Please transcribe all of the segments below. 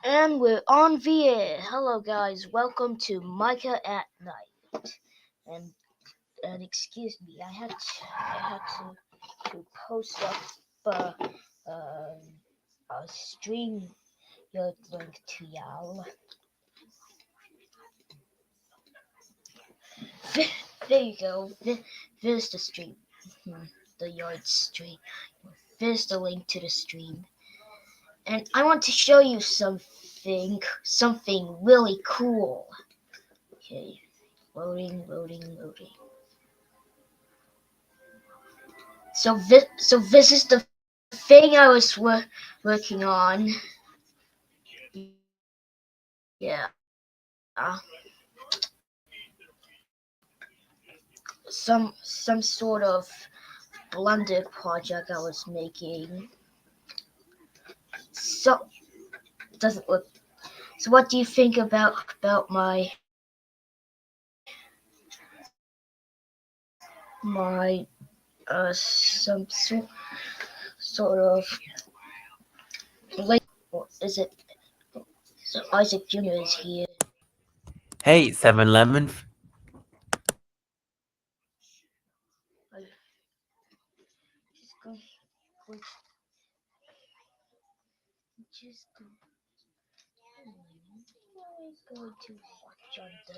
And we're on the air. Hello, guys. Welcome to Micah at Night. And and excuse me, I had to post up a stream your link to y'all. There you go. There's the stream. The yard stream. There's the link to the stream. And I want to show you something really cool. Okay, loading. So this is the thing I was working on. Yeah. Some sort of blended project I was making. So doesn't look. So what do you think about my some sort of late, or is it? So Isaac Jr. is here. Hey, 7-Eleven. Just going to watch on the.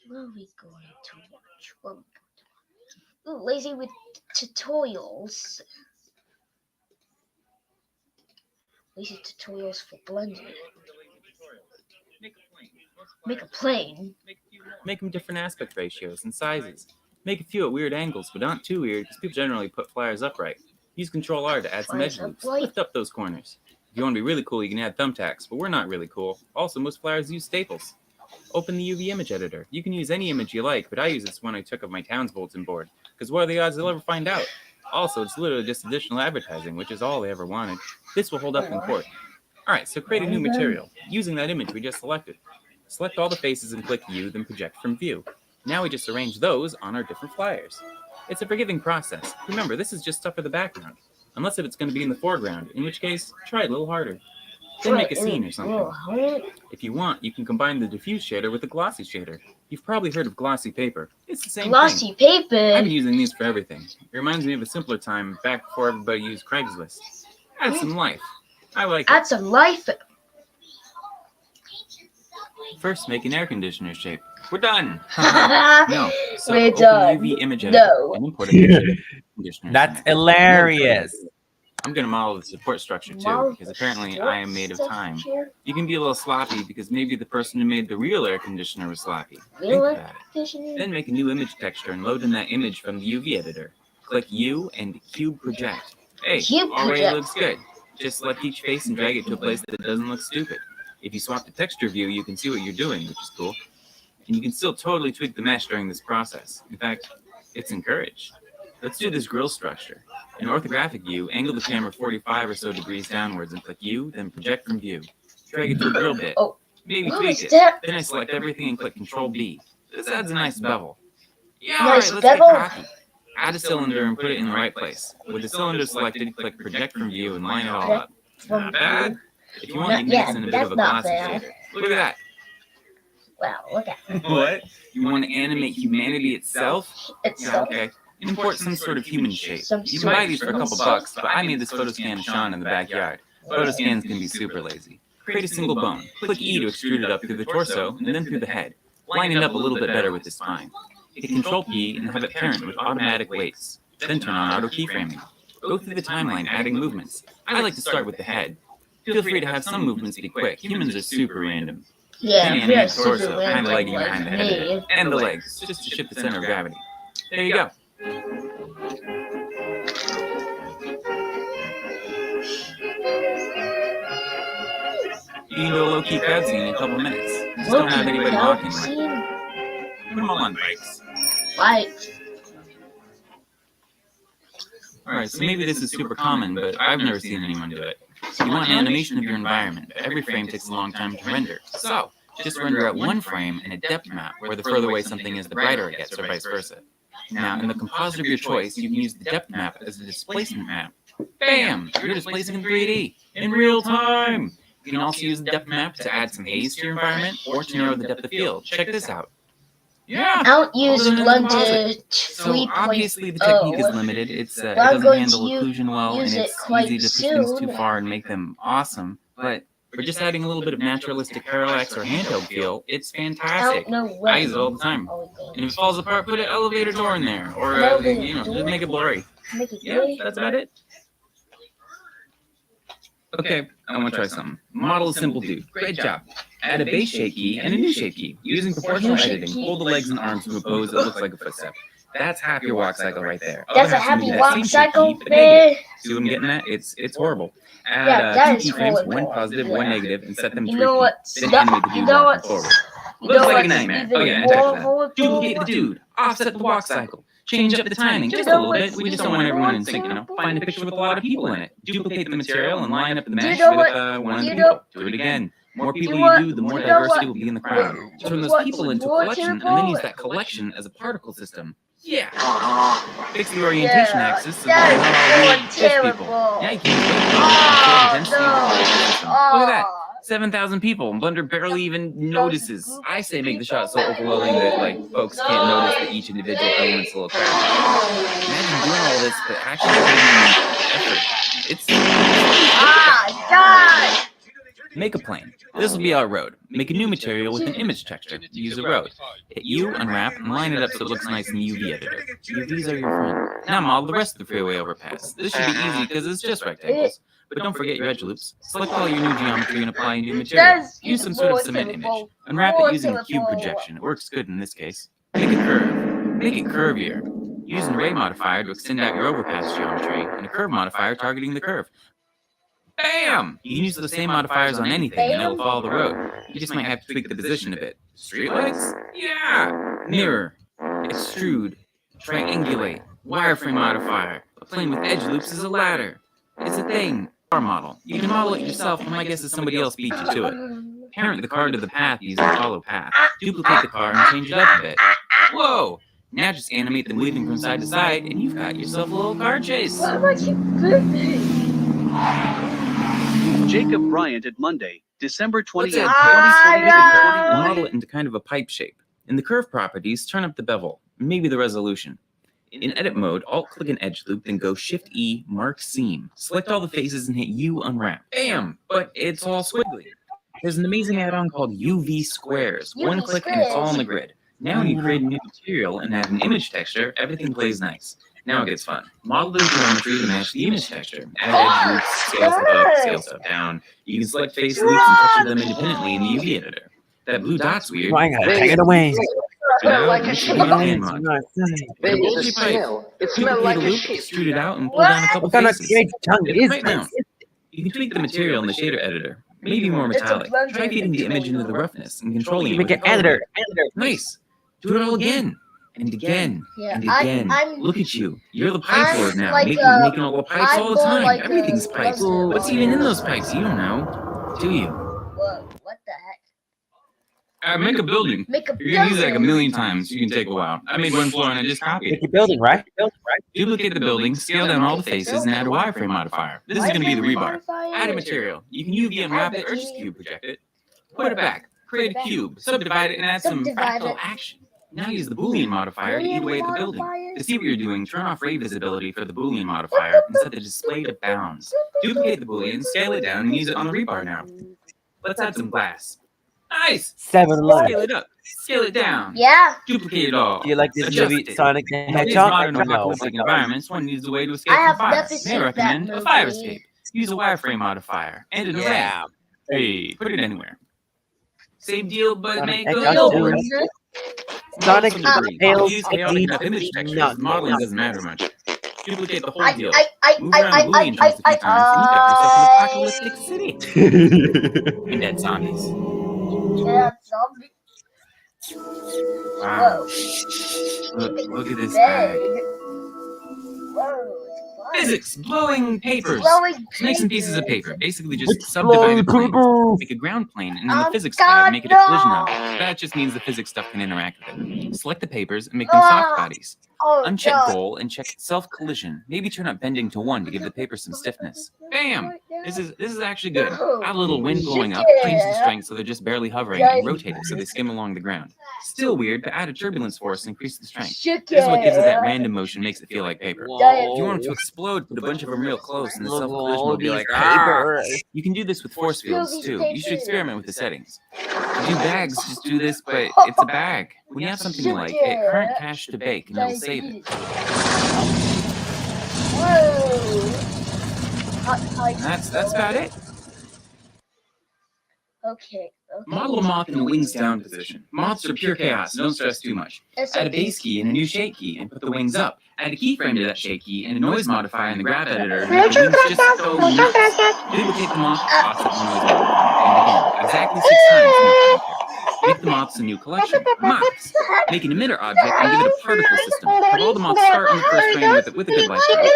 What are we going to watch? Ooh, lazy with tutorials. Lazy tutorials for blending. Make a plane. Make them different aspect ratios and sizes. Make a few at weird angles, but not too weird, because people generally put flyers upright. Use Control R to add some edge loops. Lift up those corners. If you want to be really cool, you can add thumbtacks, but we're not really cool. Also, most flyers use staples. Open the UV image editor. You can use any image you like, but I use this one I took of my town's bulletin board, because what are the odds they'll ever find out? Also, it's literally just additional advertising, which is all they ever wanted. This will hold up in court. Alright, so create a new material, using that image we just selected. Select all the faces and click View, then Project from View. Now we just arrange those on our different flyers. It's a forgiving process. Remember, this is just stuff for the background. Unless if it's going to be in the foreground, in which case, try it a little harder. Then make a scene or something. If you want, you can combine the diffuse shader with the glossy shader. You've probably heard of glossy paper. It's the same Glossy thing. paper? I've been using these for everything. It reminds me of a simpler time, back before everybody used Craigslist. Add some life. I like it. Add some life. First, make an air conditioner shape. We're done. No. So We're open done. the UV image editor and import a air conditioner. That's hilarious. I'm going to model the support structure too, because apparently I am made of time. You can be a little sloppy because maybe the person who made the real air conditioner was sloppy. Think about it. Then make a new image texture and load in that image from the UV editor. Click U and Cube Project. Hey, already looks good. Just select each face and drag it to a place that doesn't look stupid. If you swap the texture view, you can see what you're doing, which is cool. And you can still totally tweak the mesh during this process. In fact, it's encouraged. Let's do this grill structure. In orthographic view, angle the camera 45 or so degrees downwards and click U, then project from view. Drag it to a grill bit. Maybe tweak it. Then I select everything and click Control B. This adds a nice bevel. Yeah, alright, let's get cocky. Add a cylinder and put it in the right place. With the cylinder selected, click Project from View and line it all up. Not bad. If you want, you can mix in a bit of a glossy shader. Look at that. Wow, look at that. What? You want to animate humanity itself? Yeah, okay. Import some sort of human shape. You can buy these for a couple bucks, but I made this photo scan of Sean in the backyard. Photo scans can be super lazy. Create a single bone. Click E to extrude it up through the torso and then through the head. Line it up a little bit better with the spine. Hit Control P and have it parent with automatic weights. Then turn on auto keyframing. Go through the timeline, adding movements. I like to start with the head. Feel free to have some movements be quick. Humans are super random. Yeah, then animate the torso, kind of lagging behind the head, and the legs, just to shift the center of gravity. There you go. You can do a low-key crowd scene in a couple minutes. Just don't have anybody walking. Put them all on breaks. Alright, so maybe this is super common, but I've never seen anyone do it. You want an animation of your environment, but every frame takes a long time to render. So, just render out one frame in a depth map, where the further away something is, the brighter it gets, or vice versa. Now, in the composite of your choice, you can use the depth map as a displacement map. Bam! You're displacing in 3D in real time. You can also use the depth map to add some haze to your environment or to narrow the depth of field. Check this out. Yeah. I don't use Other than the blended So 3.0. obviously the technique is limited. It I'm doesn't going handle to occlusion well, and use it it's quite easy to push things too soon. far and make them awesome. But for just adding a little bit of naturalistic parallax or handheld feel, it's I fantastic. don't know when. I use it all the time. And if it falls apart, put an elevator door in there, or just make it blurry. Yeah, that's about it. Okay, I want to try something. Model a simple dude. Great job. Add a base shape key and a new shape key. Using proportional editing, hold the legs and arms to a pose that looks like a footstep. That's half your walk cycle right there. That's a happy walk cycle, man. See what I'm getting at? It's horrible. Yeah, that Add is 2 keyframes, horrible. one positive, one negative, and set them You 3 know what? Then animate the dude walking forward. Looks like a nightmare. Even Okay, more check that. horrible? Duplicate the dude. Offset the walk cycle. Change up the timing just a little bit. We just don't want everyone in sync, Find a picture with a lot of people in it. Duplicate the material and line up the mesh with one of the people. Do it again. More people you do, the more diversity will be in the crowd. Turn those people into a collection and then use that collection as a particle system. Yeah. Fix the orientation axis so that you have people. Now you can use the density. Look at that. 7,000 people, and Blender barely even notices. I say make the shot so overwhelming that folks can't notice that each individual element's a little crap. Imagine doing all this, but actually putting in effort. God! Make a plane. This will be our road. Make a new material with an image texture. Use a road. Hit U, unwrap, and line it up so it looks nice in the UV editor. UVs are your friend. Now model the rest of the freeway overpass. This should be easy because it's just rectangles. But don't forget your edge loops. Select all your new geometry and apply a new material. Use some sort of cement image. Unwrap it using a cube projection. It works good in this case. Make it curve. Make it curvier. Use an array modifier to extend out your overpass geometry, and a curve modifier targeting the curve. Bam! You can use the same modifiers on anything, and it'll follow the road. You just might have to tweak the position a bit. Streetlights? Yeah! Mirror. Extrude. Triangulate. Wireframe modifier. A plane with edge loops is a ladder. It's a thing. Car model. You can model it yourself, and my guess is somebody else beat you to it. Parent the car to the path using follow path. Duplicate the car and change it up a bit. Whoa! Now just animate them weaving from side to side, and you've got yourself a little car chase. Why would you Jacob Bryant at Monday, December 28th, Model it into kind of a pipe shape. In the curve properties, turn up the bevel, maybe the resolution. In edit mode, alt-click an edge loop, then go Shift-E, mark seam. Select all the faces and hit U, unwrap. Bam! But it's all squiggly. There's an amazing add-on called UV Squares. One click and it's all on the grid. Now when you create a new material and add an image texture, everything plays nice. Now it gets fun. Model the geometry to match the image texture. Add edge loops, scale stuff up, scale stuff down. You can select face loops and texture them independently in the UV editor. That blue dot's weird. Why gotta take it away? Like a shit. Baby, It smelled like a loop, shit. extrude it out, and pull down a couple What kind of faces. great tongue It's is right now. this? You can tweak the material in the shader editor. Maybe more metallic. Try feeding the image into the roughness and controlling it with Make the an color. editor. Nice. Do it all again. And again. Yeah, And again. I'm Look at you. You're the pipe I'm lord now. like Making all the pipes all the I'm time. like Everything's a pipes. cluster. What's even in those pipes? You don't know. Do you? Whoa, what the heck? Make a building. Make a You're gonna use it like a building. million times. You can take a while. I made one floor and I just copied Make it. your building, right? Duplicate the building, scale down all the faces, and add a wireframe modifier. This is gonna be the rebar. Add a material. You can UV unwrap it or just cube project it. Put it back. Create a cube. Subdivide it and add some Subdivide fractal it. action. Now use the Boolean modifier to eat away at the building. To see what you're doing, turn off ray visibility for the Boolean modifier and set the display to bounds. Duplicate the Boolean, scale it down, and use it on the rebar now. Let's add some glass. Nice! 7-Eleven. Scale it up. Scale it down. Yeah. Duplicate it all. Do you like this Adjust movie, it. Sonic the In these Hedgehog? modern No. apocalyptic environments, one needs a way to escape I from have fire. never May seen recommend that a fire movie. escape. Use a wireframe modifier and an array. Yeah. Hey, put it anywhere. Same deal, but Sonic make a Hedgehog little too. one. Sonic Use Tails chaotic deep enough image textures. nut. Modeling doesn't matter much. Duplicate the whole I deal. I Move around the Boolean chunks a few times, and you've got yourself an apocalyptic city. And dead zombies. Yeah, zombie. Wow. Whoa. Look at this Big. bag. Whoa, it's fun. Physics, blowing papers. Blowing Make some pieces of paper. Basically, just It's subdivide blowing a plane. paper. Make a ground plane, and in the Oh, physics God, tab, make it a collision no. object. That just means the physics stuff can interact with it. Select the papers and make them soft bodies. Oh, Uncheck God. goal and check self-collision. Maybe turn up bending to 1 to give the paper some stiffness. Bam! This is actually good. Add a little wind blowing up, change the strength so they're just barely hovering, and rotate it so they skim along the ground. Still weird, but add a turbulence force and increase the strength. This is what gives it that random motion, makes it feel like paper. If you want them to explode, put a bunch of them real close, and the self-collision will be like, You can do this with force fields, too. You should experiment with the settings. To do bags, just do this, but it's a bag. When you have something you like, hit current cache to bake, and it'll save it. Whoa. That's about it. Okay. Model a moth in the wings down position. Moths are pure chaos, don't stress too much. Add a base key and a new shake key and put the wings up. Add a keyframe to that shake key and a noise modifier in the graph editor. And make the wings just so nuts. Duplicate the moth, offset the noise modifier. And again, exactly 6 times. No, make the moths a new collection. Moths. Make an emitter object and give it a particle system. Have all the moths start on the first frame with a good lifetime.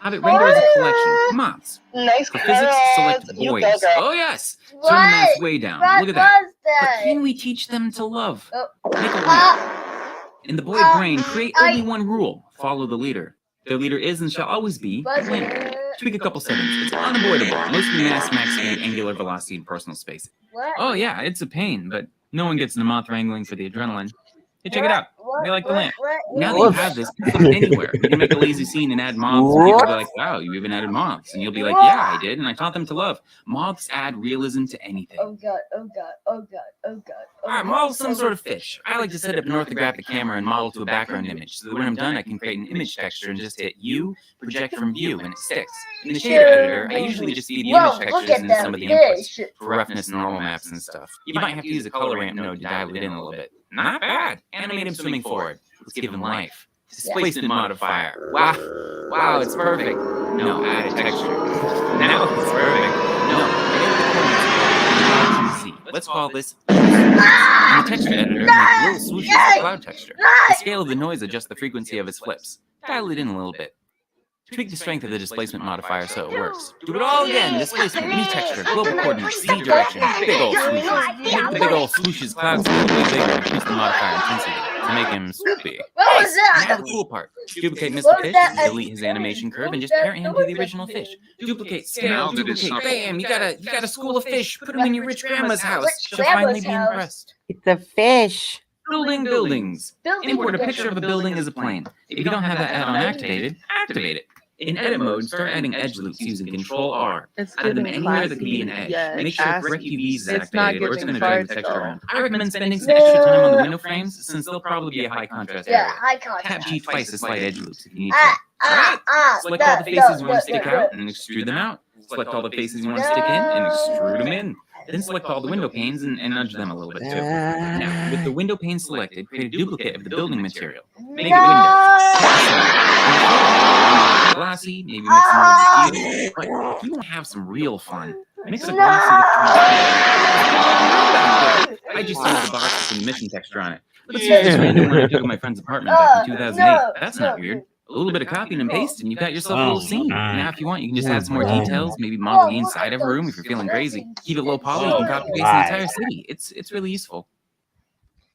Have it render as a collection. Moths. Nice. For physics, select boys. Oh yes! Turn the math way down. Look at that. But can we teach them to love? Make a lamp. In the boy brain, create only one rule. Follow the leader. Their leader is and shall always be a lamp. Tweak a couple settings. It's unavoidable. Mostly mass, max speed, angular velocity, and personal space. Oh yeah, it's a pain, but no one gets into moth wrangling for the adrenaline. Hey, check it out. They like the lamp. Now that you have this, put them anywhere. You can make a lazy scene and add moths. And people will be like, wow, you even added moths. And you'll be like, yeah, I did. And I taught them to love. Moths add realism to anything. Oh, God. Oh, God. Oh, God. Oh, God. All right, model some sort of fish. I like to set up an orthographic camera and model to a background image. So that when I'm done, I can create an image texture and just hit U, project from view, and it sticks. In the shader editor, I usually just feed the image textures into some of the inputs for roughness and normal maps and stuff. You might have to use a color ramp node to dial it in a little bit. Not bad. Animate him swimming forward. Let's give him life. Displacement modifier. Wow, it's perfect. No, add a texture. Now it's perfect. No, let's call this. In the texture editor, make little swooshes of cloud texture. The scale of the noise adjusts the frequency of its flips. Dial it in a little bit. Tweak the strength of the displacement modifier so it works. Do it all again. Displacement, new texture, global coordinates, Z direction, big ol' swooshes. Make the big ol' swooshes cloud scale way bigger and increase the modifier intensity to make him swoopy. What was that? Now the cool part. Duplicate Mr. Fish, delete his animation curve, and just parent him to the original fish. Duplicate, scale, duplicate, bam! You got a school of fish. Put them in your rich grandma's house. She'll finally be impressed. It's a fish. Building buildings. Import a picture of a building as a plane. If you don't have that add-on activated, activate it. In edit mode, start adding edge loops using Control-R. Add them anywhere that could be an edge. Make sure correct UVs is activated or it's going to drag the texture around. I recommend spending some extra time on the window frames since they'll probably be a high contrast area. Tap G twice to slide edge loops if you need to. Alright, select all the faces you want to stick out and extrude them out. Select all the faces you want to stick in and extrude them in. Then select all the window panes and nudge them a little bit too. Now, with the window pane selected, create a duplicate of the building material. Make it windows. Glossy, maybe mix some with but if you want to have some real fun, mix a glossy with I just used the box with some emission texture on it. Let's use this random one I took at my friend's apartment back in 2008. That's not weird. A little bit of copying and pasting, and you've got yourself a little scene. Now, if you want, you can just add some more details, maybe model the inside of a room if you're feeling crazy. Keep it low poly, you can copy paste the entire city. It's really useful.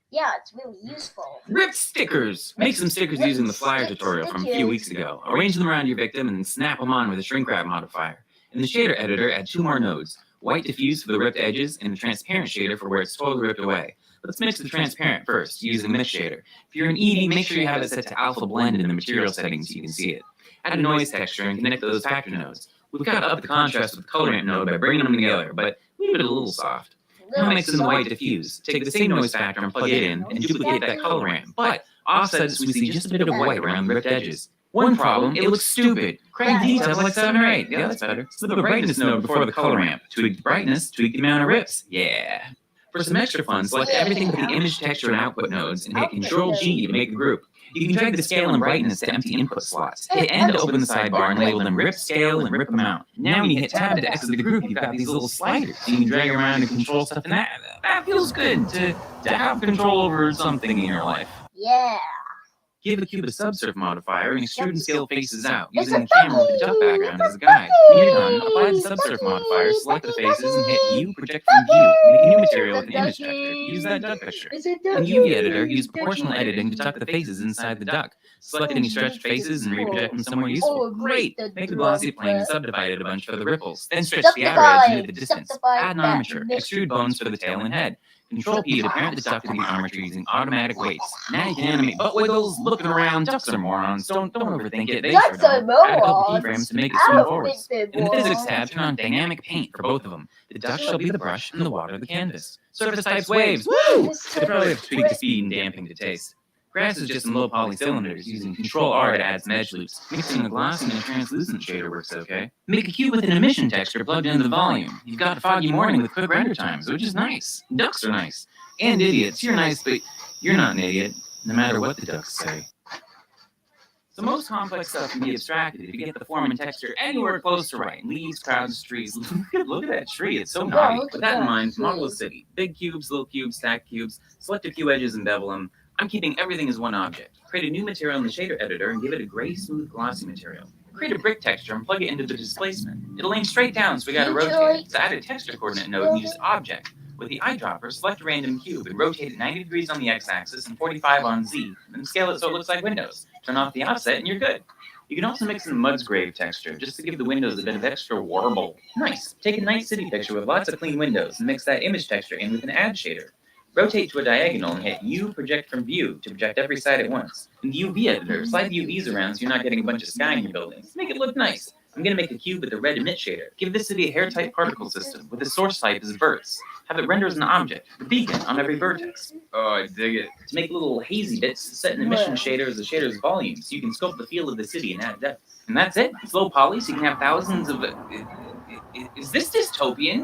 Yeah, it's really useful. Ripp Stickers! Make some stickers using the flyer tutorial from a few weeks ago. Arrange them around your victim and then snap them on with a shrink wrap modifier. In the shader editor, add 2 more nodes. White diffuse for the ripped edges and a transparent shader for where it's totally ripped away. Let's mix the transparent first, using the mist shader. If you're in Eevee, make sure you have it set to alpha blend in the material settings so you can see it. Add a noise texture and connect those factor nodes. We've got to up the contrast with the color ramp node by bringing them together, but leave it a little soft. Now mix in the white diffuse. Take the same noise factor and plug it in, and duplicate that color ramp, but offset it so we see just a bit of white around the ripped edges. One problem, it looks stupid. Creating details like 7 or 8. Yeah, that's better. Slip a brightness node before the color ramp. Tweak the brightness, tweak the amount of rips. Yeah. For some extra fun, select everything but the image texture and output nodes and hit Ctrl-G to make a group. You can drag the scale and brightness to empty input slots. Hit N to open the sidebar and label them Rip Scale and Rip Amount. Now when you hit Tab to exit the group, you've got these little sliders. You can drag around and control stuff, and that feels good to have control over something in your life. Yeah. Give the cube a subsurf modifier and extrude and scale faces out, using the camera with the duck background as a guide. When you're done, apply the subsurf modifier, select the faces, and hit U, project from view. Make a new material with an image texture. Use that duck picture. In the UV editor, use proportional editing to tuck the faces inside the duck. Select any stretched faces and reproject them somewhere useful. Great! Make the glossy plane and subdivide it a bunch for the ripples. Then stretch the outer edge into the distance. Add an armature. Extrude bones for the tail and head. Control P to parent the duck to the armature using automatic weights. Now you can animate butt wiggles, looking around. Ducks are morons. Don't overthink it. They sure don't. Add a couple keyframes to make it swim forwards. In the physics tab, turn on dynamic paint for both of them. The duck shall be the brush and the water the canvas. Surface types waves. Woo! They probably have to tweak the speed and damping to taste. Grass is just some low poly cylinders. Using Control R to add some edge loops. Mixing a glossy and a translucent shader works okay. Make a cube with an emission texture plugged into the volume. You've got a foggy morning with quick render times, which is nice. Ducks are nice. And idiots. You're nice, but you're not an idiot, no matter what the ducks say. So most complex stuff can be abstracted if you get the form and texture anywhere close to right. Leaves, crowds, trees. Look at that tree. It's so naughty. With that in mind, model a city. Big cubes, little cubes, stacked cubes. Select a few edges and bevel them. I'm keeping everything as one object. Create a new material in the shader editor and give it a gray, smooth, glossy material. Create a brick texture and plug it into the displacement. It'll aim straight down, so we gotta rotate it. To add a texture coordinate node and use object. With the eyedropper, select a random cube and rotate it 90 degrees on the x-axis and 45 on z, then scale it so it looks like windows. Turn off the offset and you're good. You can also mix in Mudsgrave texture, just to give the windows a bit of extra warble. Nice! Take a nice city picture with lots of clean windows and mix that image texture in with an add shader. Rotate to a diagonal and hit U, project from view, to project every side at once. In the UV editor, slide the UVs around so you're not getting a bunch of sky in your buildings. Make it look nice. I'm going to make a cube with a red emit shader. Give this city a hair-type particle system, with the source type as verts. Have it render as an object, the beacon, on every vertex. Oh, I dig it. To make little hazy bits, set an emission shader as the shader's volume, so you can sculpt the feel of the city and add depth. And that's it. It's low poly, so you can have thousands of... Is this dystopian?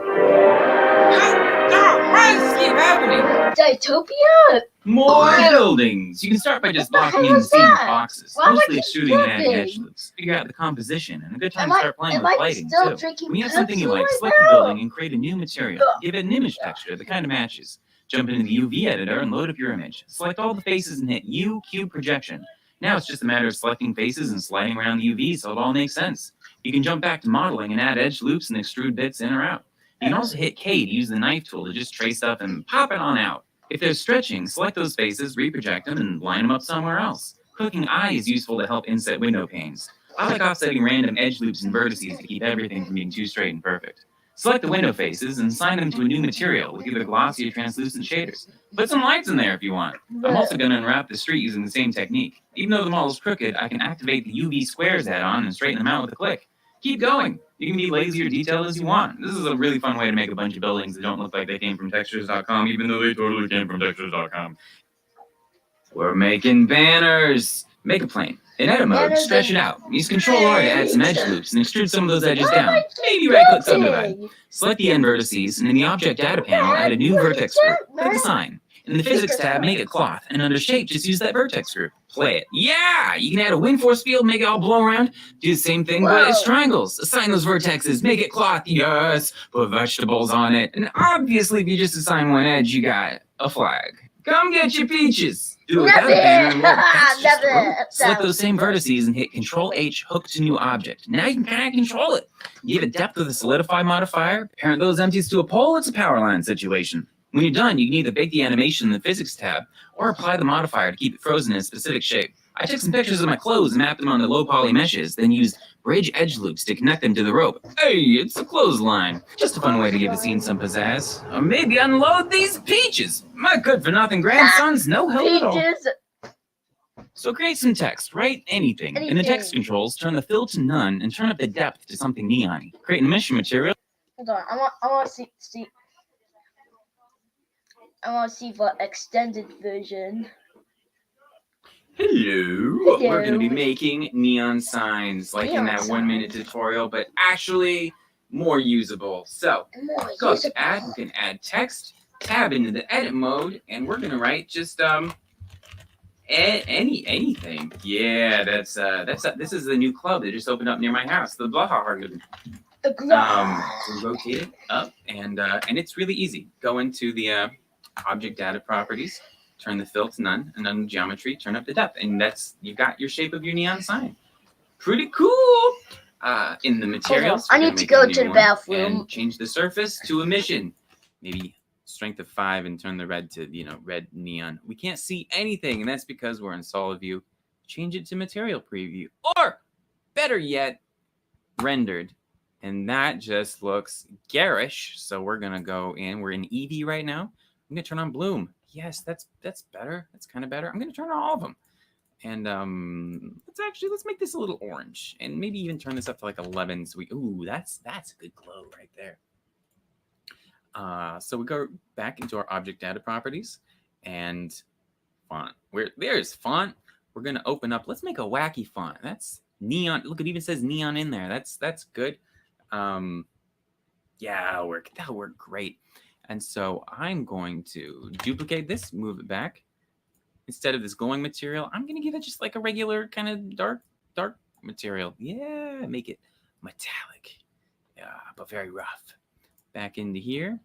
Why does this keep happening? Dystopia? More buildings! You can start by just blocking in the scene with boxes, Why am I mostly keep extruding and adding jumping? edge loops. Figure out the composition, and a good time Am to start playing am with I lighting, still too. drinking When you have something you Pepsi like, right select the now? building and create a new material. Give it an image texture that kind of matches. Jump into the UV editor and load up your image. Select all the faces and hit U, Cube Projection. Now it's just a matter of selecting faces and sliding around the UV so it all makes sense. You can jump back to modeling and add edge loops and extrude bits in or out. You can also hit K to use the knife tool to just trace stuff and pop it on out. If there's stretching, select those faces, reproject them, and line them up somewhere else. Clicking I is useful to help inset window panes. I like offsetting random edge loops and vertices to keep everything from being too straight and perfect. Select the window faces and assign them to a new material with either glossy or translucent shaders. Put some lights in there if you want. I'm also going to unwrap the street using the same technique. Even though the model's crooked, I can activate the UV squares add-on and straighten them out with a click. Keep going. You can be lazy or detailed as you want. This is a really fun way to make a bunch of buildings that don't look like they came from textures.com, even though they totally came from textures.com. We're making banners. Make a plane. In edit mode, stretch it out. Use Control R to add some edge loops and extrude some of those edges down. Maybe right-click subdivide. Select the end vertices, and in the Object Data panel, add a new vertex group. Click Assign. In the Physics tab, make it cloth, and under Shape, just use that vertex group. Play it. Yeah! You can add a wind force field, make it all blow around. Do the same thing, but it's triangles. Assign those vertexes, make it cloth, yes! Put vegetables on it, and obviously, if you just assign one edge, you got a flag. Come get your peaches! Do it without a banner and look, that's just a rope. Select those same vertices and hit Control-H, hook to new object. Now you can kind of control it. Give it depth with a solidify modifier, parent those empties to a pole, it's a power line situation. When you're done, you can either bake the animation in the Physics tab or apply the modifier to keep it frozen in a specific shape. I took some pictures of my clothes and mapped them onto low poly meshes, then used bridge edge loops to connect them to the rope. Hey, it's a clothesline. Just a fun way to give the scene some pizzazz. Or maybe unload these peaches. My good-for-nothing grandsons, no help at all. Peaches. So create some text, write anything. In the text controls, turn the fill to none and turn up the depth to something neon. Create an emission material. Hold on, I want to see. I want to see the extended version. Hello. We're going to be making neon signs like in that 1 minute tutorial, but actually more usable. So go to add, we can add text, tab into the edit mode, and we're going to write just anything. Yeah, this is the new club that just opened up near my house, the Blaha. The glass. So rotate it up, and it's really easy. Go into the object data properties, turn the fill to none, and then geometry, turn up the depth. And you got your shape of your neon sign. Pretty cool. In the materials, I need to go to the bathroom. And change the surface to emission. Maybe strength of 5 and turn the red to, red neon. We can't see anything, and that's because we're in solid view. Change it to material preview. Or, better yet, rendered. And that just looks garish. So we're going to go in. We're in Eevee right now. I'm going to turn on Bloom. Yes, that's better. That's kind of better. I'm going to turn on all of them. And let's make this a little orange. And maybe even turn this up to like 11. So ooh, that's a good glow right there. So we go back into our object data properties and font. There's font. We're going to open up. Let's make a wacky font. That's neon. Look, it even says neon in there. That's good. Yeah, that'll work great. And so I'm going to duplicate this, move it back. Instead of this glowing material, I'm going to give it just like a regular kind of dark material. Yeah, make it metallic, but very rough. Back into here.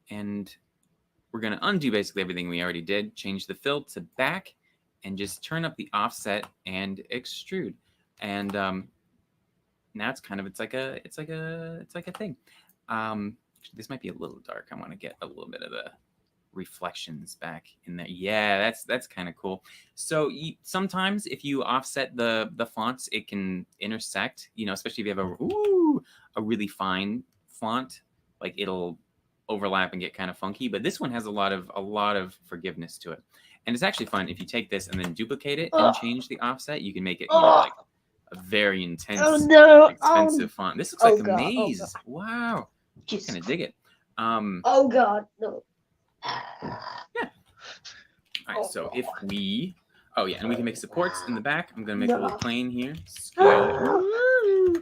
And we're going to undo basically everything we already did. Change the fill to back and just turn up the offset and extrude. And now it's like a thing. This might be a little dark. I want to get a little bit of the reflections back in there. Yeah, that's kind of cool. So sometimes if you offset the fonts, it can intersect, especially if you have a really fine font, like it'll overlap and get kind of funky. But this one has a lot of forgiveness to it. And it's actually fun if you take this and then duplicate it and change the offset, you can make it like a very intense, expensive font. This looks like a maze. Wow. I kind of dig it. Oh God, no. Yeah. All right, so if we... Oh, yeah, and we can make supports in the back. I'm going to make a little plane here. Scale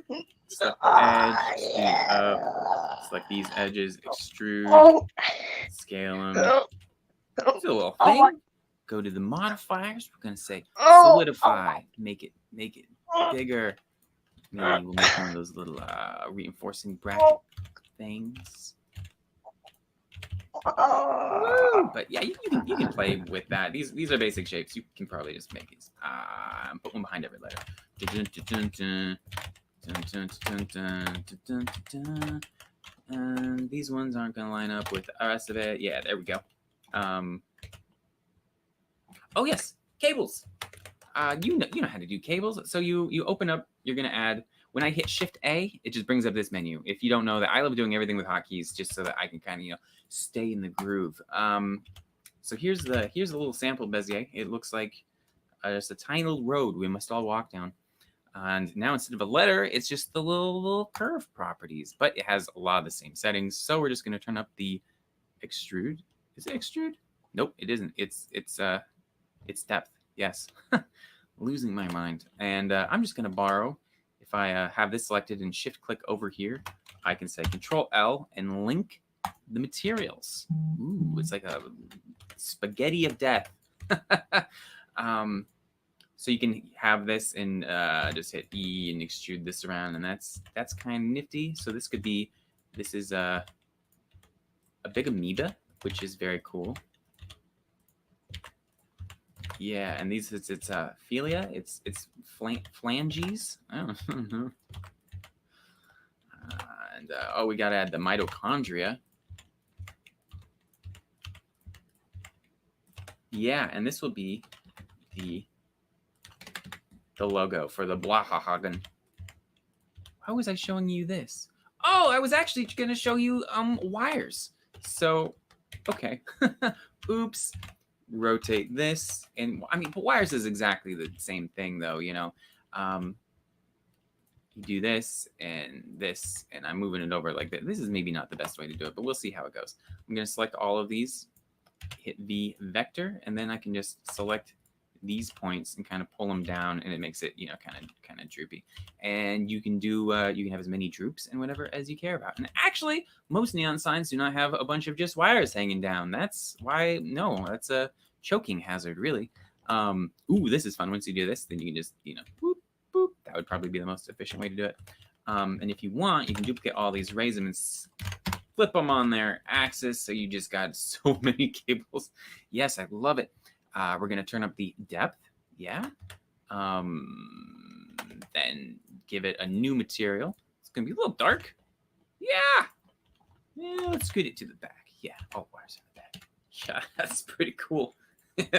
it. Select the edge. Speed up. Select these edges. Extrude. Scale them. Do a little thing. Go to the modifiers. We're going to say solidify. Make it bigger. Maybe we'll make one of those little reinforcing bracket things. But yeah, you can play with that. These are basic shapes. You can probably just make these. Put one behind every letter. And these ones aren't going to line up with the rest of it. Yeah, there we go. Oh yes, cables. You know how to do cables. So you open up. You're going to add. When I hit Shift A, it just brings up this menu. If you don't know that, I love doing everything with hotkeys just so that I can kind of stay in the groove. So here's the little sample Bezier. It looks like just a tiny little road we must all walk down. And now instead of a letter, it's just the little curve properties, but it has a lot of the same settings. So we're just going to turn up the extrude. Is it extrude? Nope, it isn't. It's depth. Yes, losing my mind. And I'm just going to borrow. If I have this selected and shift click over here, I can say Control L and link the materials. Ooh, it's like a spaghetti of death. So you can have this and just hit E and extrude this around, and that's kind of nifty. So this is a big amoeba, which is very cool. Yeah, and it's philia. It's phalanges. I don't know. And we gotta add the mitochondria. Yeah, and this will be the logo for the Blahahagen. How was I showing you this? Oh, I was actually gonna show you wires. So, okay. Oops. Rotate this, and I mean, but wires is exactly the same thing, though. You do this, and I'm moving it over like that. This is maybe not the best way to do it, but we'll see how it goes. I'm going to select all of these, hit V vector, and then I can just select these points and kind of pull them down, and it makes it, kind of droopy. And you can do, you can have as many droops and whatever as you care about. And actually, most neon signs do not have a bunch of just wires hanging down. That's why, no, that's a choking hazard, really. Ooh, this is fun. Once you do this, then you can just, boop, boop. That would probably be the most efficient way to do it. And if you want, you can duplicate all these, raise them, and flip them on their axis. So you just got so many cables. Yes, I love it. We're going to turn up the depth. Yeah. Then give it a new material. It's going to be a little dark. Yeah. Let's scoot it to the back. Yeah. Oh, wires in the back. Yeah, that's pretty cool.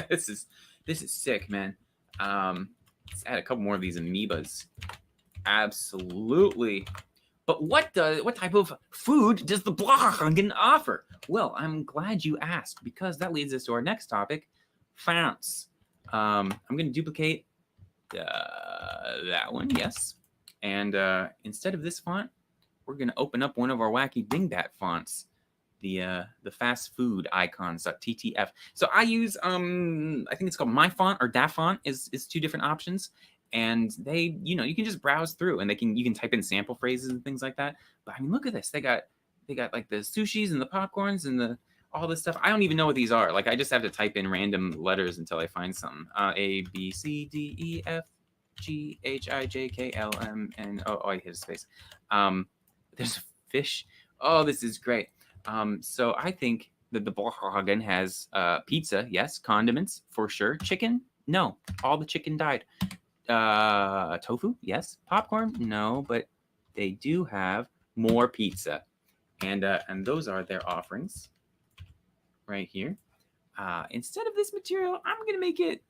This is sick, man. Let's add a couple more of these amoebas. Absolutely. But what type of food does the Bloggen offer? Well, I'm glad you asked, because that leads us to our next topic, fonts. I'm going to duplicate that one, yes. And instead of this font, we're going to open up one of our wacky dingbat fonts, the fast food icons.ttf. So I use I think it's called My Font or Da Font is two different options. And they, you can just browse through, and you can type in sample phrases and things like that. But I mean, look at this. They got like the sushis and the popcorns and all this stuff. I don't even know what these are. Like, I just have to type in random letters until I find something. A, B, C, D, E, F, G, H, I, J, K, L, M, N. Oh, I hit a space. There's a fish. Oh, this is great. So I think that the Bloggen has pizza, yes. Condiments, for sure. Chicken, no. All the chicken died. Tofu, yes. Popcorn, no. But they do have more pizza, and those are their offerings right here. Instead of this material, I'm gonna make it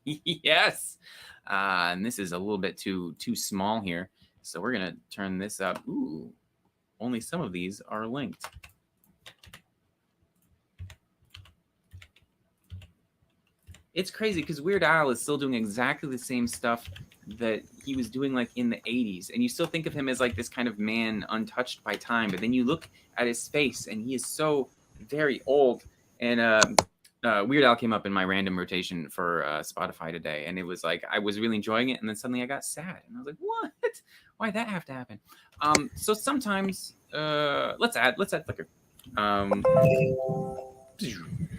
yes. And this is a little bit too small here, so we're gonna turn this up. Ooh, only some of these are linked. It's crazy because Weird Al is still doing exactly the same stuff that he was doing like in the 80s. And you still think of him as like this kind of man untouched by time. But then you look at his face and he is so very old. And Weird Al came up in my random rotation for Spotify today. And it was like, I was really enjoying it. And then suddenly I got sad. And I was like, what? Why'd that have to happen? So sometimes, let's add Flickr.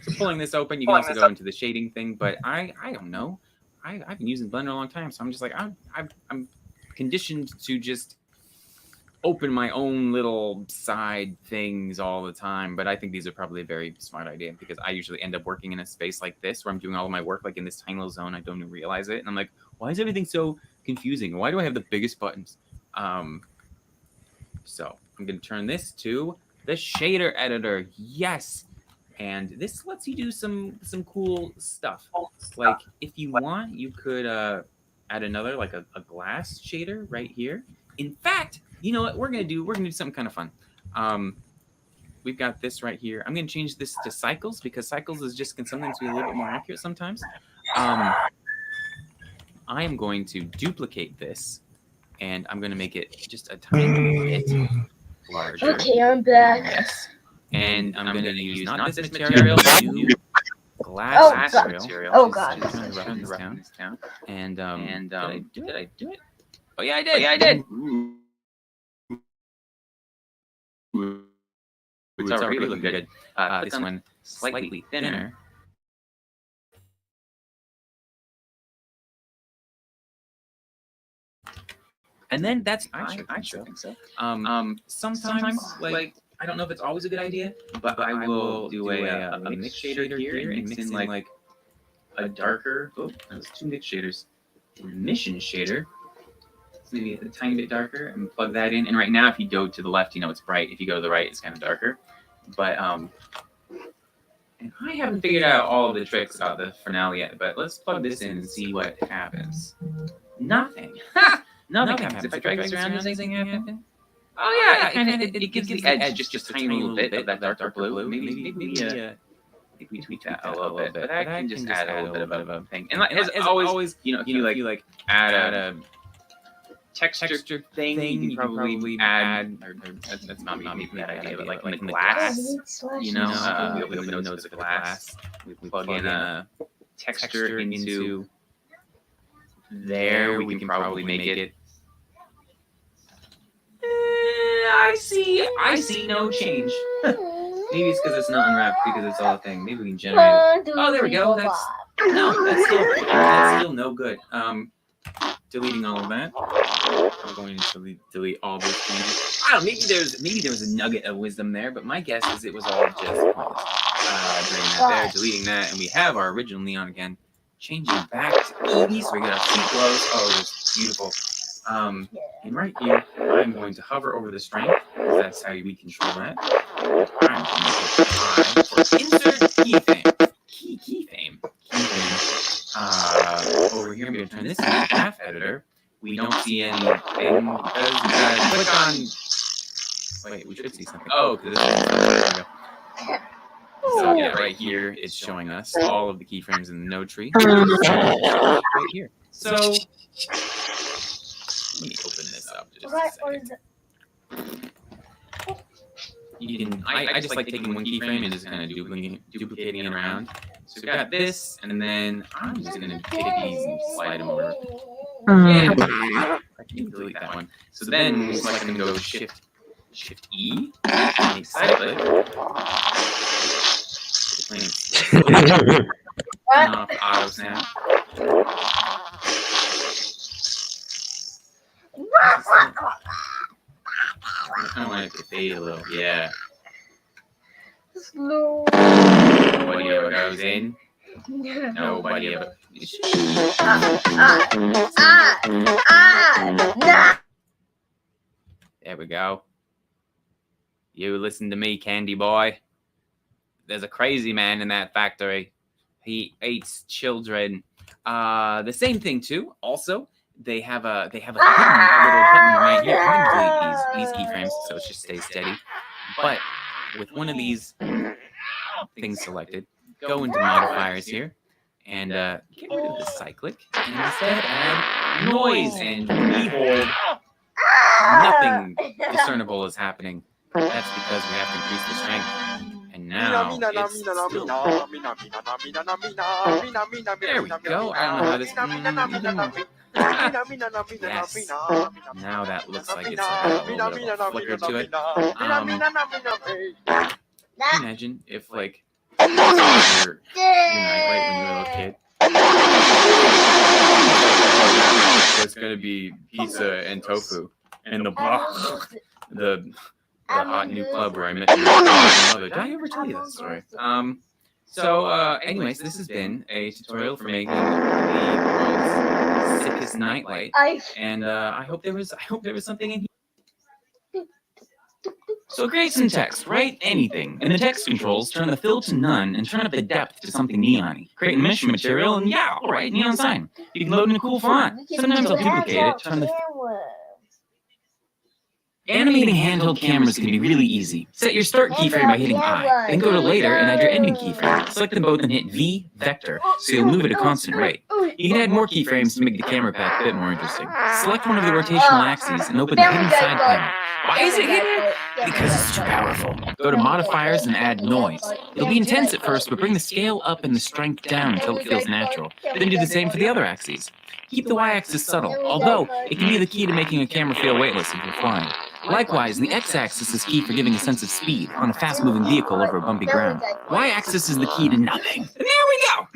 So pulling this open, you can also go into the shading thing, but I don't know. I've been using Blender a long time, so I'm just like, I'm conditioned to just open my own little side things all the time. But I think these are probably a very smart idea, because I usually end up working in a space like this where I'm doing all of my work like in this tiny little zone. I don't even realize it, and I'm like, why is everything so confusing? Why do I have the biggest buttons? So I'm gonna turn this to the shader editor. Yes. And this lets you do some cool stuff. Like, if you want, you could add another, like a glass shader right here. In fact, you know what we're gonna do? We're gonna do something kind of fun. We've got this right here. I'm gonna change this to cycles, because cycles is just can sometimes be a little bit more accurate sometimes. I am going to duplicate this, and I'm gonna make it just a tiny bit larger. Okay, I'm back. Yes. And I'm going to use not this material, but new glass material. Oh god. Turn this down. And did I do it? Oh yeah, I did. It's already looking good. This one slightly thinner. And then that's I think so. Sometimes like, I don't know if it's always a good idea, but I will do a mix shader here and mix in like a darker. Oh, that was two mix shaders. Emission shader. It's maybe a tiny bit darker, and plug that in. And right now, if you go to the left, it's bright. If you go to the right, it's kind of darker. But and I haven't figured out all of the tricks about the finale yet. But let's plug this in and see what happens. Nothing. Nothing happens. If I drag this around, does anything happen? Oh yeah, it gives the edge just a tiny little bit of that darker blue. Maybe we tweak that a little bit, but that can just add a little bit of a thing. And as always, if you like add a texture thing, you can probably add. Or that's not maybe that idea, but like in the glass, we open the nose of the glass. We plug in a texture into there. We can probably make it. I see no change. Maybe it's because it's not unwrapped, because it's all a thing. Maybe we can generate it. Oh, there we go. That's still no good. Deleting all of that. I'm going to delete all those changes. I don't know, maybe there was a nugget of wisdom there, but my guess is it was all just pointless. Dragging that there, deleting that, and we have our original neon again. Changing back to Eevee, so we got our feet glows. Oh, it's beautiful. And right here, I'm going to hover over the strength, because that's how we control that. I'm going to hit I for insert keyframe. Keyframe. Over here, I'm going to turn this into the graph editor. We don't see anything because we gotta click on. Wait, we should see something. Oh, because this is there we go. So yeah, right here it's showing us all of the keyframes in the node tree. Right here. So let me open this up just a second. You can. I just like taking one keyframe and just kind of duplicating it around. So we've got this, and then I'm just gonna take these and slide them over. Yeah, I can delete that one. So then we select them and go Shift E, and cyclic. Turn off auto snap. I kind of want it to fade a little. Yeah. Slow. Nobody ever goes in. Nobody ever. There we go. You listen to me, candy boy. There's a crazy man in that factory. He eats children. The same thing too. Also, they have a hidden little button right here. I can delete these keyframes, so it just stays steady. But with one of these things selected, go into modifiers here and get rid of the cyclic and instead add noise, and behold, nothing discernible is happening. That's because we have to increase the strength. And now it's still... There we go. I don't know how this... Yes. Now that looks like it's like a little bit of a flicker to it. Imagine if, like, your nightlight when you were a little kid. It's going to be pizza and tofu. And the hot new club where I met my mother. Did I ever tell you that story? Anyways, this has been a tutorial for making the world's sickest nightlight, and I hope there was something in here. So create some text, write anything. In the text controls, turn the fill to none and turn up the depth to something neon-y. Create an emission material, and yeah, all right, neon sign. You can load in a cool font. Sometimes I'll duplicate it, turn the... Animating handheld cameras can be really easy. Set your start keyframe by hitting I, then go to later and add your ending keyframe. Select them both and hit V, vector, so you'll move at a constant rate. You can add more keyframes to make the camera pack a bit more interesting. Select one of the rotational axes and open the hidden side panel. Why is it hidden? Because it's too powerful. Go to modifiers and add noise. It'll be intense at first, but bring the scale up and the strength down until it feels natural. Then do the same for the other axes. Keep the y-axis subtle, although it can be the key to making a camera feel weightless if you're flying. Likewise, the x-axis is key for giving a sense of speed on a fast-moving vehicle over a bumpy ground. Y-axis is the key to nothing. And there we go!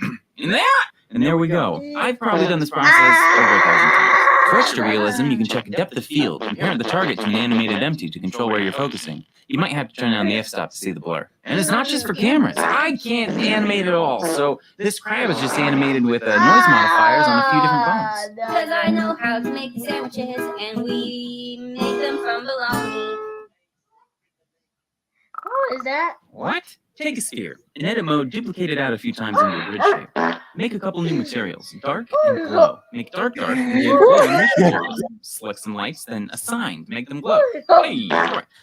And there we go. I've probably done this process over 1,000 times. For extra realism, you can check depth of field and parent the target to an animated empty to control where you're focusing. You might have to turn down the f-stop to see the blur. And it's not just for cameras. I can't animate at all, so this crab is just animated with noise modifiers on a few different bones. Because I know how to make sandwiches, and we make them from bologna. What is that? What? Take a sphere. In edit mode, duplicate it out a few times into a grid shape. Make a couple new materials, dark and glow. Make dark and give glowing materials. Select some lights, then assign to make them glow. Hey,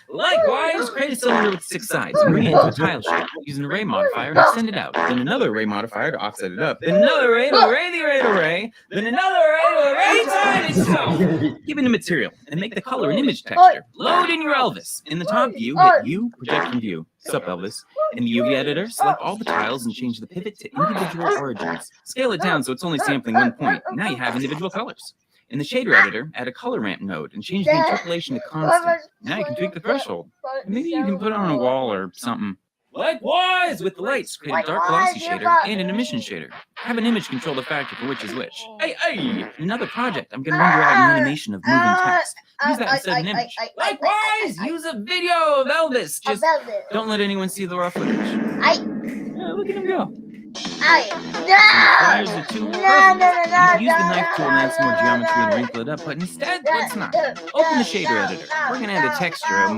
likewise, create a cylinder with 6 sides and bring it into a tile shape. Use an array modifier and extend it out. Then another array modifier to offset it up. Then another array to array the array to array. Then another array to array time itself. Give it a material and make the color an image texture. Load in your Elvis. In the top view, hit U, project from view. Sup, Elvis. In the UV editor, select all the tiles and change the pivot to individual origins. Scale it down so it's only sampling 1 point. Now you have individual colors. In the shader editor, add a color ramp node and change the interpolation to constant. Now you can tweak the threshold. Maybe you can put it on a wall or something. Likewise, with the lights, create a dark glossy shader and an emission shader. Have an image control the factor for which is which. Hey! In another project, I'm going to render out an animation of moving text. Use that instead of an image. Likewise, use a video of Elvis. Just don't let anyone see the raw footage. look at him go. I Pliers are too perfect. You could use the knife tool and add some more geometry and wrinkle it up, but instead, let's not. Open the shader editor. We're gonna add a texture, a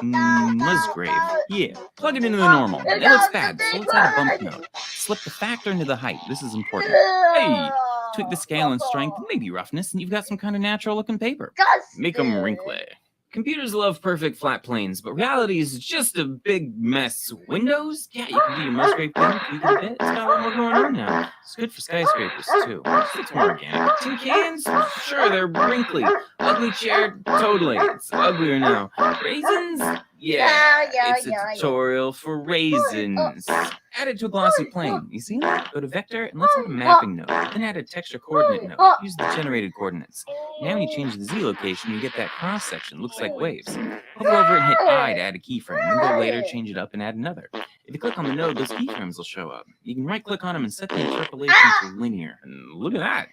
Musgrave. Yeah, plug it into the normal. It looks bad, so let's add a bump node. Slip the factor into the height. This is important. Hey, tweak the scale and strength, and maybe roughness, and you've got some kind of natural-looking paper. Make them wrinkly. Computers love perfect flat planes, but reality is just a big mess. Windows? Yeah, you can do your Musgrave thing, tweak it a bit. It's got a lot more going on now. It's good for skyscrapers, too. It's more organic. Tin cans? Sure, they're wrinkly. Ugly chair? Totally. It's uglier now. Raisins? Yeah, it's a tutorial for raisins. Add it to a glossy plane. You see that? Go to vector and let's add a mapping node. Then add a texture coordinate node. Use the generated coordinates. Now when you change the Z location, you get that cross section. Looks like waves. Hover over and hit I to add a keyframe. Then go later, change it up, and add another. If you click on the node, those keyframes will show up. You can right click on them and set the interpolation to linear. And look at that.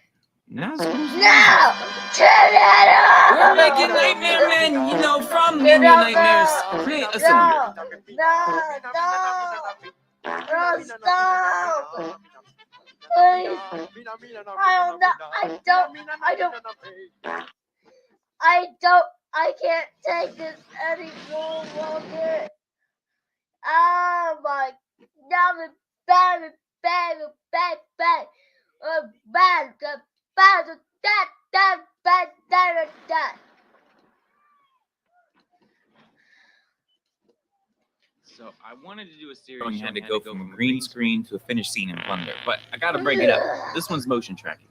Now it's turn it off! We're making Nightmare Men, you know, from Minion Nightmares. Create a cylinder. No, stop! Please. I can't take this any longer. Oh my, now it's bad. So I wanted to do a series showing how to go from a green screen to a finished scene in Blender, but I gotta break it up. This one's motion tracking.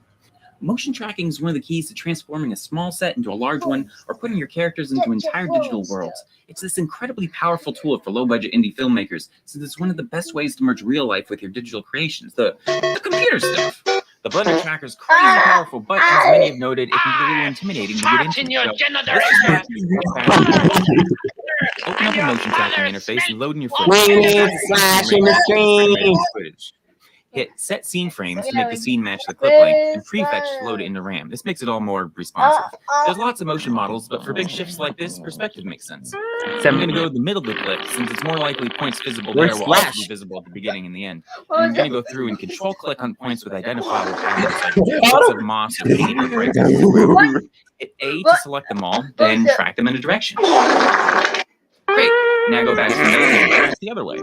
Motion tracking is one of the keys to transforming a small set into a large one or putting your characters into entire digital worlds. It's this incredibly powerful tool for low-budget indie filmmakers, since it's one of the best ways to merge real life with your digital creations, the computer stuff. The Blender Tracker's crazy powerful, but as many have noted, it can be a little intimidating to get into. Open up a motion tracking interface and load in your footage. Hit set scene frames to make the scene match the clip length, and prefetch to load it into RAM. This makes it all more responsive. There's lots of motion models, but for big shifts like this, perspective makes sense. So I'm going to go to the middle of the clip, since it's more likely points visible there will also be visible at the beginning and the end. And I'm going to go through and control click on points with identifiable patterns like bits of moss or paint or break. Hit A to select them all, then track them in a direction. Great. Now go back to the middle and track the other way.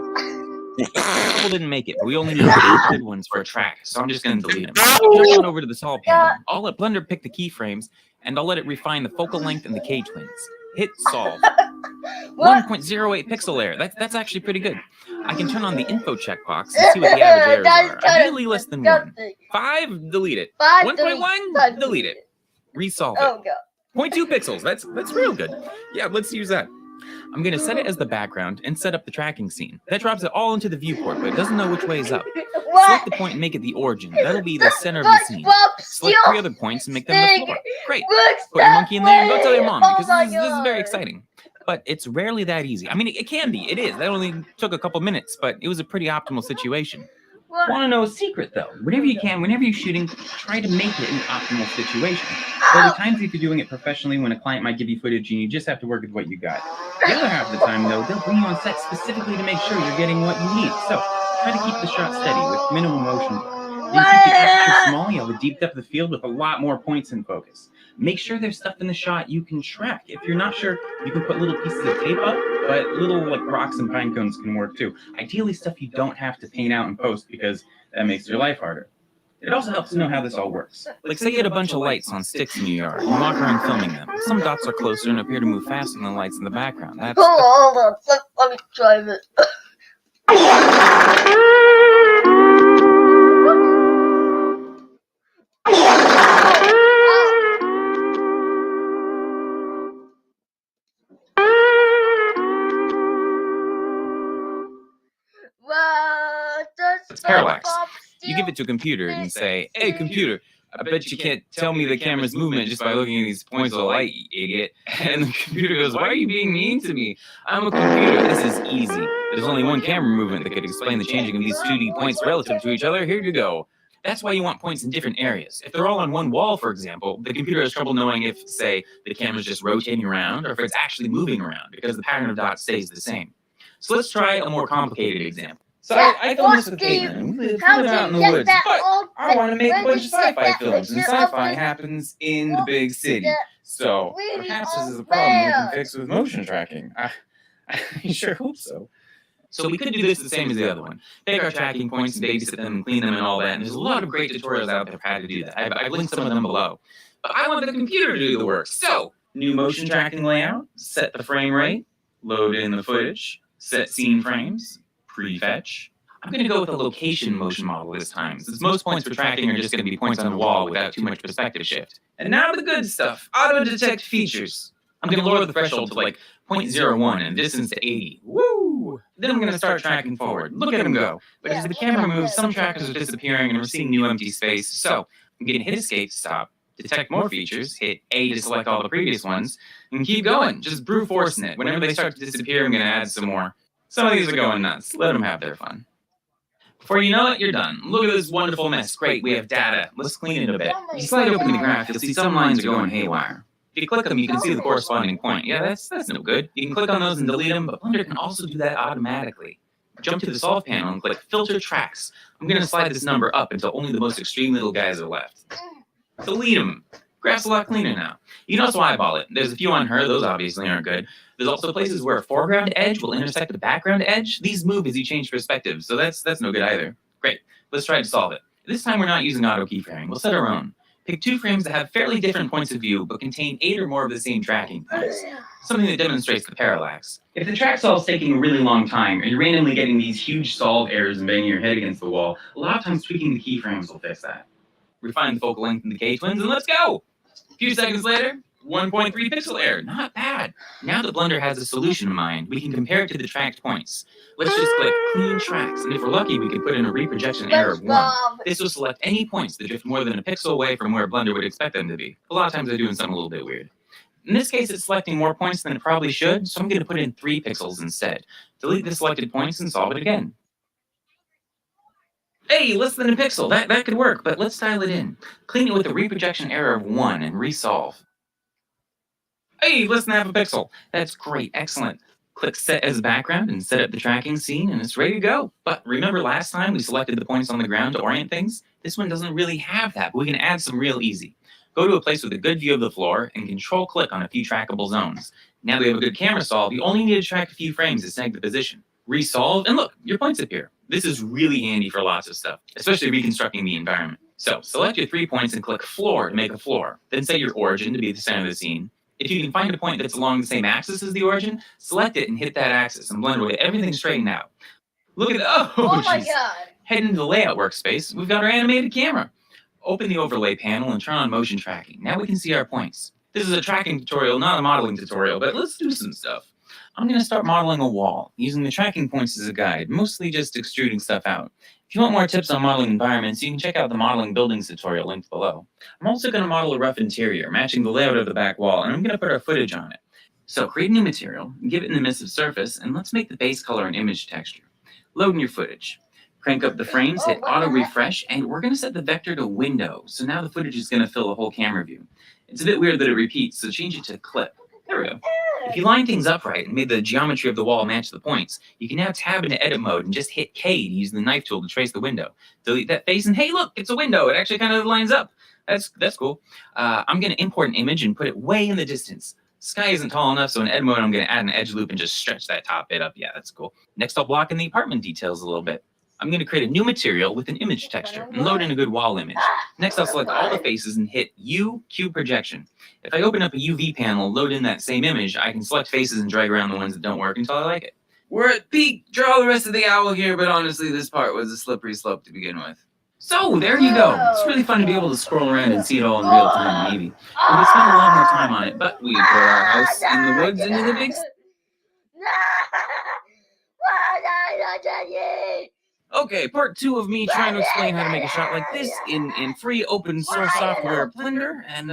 People didn't make it, but we only need 8 good ones for a track, so I'm just going to delete them. Jump on over to the solve panel. I'll let Blender pick the keyframes, and I'll let it refine the focal length and the K-twins. Hit solve. 1.08 pixel error. That's actually pretty good. I can turn on the info checkbox and see what the average errors are. Ideally less than 1. 5, delete it. 1.1, delete it. Resolve it. 0.2 pixels. That's real good. Yeah, let's use that. I'm going to set it as the background and set up the tracking scene. That drops it all into the viewport, but it doesn't know which way is up. Select the point and make it the origin. That'll be the center of the scene. Select 3 other points and make them the floor. Great. Put your monkey in there and go tell your mom, because this is very exciting. But it's rarely that easy. I mean, it can be. It is. That only took a couple minutes, but it was a pretty optimal situation. Want to know a secret, though? Whenever you can, whenever you're shooting, try to make it an optimal situation. There'll be times if you're doing it professionally when a client might give you footage and you just have to work with what you got. The other half of the time, though, they'll bring you on set specifically to make sure you're getting what you need. So try to keep the shot steady with minimal motion. If you keep the aperture small, you have a deep depth of field with a lot more points in focus. Make sure there's stuff in the shot you can track. If you're not sure, you can put little pieces of tape up, but little like rocks and pine cones can work too. Ideally stuff you don't have to paint out in post because that makes your life harder. It also helps to know how this all works. Like say you had a bunch of lights on sticks in your yard. You walk around filming them. Some dots are closer and appear to move faster than the lights in the background. That's hold on. Let me try it. It's parallax. You give it to a computer and say, hey, computer, I bet you can't tell me the camera's movement just by looking at these points of light, you idiot. And the computer goes, why are you being mean to me? I'm a computer. This is easy. There's only one camera movement that could explain the changing of these 2D points relative to each other. Here you go. That's why you want points in different areas. If they're all on one wall, for example, the computer has trouble knowing if, say, the camera's just rotating around or if it's actually moving around because the pattern of dots stays the same. So let's try a more complicated example. So I filmed this with Caitlin. We live out in the woods, but I want to make a bunch of sci-fi films, and sci-fi happens in the big city. So perhaps this is a problem we can fix with motion tracking. I sure hope so. So we could do this the same as the other one. Take our tracking points and babysit them and clean them and all that. And there's a lot of great tutorials out there for how to do that. I've linked some of them below. But I want the computer to do the work. So, new motion tracking layout, set the frame rate, load in the footage, set scene frames, prefetch. I'm going to go with a location motion model this time, since most points for tracking are just going to be points on the wall without too much perspective shift. And now the good stuff, auto-detect features. I'm going to lower the threshold to like 0.01 and distance to 80. Woo! Then I'm going to start tracking forward. Look at them go. But as the camera moves, some trackers are disappearing and we're seeing new empty space. So I'm going to hit escape to stop, detect more features, hit A to select all the previous ones, and keep going. Just brute forcing it. Whenever they start to disappear, I'm going to add some more. Some of these are going nuts. Let them have their fun. Before you know it, you're done. Look at this wonderful mess. Great, we have data. Let's clean it a bit. If you slide open the graph, you'll see some lines are going haywire. If you click them, you can see the corresponding point. Yeah, that's no good. You can click on those and delete them, but Blender can also do that automatically. Jump to the Solve panel and click Filter Tracks. I'm going to slide this number up until only the most extreme little guys are left. Delete them. Graph's a lot cleaner now. You can also eyeball it. There's a few on her. Those obviously aren't good. There's also places where a foreground edge will intersect a background edge. These move as you change perspective, so that's no good either. Great. Let's try to solve it. This time we're not using auto keyframing. We'll set our own. Pick two frames that have fairly different points of view, but contain 8 or more of the same tracking points. Something that demonstrates the parallax. If the track solve's taking a really long time, or you're randomly getting these huge solve errors and banging your head against the wall, a lot of times tweaking the keyframes will fix that. Refine the focal length in the K-twins, and let's go! A few seconds later, 1.3 pixel error. Not bad. Now that Blender has a solution in mind, we can compare it to the tracked points. Let's just click Clean Tracks, and if we're lucky, we can put in a reprojection error of 1. This will select any points that drift more than a pixel away from where Blender would expect them to be. A lot of times they're doing something a little bit weird. In this case, it's selecting more points than it probably should, so I'm going to put in 3 pixels instead. Delete the selected points and solve it again. Hey, less than a pixel. That could work, but let's dial it in. Clean it with a reprojection error of 1 and resolve. Hey, less than half a pixel. That's great. Excellent. Click Set as Background and set up the tracking scene, and it's ready to go. But remember last time we selected the points on the ground to orient things? This one doesn't really have that, but we can add some real easy. Go to a place with a good view of the floor and Control-click on a few trackable zones. Now that we have a good camera solve, you only need to track a few frames to snag the position. Resolve, and look, your points appear. This is really handy for lots of stuff, especially reconstructing the environment. So select your 3 points and click Floor to make a floor. Then set your origin to be the center of the scene. If you can find a point that's along the same axis as the origin, select it and hit that axis, and Blender will get everything straightened out. Look at that. Oh my God. Head into the layout workspace. We've got our animated camera. Open the overlay panel and turn on motion tracking. Now we can see our points. This is a tracking tutorial, not a modeling tutorial, but let's do some stuff. I'm going to start modeling a wall, using the tracking points as a guide, mostly just extruding stuff out. If you want more tips on modeling environments, you can check out the modeling buildings tutorial linked below. I'm also going to model a rough interior, matching the layout of the back wall, and I'm going to put our footage on it. So create a new material, give it an emissive surface, and let's make the base color an image texture. Load in your footage. Crank up the frames, hit auto refresh, and we're going to set the vector to window, so now the footage is going to fill the whole camera view. It's a bit weird that it repeats, so change it to clip. There we go. If you line things up right and made the geometry of the wall match the points, you can now tab into edit mode and just hit K to use the knife tool to trace the window. Delete that face and hey look, it's a window. It actually kind of lines up. That's cool. I'm going to import an image and put it way in the distance. Sky isn't tall enough, so in edit mode I'm going to add an edge loop and just stretch that top bit up. Yeah, that's cool. Next I'll block in the apartment details a little bit. I'm going to create a new material with an image texture and load in a good wall image. Next, I'll select all the faces and hit U, Cube Projection. If I open up a UV panel, load in that same image, I can select faces and drag around the ones that don't work until I like it. We're at peak. Draw the rest of the owl here, but honestly, this part was a slippery slope to begin with. So, there you go. It's really fun to be able to scroll around and see it all in real time, maybe. We could spend a lot more time on it, but we put our house in the woods into the big... Okay, part 2 of me trying to explain how to make a shot like this in free open source software Blender, and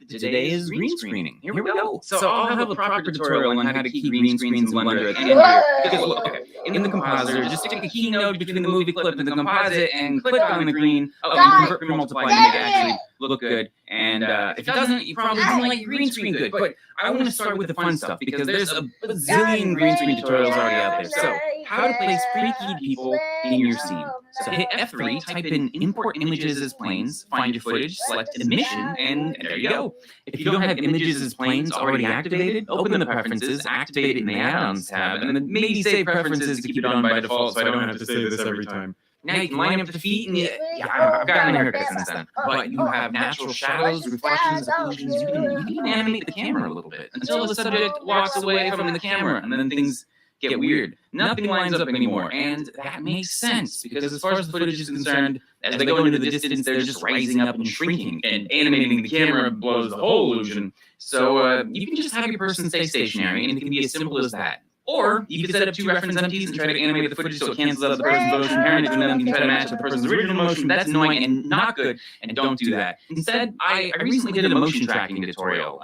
today is green screening. Here we go. So I'll have a proper tutorial on how to key green screens in Blender at the end here. Because, okay, in the compositor, just stick a key node between the movie clip and the composite and click on the green. Oh, and convert from multiply to make it actually look good. And if it doesn't, you probably didn't like green screen good. But I want to start with the fun stuff because there's a bazillion green screen tutorials already out there. So how to place pre-keyed people in your scene. So hit F3, type in import images as planes, find your footage, select emission, and there you go. If you don't have images as planes already activated, open the preferences, activate it in the add-ons tab, and then maybe save preferences to keep it on by default so I don't have to say this every time. Now you can line up the feet, and I've gotten a haircut since then. But you have natural shadows, reflections, illusions. You can animate the camera a little bit until the subject walks away from the camera, and then things get weird. Nothing lines up anymore, and that makes sense because as far as the footage is concerned, as they go into the distance, they're just rising up and shrinking, and animating the camera blows the whole illusion. So you can just have your person stay stationary, and it can be as simple as that. Or you can set up 2 reference empties and try to animate the footage so it cancels out the person's motion parent, and then you can try to match the person's original motion. That's annoying and not good, and don't do that. Instead, I recently did a motion tracking tutorial.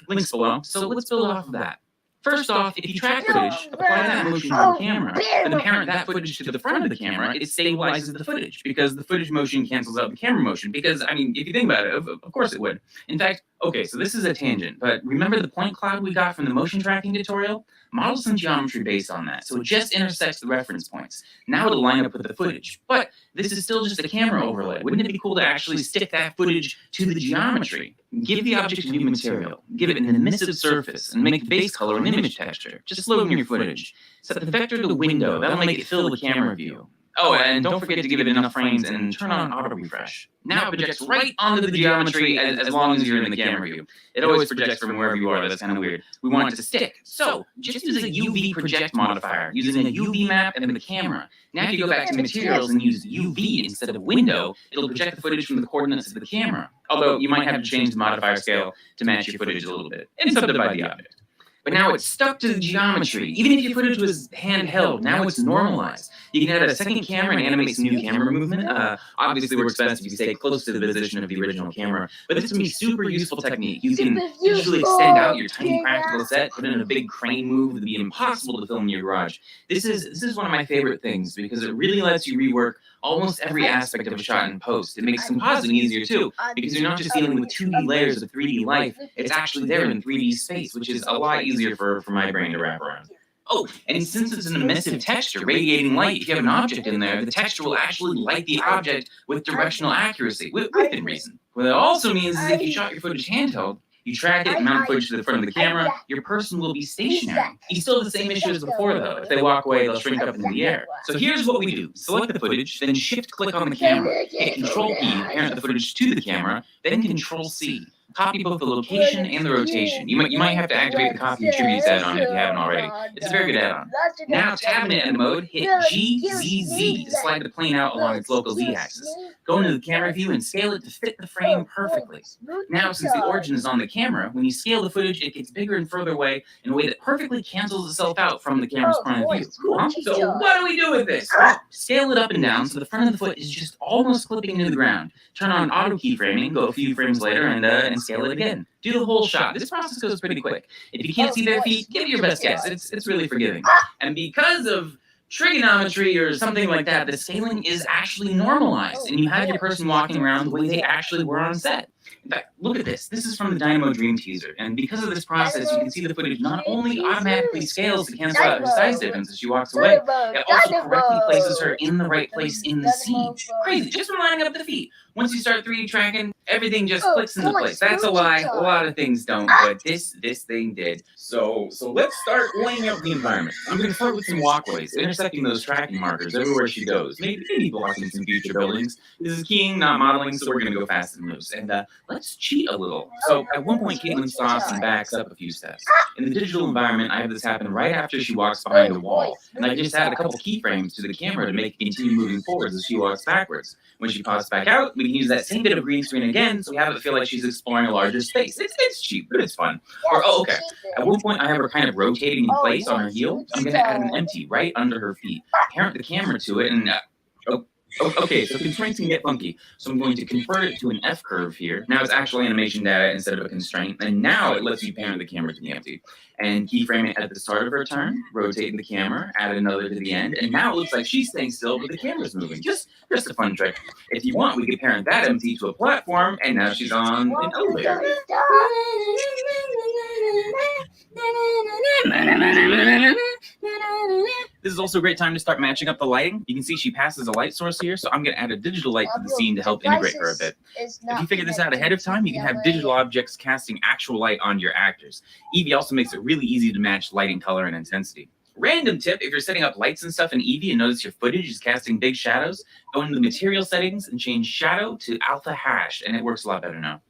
Links below. So let's build off of that. First off, if you track footage, apply that motion to the camera, and then parent that footage to the front of the camera, it stabilizes the footage because the footage motion cancels out the camera motion. Because, I mean, if you think about it, of course it would. In fact, okay, so this is a tangent, but remember the point cloud we got from the motion tracking tutorial? Model some geometry based on that, so it just intersects the reference points. Now it'll line up with the footage, but this is still just a camera overlay. Wouldn't it be cool to actually stick that footage to the geometry? Give the object a new material, give it an emissive surface, and make the base color an image texture. Just load in your footage. Set the vector to the window, that'll make it fill the camera view. Oh, and don't forget to give it enough frames and turn on auto refresh. Now it projects right onto the geometry as long as you're in the camera view. It always projects from wherever you are. That's kind of weird. We want it to stick. So just use a UV project modifier using a UV map and the camera. Now if you go back to materials and use UV instead of window, it'll project the footage from the coordinates of the camera. Although you might have to change the modifier scale to match your footage a little bit and subdivide the object. But now it's stuck to the geometry. Even if your footage was handheld, now it's normalized. You can add a second camera and animate some new camera movement. Obviously, it works best if you stay close to the position of the original camera. But this can be a super useful technique. You can usually extend out your tiny practical set, put in a big crane move that would be impossible to film in your garage. This is one of my favorite things because it really lets you rework almost every aspect of a shot in post. It makes compositing easier too, because you're not just dealing with 2D layers of 3D life, it's actually there in 3D space, which is a lot easier for my brain to wrap around. Oh, and since it's an emissive texture, radiating light, if you have an object in there, the texture will actually light the object with directional accuracy, within reason. What it also means is if you shot your footage handheld, you track it and mount footage to the front of the camera, your person will be stationary. You still have the same issue as before, though. If they walk away, they'll shrink up into the air. So here's what we do. Select the footage, then shift-click on the camera. Hit Control-P to parent the footage to the camera, then Control-C. Copy both the location and the rotation. You might have to activate the copy attributes add-on if you haven't already. It's a very good add-on. Now, tab in edit mode, hit GZZ to slide the plane out along its local Z-axis. Go into the camera view and scale it to fit the frame perfectly. Now, since the origin is on the camera, when you scale the footage, it gets bigger and further away in a way that perfectly cancels itself out from the camera's point of view. So what do we do with this? Scale it up and down so the front of the foot is just almost clipping into the ground. Turn on auto keyframing, go a few frames later, and scale it again. Do the whole shot. This process goes pretty quick. If you can't see their feet, give it your best guess. It's really forgiving. And because of trigonometry or something like that, the scaling is actually normalized, and you have your person walking around the way they actually were on set. In fact, look at this. This is from the Dynamo Dream teaser, and because of this process, you can see the footage not only automatically scales to cancel out her size difference as she walks away, it also correctly places her in the right place in the scene. Crazy, just from lining up the feet. Once you start 3D tracking, everything just clicks into place. That's a lie. A lot of things don't, but this thing did. So let's start laying out the environment. I'm going to start with some walkways, intersecting those tracking markers everywhere she goes. Maybe blocking some future buildings. This is keying, not modeling, so we're going to go fast and loose. And let's cheat a little. So at one point, Caitlin stops and backs up a few steps. In the digital environment, I have this happen right after she walks behind the wall. And I just add a couple keyframes to the camera to make it continue moving forwards as she walks backwards. When she pops back out, we can use that same bit of green screen again, so we have it feel like she's exploring a larger space. It's cheap, but it's fun. Or, okay. At one point, I have her kind of rotating in place on her heel. I'm going to add an empty right under her feet. Parent the camera to it, and Okay, so constraints can get funky. So I'm going to convert it to an F curve here. Now it's actually animation data instead of a constraint. And now it lets you pan the camera to the empty. And keyframe it at the start of her turn, rotate the camera, add another to the end. And now it looks like she's staying still, but the camera's moving. Just a fun trick. If you want, we could parent that empty to a platform, and now she's on an elevator. This is also a great time to start matching up the lighting. You can see she passes a light source here, so I'm going to add a digital light to the scene to help integrate her a bit. If you figure this out ahead of time, you can have digital objects casting actual light onto your actors. Eevee also makes it really easy to match lighting, color, and intensity. Random tip, if you're setting up lights and stuff in Eevee and notice your footage is casting big shadows, go into the material settings and change shadow to alpha hash, and it works a lot better now.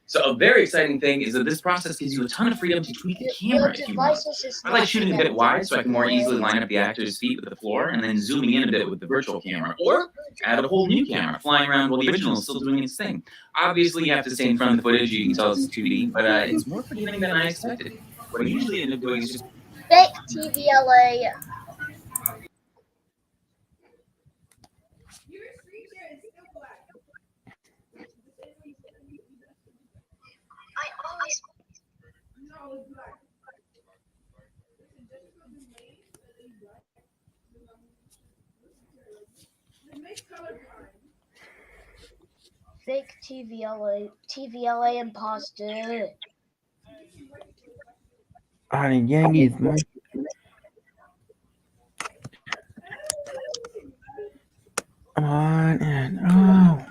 So a very exciting thing is that this process gives you a ton of freedom to tweak the camera if you want. I like shooting a bit wide so I can more easily line up the actor's feet with the floor and then zooming in a bit with the virtual camera. Or add a whole new camera flying around while the original is still doing its thing. Obviously, you have to stay in front of the footage. You can tell it's 2D, but it's more forgiving than I expected. What I usually end up doing is just fake TVLA. Fake TVLA imposter. Yankees, man. On and oh.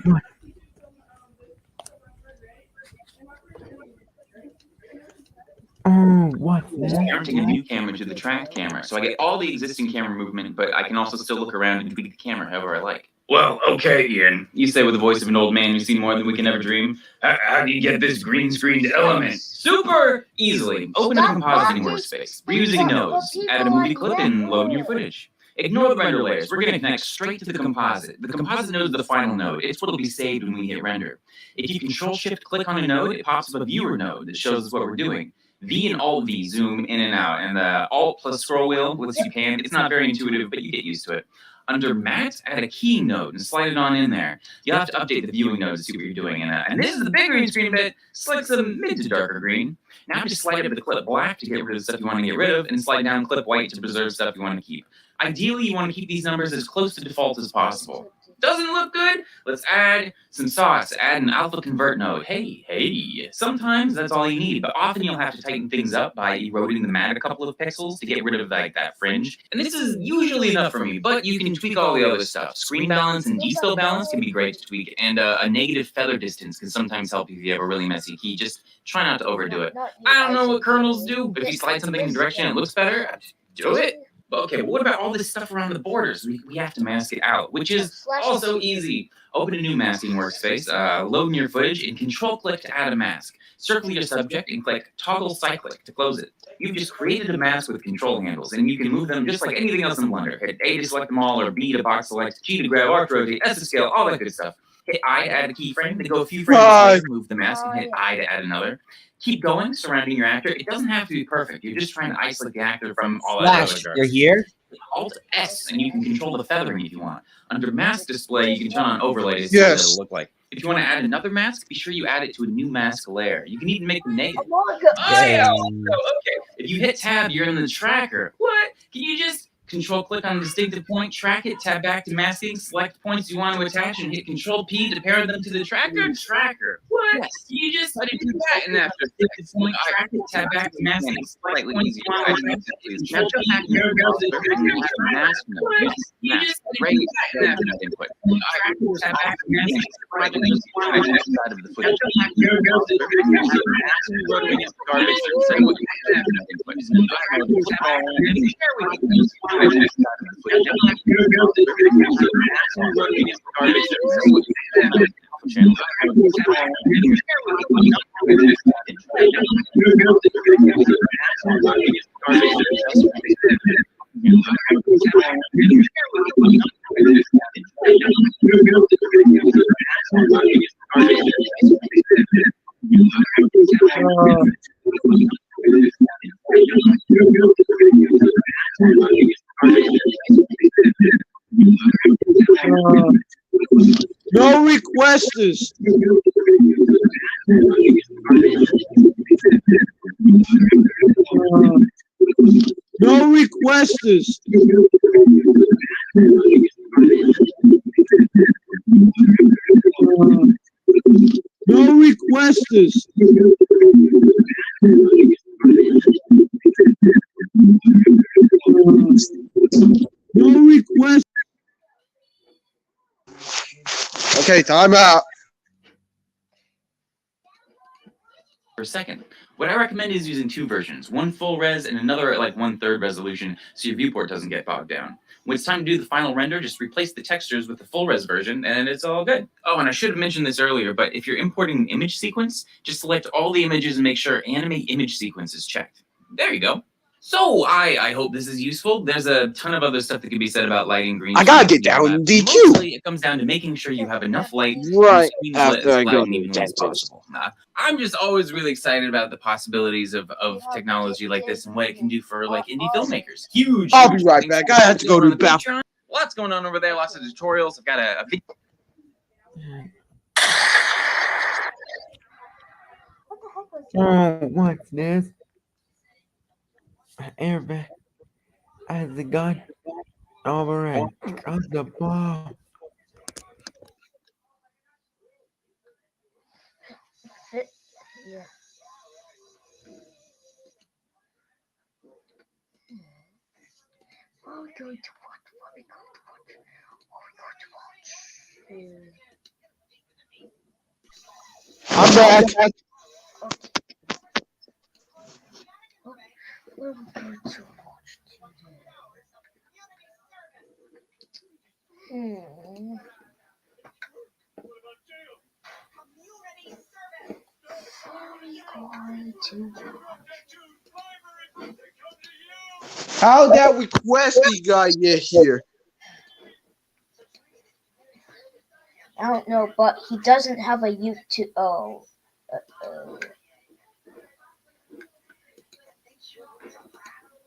Oh, what? Mounting a new camera to the track camera, so I get all the existing camera movement, but I can also still look around and tweak the camera however I like. Well, okay, Ian, you say with the voice of an old man who's seen more than we can ever dream. How do you get this green screened element? Super easily. Open a compositing workspace. Reusing nodes. Add a movie clip and load your footage. Ignore the render layers. We're going to connect straight to the composite. The composite node is the final node. It's what will be saved when we hit render. If you Control-Shift-click on a node, it pops up a viewer node that shows us what we're doing. V and Alt V zoom in and out, and the Alt plus scroll wheel lets you pan. It's not very intuitive, but you get used to it. Under Matte, add a keying node and slide it on in there. You'll have to update the viewing node to see what you're doing. And this is the big green screen bit. Select some mid to darker green. Now just slide up the clip black to get rid of the stuff you want to get rid of, and slide down clip white to preserve stuff you want to keep. Ideally, you want to keep these numbers as close to default as possible. Doesn't look good? Let's add some sauce. Add an alpha convert node. Hey. Sometimes that's all you need, but often you'll have to tighten things up by eroding the mat a couple of pixels to get rid of like that fringe. And this is usually enough for me, but you can tweak all the other stuff. Screen balance and descale balance can be great to tweak, and a negative feather distance can sometimes help you if you have a really messy key. Just try not to overdo it. I don't know what kernels do, but if you slide something in a direction and it looks better, do it. Okay, but what about all this stuff around the borders? We have to mask it out, which is also easy. Open a new masking workspace, load in your footage, and Control-click to add a mask. Circle your subject and click Toggle Cyclic to close it. You've just created a mask with control handles, and you can move them just like anything else in Blender. Hit A to select them all, or B to box select, G to grab, R to rotate, S to scale, all that good stuff. Hit I to add a keyframe, then go a few frames later, move the mask, and hit I to add another. Keep going, surrounding your actor. It doesn't have to be perfect. You're just trying to isolate the actor from all that other garbage. You're here? Alt S, and you can control the feathering if you want. Under mask display, you can turn on overlay to see what it'll look like. If you want to add another mask, be sure you add it to a new mask layer. You can even make them native. Okay. If you hit tab, you're in the tracker. What? Can you just Control-click on a distinctive point, track it, tab back to masking, select points you want to attach, and hit Control-P to pair them to the tracker? Tracker. What? Yes. You just do that, and after distinctive point, track it, tab back to masking, select points you want to attach, Control-P, here goes the mask node. You just do that, and after input. Track it, tab back to masking, select points you want to attach side of the footage. Here goes the mask node. Garbage, send what you have input. Here we go. requesters. No requesters. No requesters. No request. Okay, time out. Per second. What I recommend is using two versions, one full res and another at like 1/3 resolution, so your viewport doesn't get bogged down. When it's time to do the final render, just replace the textures with the full res version and it's all good. Oh, and I should have mentioned this earlier, but if you're importing an image sequence, just select all the images and make sure animate image sequence is checked. There you go. So I hope this is useful. There's a ton of other stuff that can be said about lighting, green. I gotta get down in DQ. Mostly it comes down to making sure you have enough light Right and the screen is after I lit go as to the evenly as dentist. possible. I'm just always really excited about the possibilities of technology like this and what it can do for like indie filmmakers. Huge. I'll be right back. I have to go to the bathroom. Patreon. Lots going on over there. Lots of tutorials. I've got a big. Oh, what's this? Airbag. As the gun. Alright. Got the ball. Yeah. What are we going to watch? What are we going to watch? What are we going to watch? I'm back. What are we going to watch today? What are we going to watch? How that requesty guy get here? I don't know, but he doesn't have a YouTube. Oh.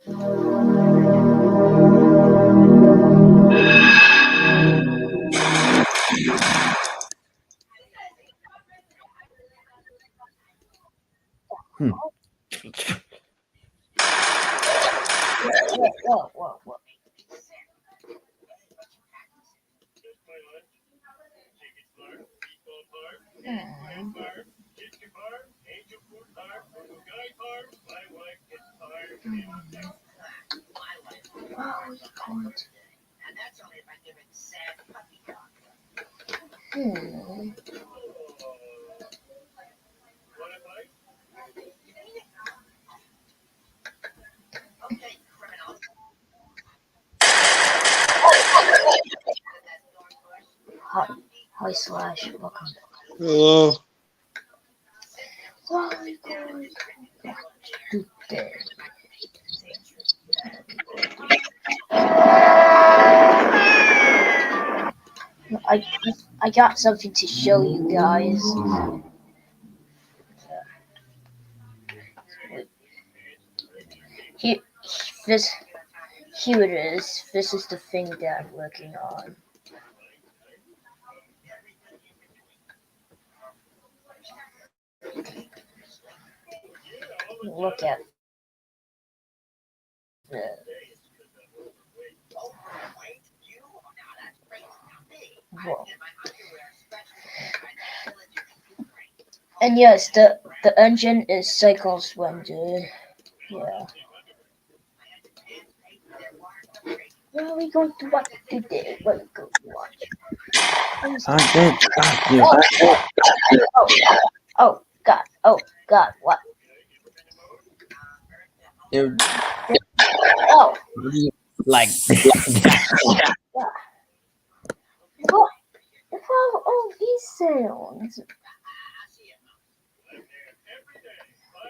Whoa. Hi Slash, welcome. Hello. What are we going to watch today? I got something to show you guys. Here it is. This is the thing that I'm working on. Look at this. Whoa. And yes, the engine is Cycles Render. Yeah. What are we going to watch today? What are we going to watch? Oh God, what? Oh. Like What are all these sounds?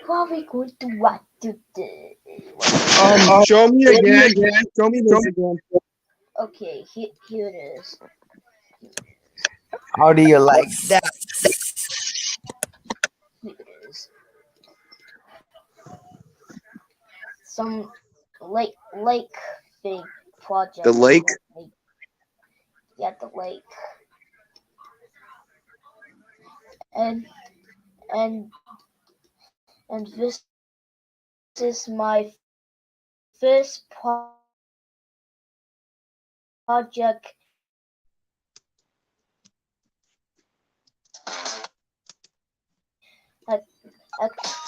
What are we going to watch today? Show me again. Show me this again. Okay, here it is. how do you like that? Here it is. Some lake thing project. The lake? Yeah, the lake. and and and this is my first project at,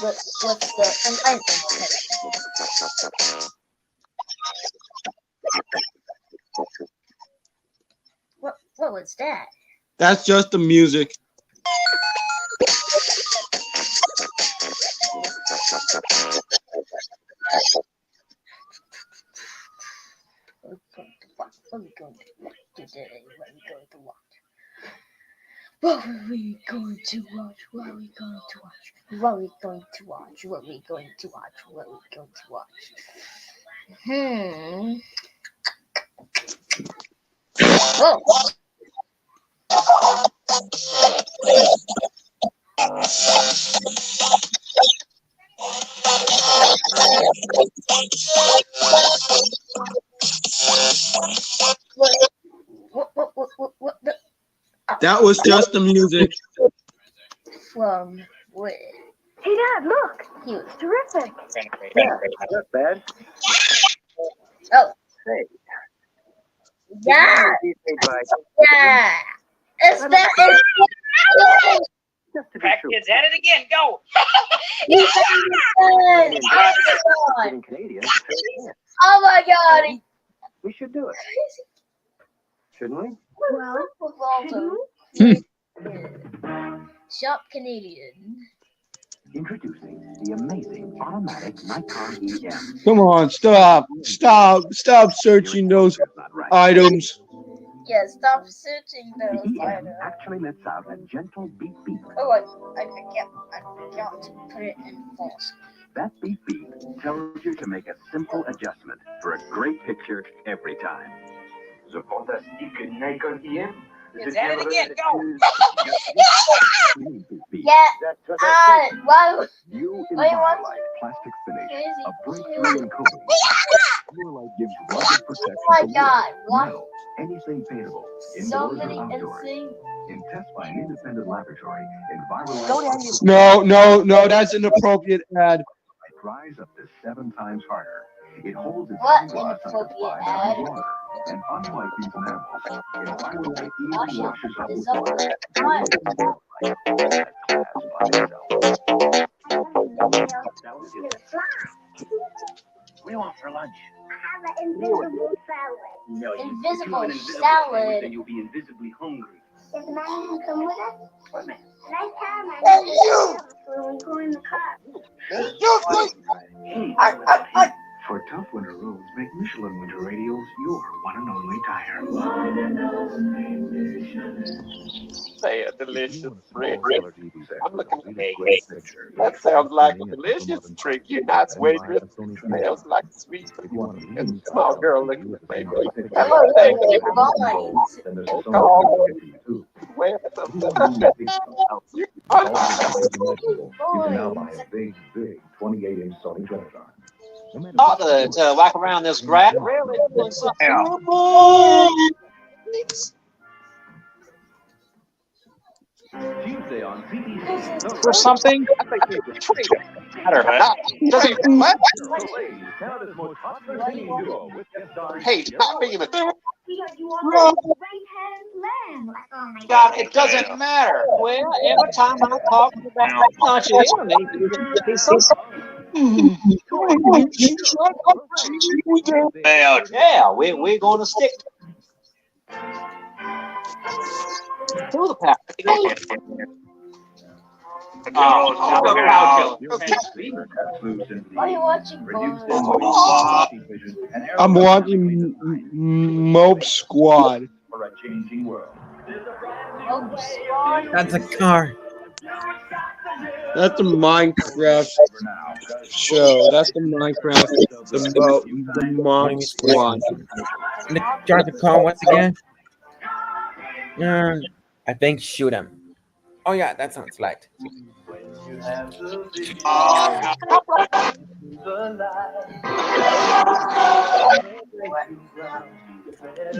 with the what was that? That's just the music. What are we going to watch today? What are we going to watch? What are we going to watch? What are we going to watch? What are we going to watch? What are we going to watch? What are we going to watch? Oh. What the? That was just the music. From where? Hey, Dad, look. He was Terrific. Yeah, not bad. Oh. Hey. Yeah. Yeah. Is that it? Just to be Crack sure. kids at it again. Go. Yes. Getting Canadian. Oh my God. We should do it. Shouldn't we? Well, Shop Canadian. Introducing the amazing automatic Nikon EM. Come on, stop searching those items. Yeah, stop searching The those EM items. actually lets out a gentle beep beep. Oh, I forgot to put it in false. That beep beep tells you to make a simple adjustment for a great picture every time. The fantastique Nikon EM. It's at it again. Go. Beep beep. Yeah. That's what Wow. You Wait, what? Invite plastic finish, Crazy. a breakthrough in coating. Your light gives rugged protection. Oh my to God. What? Now, anything paintable, So indoors many or outdoors. insane. In tests by an independent laboratory, Environlight No, that's an inappropriate ad. dries up to 7 times harder. It holds its What own gloss under inappropriate 5 times ad? longer. And unlike these enamels, Environlight even Russia washes up is with up water. there. And What? makes it more like a class by itself. What do you want for lunch? Invisible salad. No, Invisible if you have an invisible salad. sandwich, then you'll be invisibly hungry. Does Mommy come with us? What, man? Last time I did when we go in the car. For tough winter roads, make Michelin Winter Radials your one and only tire. Say a delicious drink. I'm looking at Great eggs. picture. That sounds like a delicious drink. You're not waitress. Smells like sweet. And small girl looking at me. Hello, thank you. Where the you You can now buy a big 28-inch Sony Trinitron. To whack around this grass. Really doing something. Tuesday on CBC. For something? I think he's a traitor. Does he? What? Canada's most popular singing duo with guest stars. Hey, stop being a Because you want to lamb. Oh my God, it doesn't matter. Well, every time I talk about punch it in, he's so. Yeah, we're going to stick to the pack. Are you watching I'm watching Mob Squad. For a changing world. That's a car. That's a Minecraft show. That's the Minecraft. The Mob Squad. Start the call once again. I think shoot him. Oh yeah, that sounds light.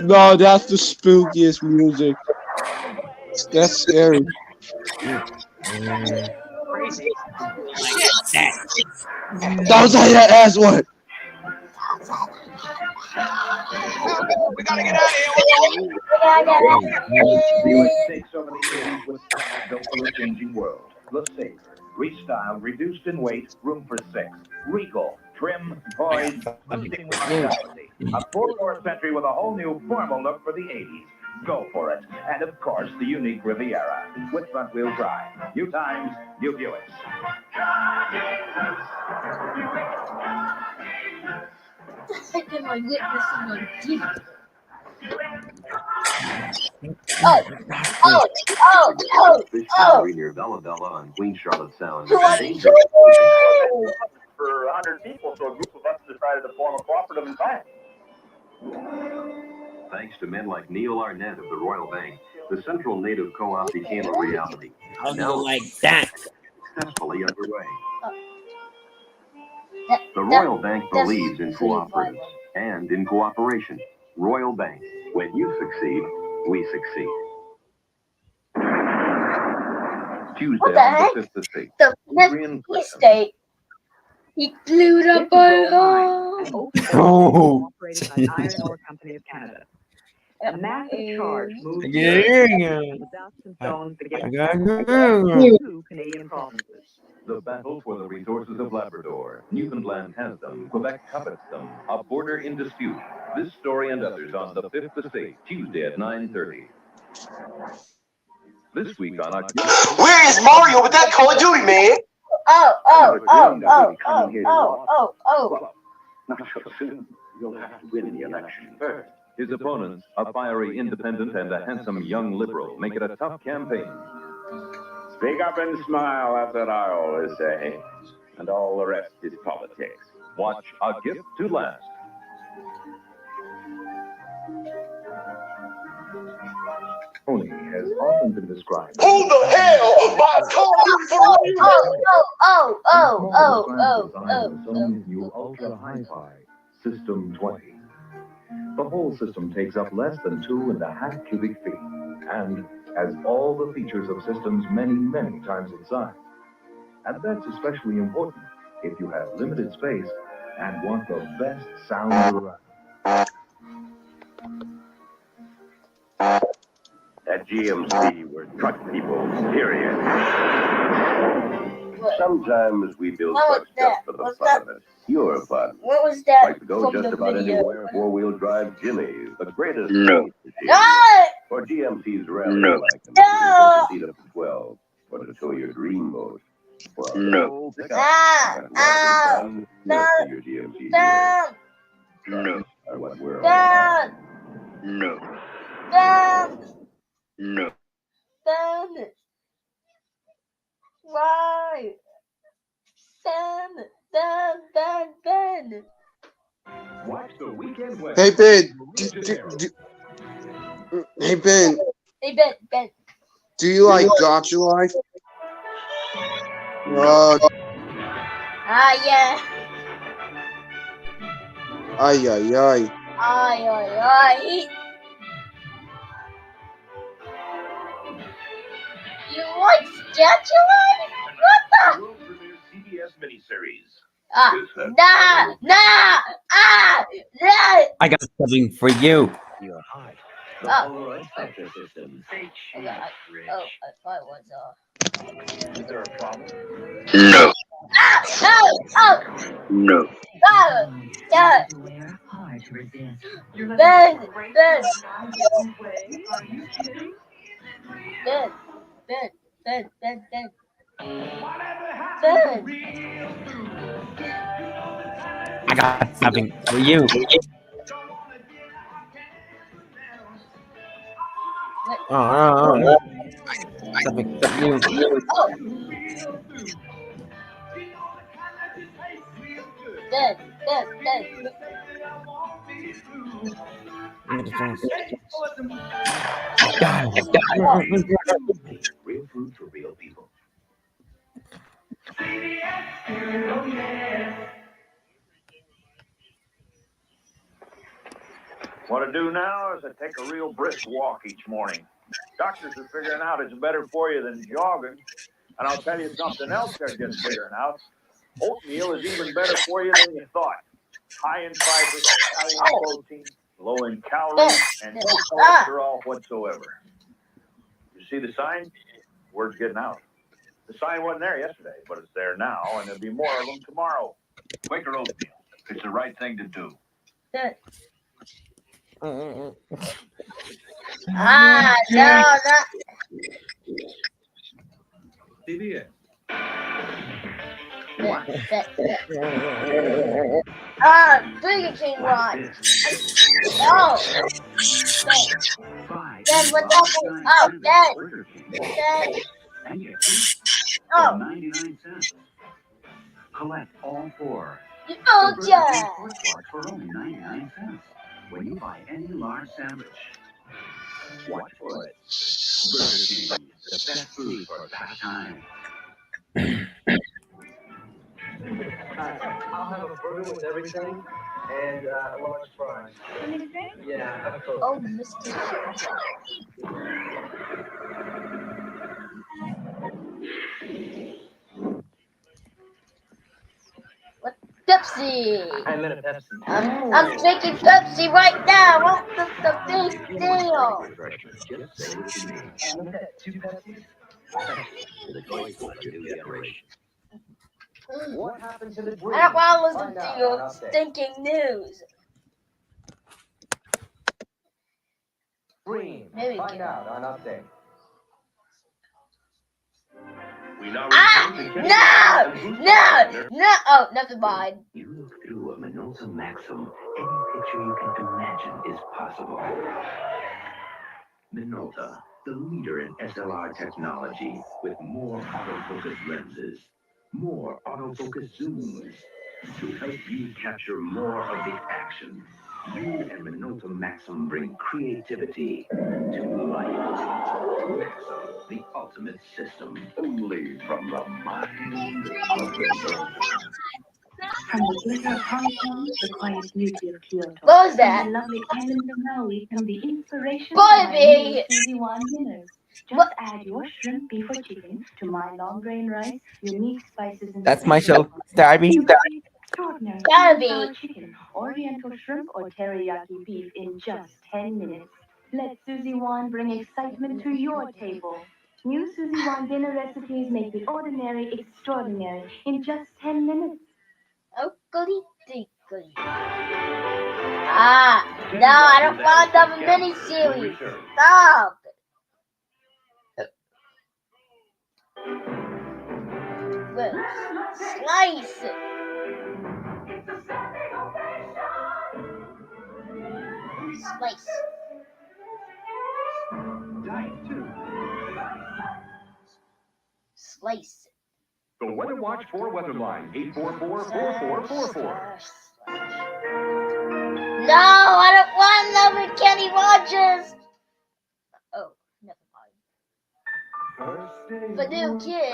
No, that's the spookiest music. That's scary. Crazy. Don't say that ass one. We gotta get out of here. Buick takes over the 80s with style built for a changing world. The Sabre, restyled, reduced in weight, room for 6. Regal, trim, poised, boosting with vitality. A 4-door Century with a whole new formal look for the 80s. Go for it. And of course, the unique Riviera with front-wheel drive. New times, new Buicks. What the heck am I witnessing on TV? Near Bella Bella on Queen Charlotte Sound. Who are you? For 100 people, so a group of us decided to form a cooperative and bank. Thanks to men like Neil Arnett of the Royal Bank, the Central Native Co-op became a reality. Now like that. successfully underway. The Royal Bank believes in cooperatives and in cooperation. Royal Bank. When you succeed, we succeed. Tuesday, What the heck? the 5th of 6th. The next state. He glued up my arm. Oh. Operated by Iron Ore Company of Canada. A massive charge moved the dust and stones began two Canadian provinces. The battle for the resources of Labrador. Newfoundland has them. Quebec covets them. A border in dispute. This story and others on the 5th of 6th, Tuesday at 9:30. This week on October. Where is Mario with that Call of Duty, man? Oh. Not so soon. You'll have to win the election first. His opponents, a fiery independent and a handsome young liberal, make it a tough campaign. Speak up and smile, that's what I always say. And all the rest is politics. Watch A Gift to Last. Tony has often been described. Who the hell? My New Ultra Hi-Fi System 20. The whole system takes up less than 2.5 cubic feet and has all the features of systems many, many times its size. And that's especially important if you have limited space and want the best sound around. At GMC, we're truck people, period. Sometimes we build trucks just for the fun of it. Pure fun. What was that? Like to go just about anywhere, four-wheel drive Jimmy's, the greatest. No. Or GMC's rally like them. Seat up to 12. Or to tow your dream boat. Well, no. Your GMC dealer. Or what we're all No. Why? Ben. Watch the weekend. Hey Ben. Hey Ben. Hey Ben. Do you like Gotcha Life? Yeah. Ay. You like Gotcha Life? What the? World premiere CBS miniseries. Nah. I got something for you. You're hot. Oh. The Polaroid filter system. I thought it was Is there a problem? No. No. Hard to resist. You're Ben. I got something for you. Oh. Something for you. Ben. Real food for real people. What I do now is I take a real brisk walk each morning. Doctors are figuring out it's better for you than jogging. And I'll tell you something else they're just figuring out. Oatmeal is even better for you than you thought. High in fiber, high in protein, low in calories, and no cholesterol whatsoever. You see the sign? Word's getting out. The sign wasn't there yesterday, but it's there now, and there'll be more of them tomorrow. Quaker oatmeal. It's the right thing to do. No, CBS. Burger King watch. Oh. Dad, what happened? Oh, Dad. Oh. 99 cents. Collect all four. Oh, Dad. For only 99 cents. When you buy any large sandwich, watch for it. Burger King, the best food for pastime. I'll have a burger with everything and a large fries. Yeah. Oh, Mr. What? Pepsi. I meant a Pepsi. I'm drinking Pepsi right now. What's the big deal? Just say what you need. Two Pepsis? The choice of your new generation. What happened to the I don't want to listen to your stinking news. Dream. Maybe Find out on update. We now No! Oh, never mind. You look through a Minolta Maxim. Any picture you can imagine is possible. Minolta, the leader in SLR technology, with more autofocus lenses, more autofocus zooms, to help you capture more of the action. You and Minolta Maxim bring creativity to life. Maxim, the ultimate system, only from the mind of the soul. From the glitter of Hong Kong, the quiet beauty of Kyoto. What was that? From the lovely island of Maui, from the inspiration Bobby! of Suzy Wine dinners. Just add your shrimp, beef, or chicken to my long grain rice, unique spices, and That's my show. Darby. extraordinary Darby. sour chicken, oriental shrimp, or teriyaki beef in just 10 minutes. Let Suzy Wine bring excitement to your table. New Suzy Wine dinner recipes make the ordinary extraordinary in just 10 minutes. Oakley diggly. Ah, no, I don't want another mini-series. Stop. Well, slice it. Slice. Slice. The Weather Watch 4 weather line, 844-4444. No, I don't want another Kenny Rogers. Oh, never mind. For new kid.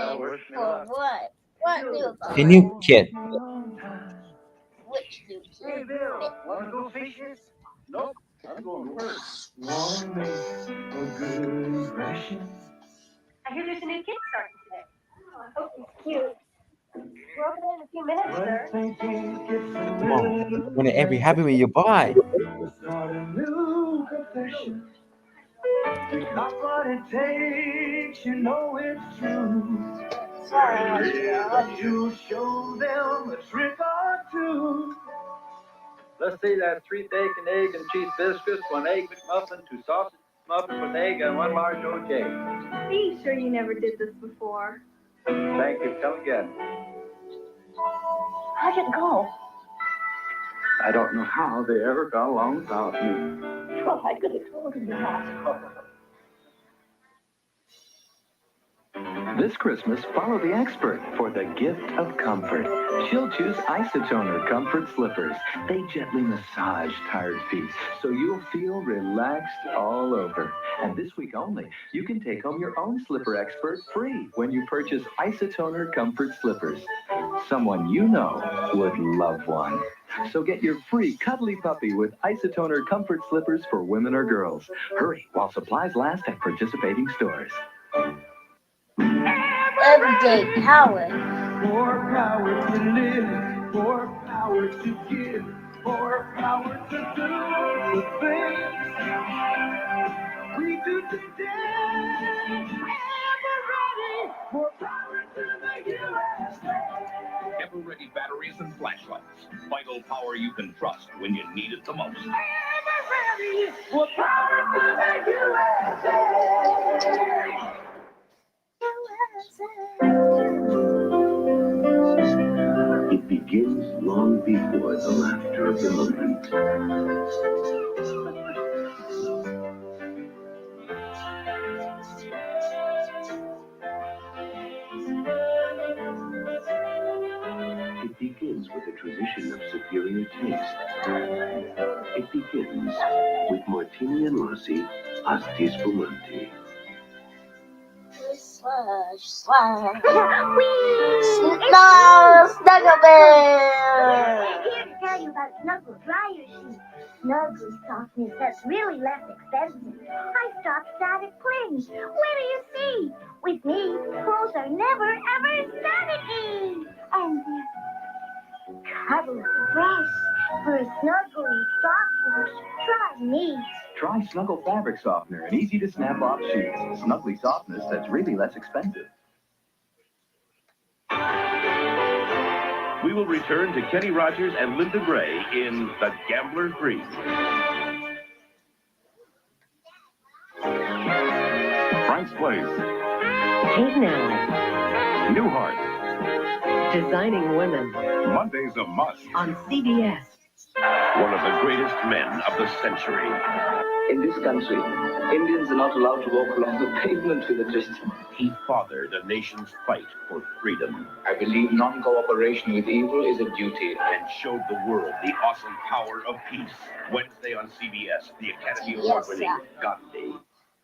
For what? What new kid? A new kid. Which new kid? Hey, Bill, want to go fishing? Nope, I'm going to work. Want to make a good impression? I hear there's a new kid starting today. Oh, he's cute. We're open in a few minutes, sir. Come on. When every happy when you buy. Start a new profession. We got what it takes, you know it's true. But you show them a trick or two. Let's see, that's 3 bacon, egg, and cheese biscuits, 1 egg McMuffin, 2 sausage muffins with egg, and 1 large OJ. Are you sure you never did this before? Thank you. Come again. How'd it go? I don't know how they ever got along without me. Well, I could have told him that. This Christmas, follow the expert for the gift of comfort. She'll choose Isotoner Comfort Slippers. They gently massage tired feet, so you'll feel relaxed all over. And this week only, you can take home your own slipper expert free when you purchase Isotoner Comfort Slippers. Someone you know would love one. So get your free cuddly puppy with Isotoner Comfort Slippers for women or girls. Hurry while supplies last at participating stores. Every gave power. More power to live, more power to give, more power to do the things we do today. Ever ready, more power to the USA. Ever-ready batteries and flashlights. Vital power you can trust when you need it the most. Ever ready, more power to the USA. It begins long before the laughter of the moment. It begins with a tradition of superior taste. It begins with Martini and Lassi Asti Spumante. Slash. No, Snuggle Bear. Here to tell you about Snuggle Dryer Sheets. Snuggle softness that's really less expensive. I stopped static cling. Where do you see? With me, clothes are never ever staticky. And they're cuddly fresh. For a snuggly soft wash, try me. Try Snuggle Fabric Softener, an easy to snap off sheets. Snuggly softness that's really less expensive. We will return to Kenny Rogers and Linda Gray in The Gambler's Dream. Frank's Place. Kate Nally. Newhart. Designing Women. Monday's a must. On CBS. One of the greatest men of the century. In this country, Indians are not allowed to walk along the pavement with a twist. He fathered a nation's fight for freedom. I believe non-cooperation with evil is a duty. And showed the world the awesome power of peace. Wednesday on CBS, the Academy Award-winning Gandhi.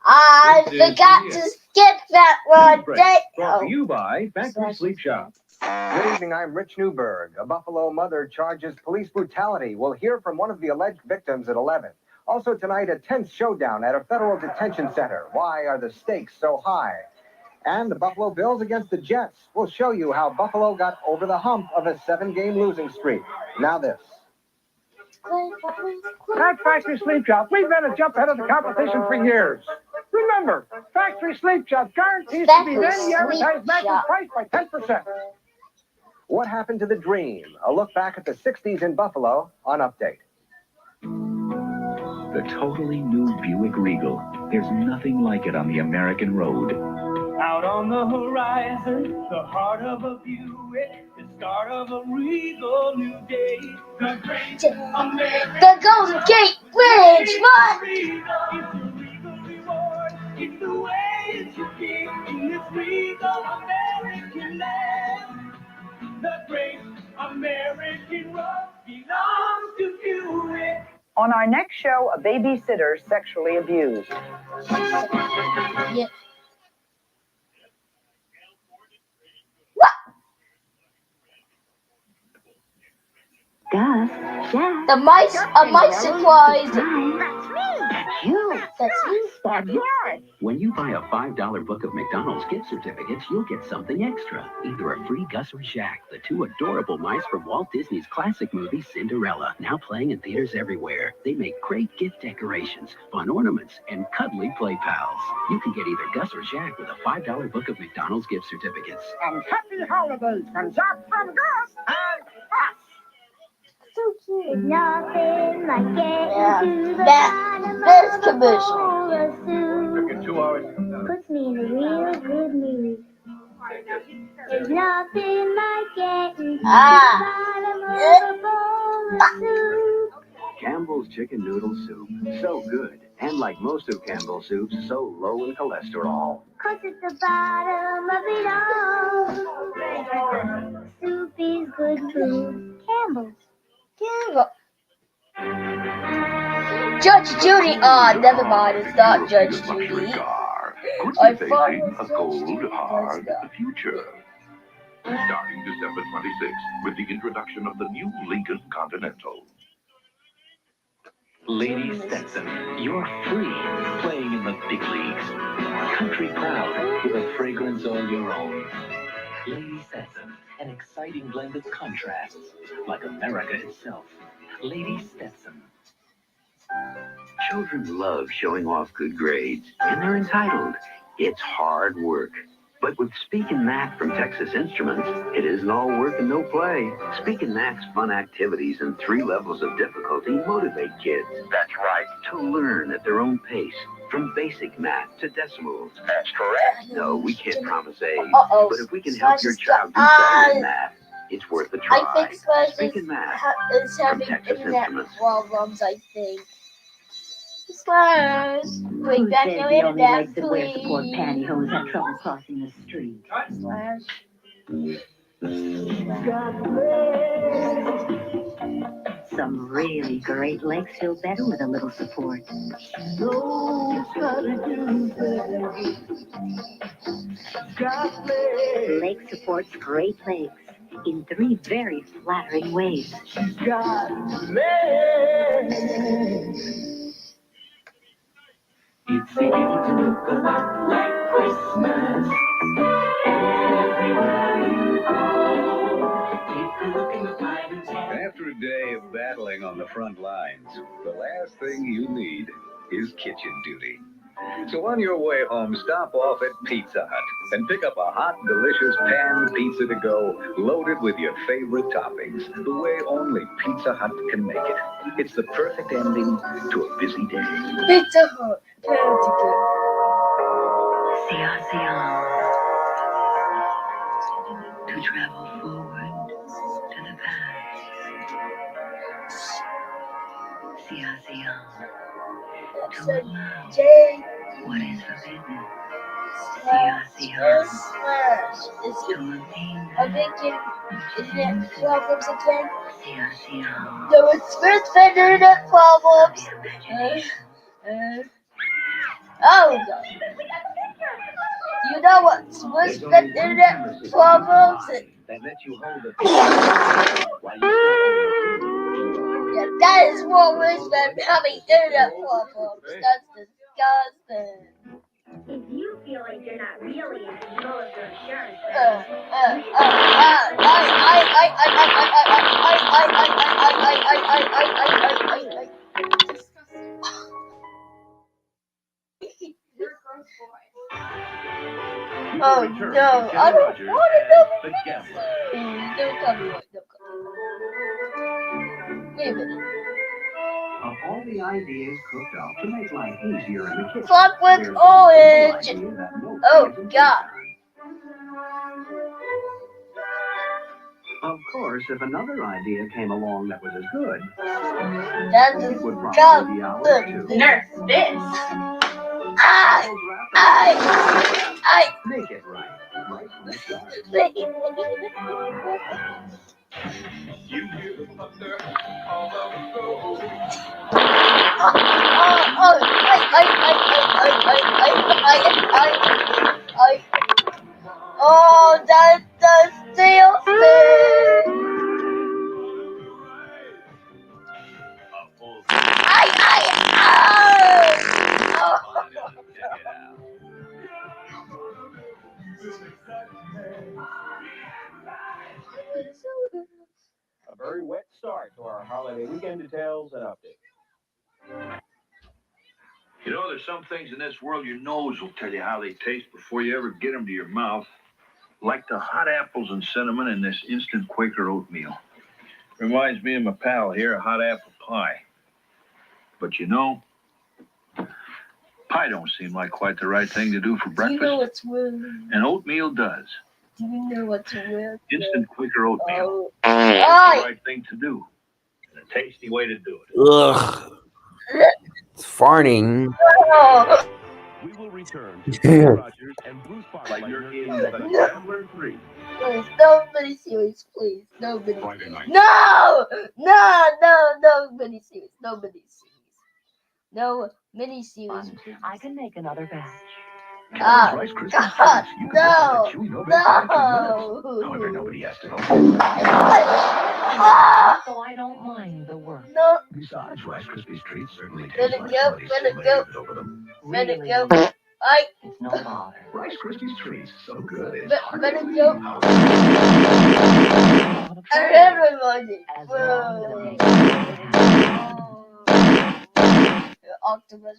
I forgot to skip that one. Brought to you by Factory Sleep Shop. Good evening, I'm Rich Newberg. A Buffalo mother charges police brutality. We'll hear from one of the alleged victims at 11. Also tonight, a tense showdown at a federal detention center. Why are the stakes so high? And the Buffalo Bills against the Jets. We'll show you how Buffalo got over the hump of a 7-game losing streak. Now this. At Factory Sleep Shop, we've been a jump ahead of the competition for years. Remember, Factory Sleep Shop guarantees to beat any advertised mattress price by 10%. What happened to the dream? A look back at the 60s in Buffalo on Update. The totally new Buick Regal. There's nothing like it on the American road. Out on the horizon, the heart of a Buick, the start of a regal new day. The great American The Golden Gate Bridge, what? It's a regal reward. It's the way it should be in this regal American land. The great American road belongs to Buick. On our next show, a babysitter sexually abused. Yeah. Gus, Jack. The mice surprised. That's me. That's you. That's you. That's yours. When you buy a $5 book of McDonald's gift certificates, you'll get something extra. Either a free Gus or Jack, the two adorable mice from Walt Disney's classic movie Cinderella, now playing in theaters everywhere. They make great gift decorations, fun ornaments, and cuddly play pals. You can get either Gus or Jack with a $5 book of McDonald's gift certificates. And happy holidays from Jack, from Gus, and us. So cute. There's nothing like getting to the bottom Best of a commercial. bowl of soup. Took it 2 hours to come down. Puts me in a real good mood. There's nothing like getting to the bottom of a bowl of soup. Campbell's Chicken Noodle Soup. So good. And like most of Campbell's soups, so low in cholesterol. 'Cause at the bottom of it all, soup is good food. Campbell's. Judge Judy. Never mind. It's not Judge Judy. I thought it was a cold, hard future. Starting December 26th with the introduction of the new Lincoln Continental. Lady Stetson, you're free, playing in the big leagues. Country proud, with a fragrance all your own. Lady Stetson, an exciting blend of contrasts, like America itself. Lady Stetson. Children love showing off good grades, and they're entitled. It's hard work. But with Speak and Mac from Texas Instruments, it isn't all work and no play. Speak and Mac's fun activities and 3 levels of difficulty motivate kids. That's right. To learn at their own pace, from basic math to decimals. That's correct. No, we can't promise A's, but if we can help your child do better in math, it's worth a try. I think Slash Speak and Math is from having Texas internet Instruments. problems, I think. Slash, bring Who back says your the only internet, legs that wear support please. pantyhose have trouble crossing the street? Slash. Some really great legs feel better with a little support. Leg supports great legs in 3 very flattering ways. It's easy to look a lot like Christmas. Everywhere you go. Take a look in the 5 and 10. After a day of battling on the front lines, the last thing you need is kitchen duty. So on your way home, stop off at Pizza Hut and pick up a hot, delicious pan pizza to go, loaded with your favorite toppings, the way only Pizza Hut can make it. It's the perfect ending to a busy day. Pizza Hut, pan ticket. To travel forward to the past. To allow what is forbidden. Slash is making internet problems again. There was first internet problems. Oh God. Do you know what's worse than internet problems? That lets you hold the Yeah, that is what worse than having internet problems. That's disgusting. If you feel like you're not really in control of your insurance, oh no, I don't want to know. Don't come here. Wait a minute. Of all the ideas cooked up to make life easier in the kitchen, Clockwork there's Orange. a idea that no Oh kids God. Of course, if another idea came along that was as good, That's it would probably be ours too. Nurse this. Make it right. Right from the start. You hear the thunder all over the road. Oh, that's the steel thing. A very wet start to our holiday weekend details and updates. You know, there's some things in this world your nose will tell you how they taste before you ever get them to your mouth. Like the hot apples and cinnamon in this instant Quaker oatmeal. Reminds me of my pal here, a hot apple pie. But you know, pie don't seem like quite the right thing to do for breakfast. Do you know what's weird? And oatmeal does. Do you know what's weird? Instant Quaker oatmeal. Oh. It's the right thing to do. And a tasty way to do it. Ugh. It's farting. Oh. We will return to Steve Rogers and Bruce Parklighter in September 3. Please, no miniseries, please. No miniseries. Friday night. No! No miniseries. No miniseries. No miniseries, please. I can make another batch. Ah, Rice Krispies God, treats. You can no! put that chewy no No! However, nobody has to know. Ah! So I don't mind the work. No. Besides, Rice Krispies treats certainly Let taste it like go, somebody let it still go. layers over them. Let it Really? go. It's no bother. Rice Krispies treats, so good it's But hard better to go. Everybody. Octopus.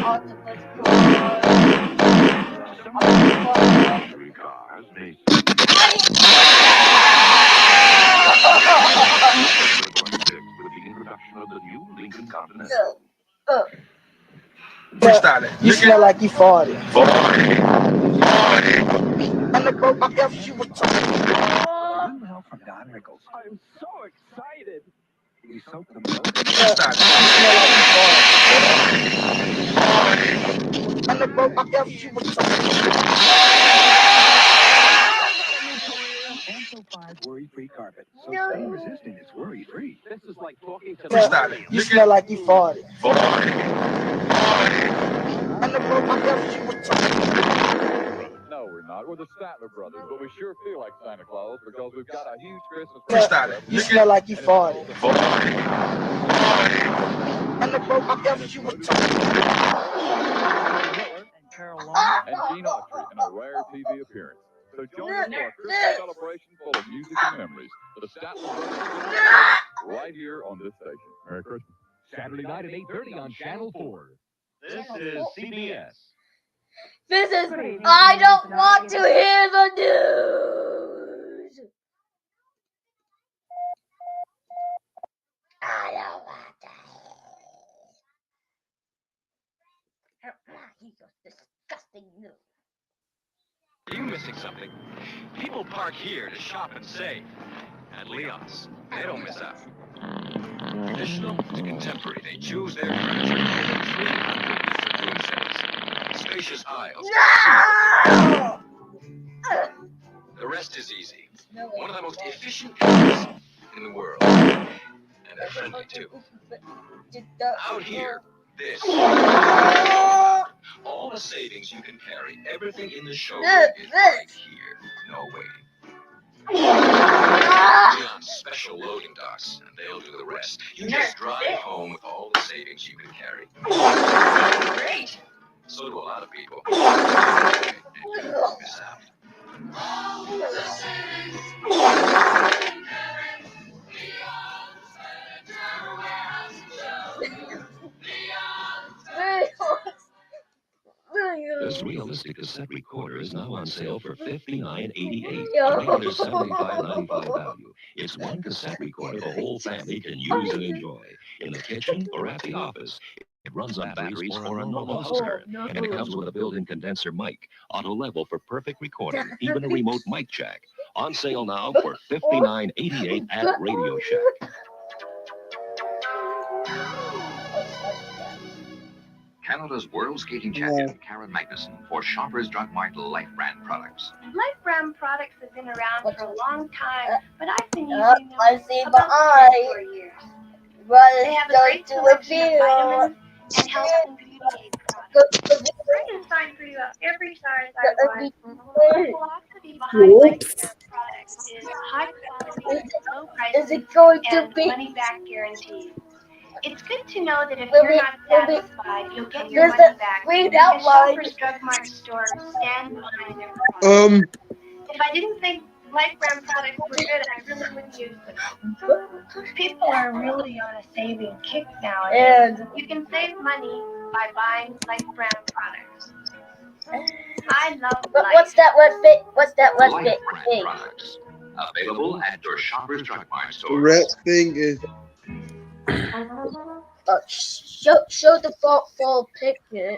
Octopus. Three cars, they with the introduction of the new Lincoln Continental. Freestyle it. You smell like you farted. And the boat my F you were talking. New milk from Don Rickles. I'm so excited. We soak the milk. Freestyle it. You smell like you farted. And the boat my F you were talking. Anso 5 worry-free carpet. So stain resistant, it's worry-free. This is like talking to Freestyle it. You smell like you farted. And the boat my F you were talking. No, we're not. We're the Statler brothers, but we sure feel like Santa Claus because we've got a huge Christmas Freestyle it. You smell like you farted. And the boat my F you were talking. and Gene Autry in a rare TV appearance. So join us for a Christmas celebration full of music and memories. The Statler brothers right here on this station. Merry Christmas. Saturday night at 8:30 on Channel 4. This is CBS. This is. I don't want to hear the news. I don't want to hear disgusting news. Are you missing something? People park here to shop and save. At Leon's, they don't miss out. Traditional to contemporary, they choose their furniture from 300 different room sets. Spacious aisles. No! The rest is easy. One of the most efficient cars in the world. And they're friendly too. Out here, this. All the savings you can carry, everything in the showroom is right here. No waiting. Leon's special loading docks, and they'll do the rest. You just drive home with all the savings you can carry. Great! So do a lot of people. And you won't miss out. This realistic cassette recorder is now on sale for $59.88, Yo. $375.95 value. It's one cassette recorder the whole family can use and enjoy. In the kitchen or at the office. It runs on batteries for a normal house current, and it comes with a built-in condenser mic, auto level for perfect recording, even a remote mic jack. On sale now for $59.88 at Radio Shack. Canada's world skating champion, Karen Magnuson, for Shoppers Drug Mart Life brand products. Life brand products have been around for a long time, but I've been using them I see my about eye. 4 years. Well, They have a going great to selection of reveal. vitamins and health and beauty aid products. I can find for you every size I want. The philosophy behind Life brand products is high quality, low prices, Is it going to and be? money back guarantee. It's good to know that if you're not satisfied, you'll get your There's money that back. green Because outline. Shoppers Drug Mart stores stand behind their products. If I didn't think Life brand products were good, I really wouldn't use them. People are really on a saving kick nowadays. You can save money by buying Life brand products. I love Life. What's that one bit? What's that one Life bit? brand Thing? products. Available at your Shoppers Drug Mart The stores. red thing is. Show the full picture,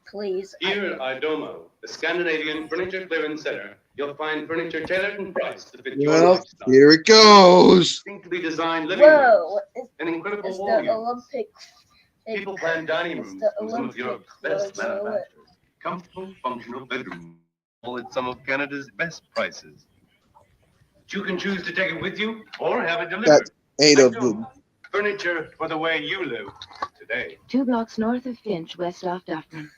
please. Here at Idomo, the Scandinavian Furniture Clearance Center, you'll find furniture tailored and priced to fit your Well, lifestyle. here it goes. Distinctly designed living Whoa! rooms, an incredible It's wall the unit. Olympic. People plan dining rooms the from some of Europe's best logo. manufacturers. Comfortable, functional bedrooms, all at some of Canada's best prices. You can choose to take it with you or have it delivered. That's 8 of them. Furniture for the way you live today. 2 blocks north of Finch, west off Duffman.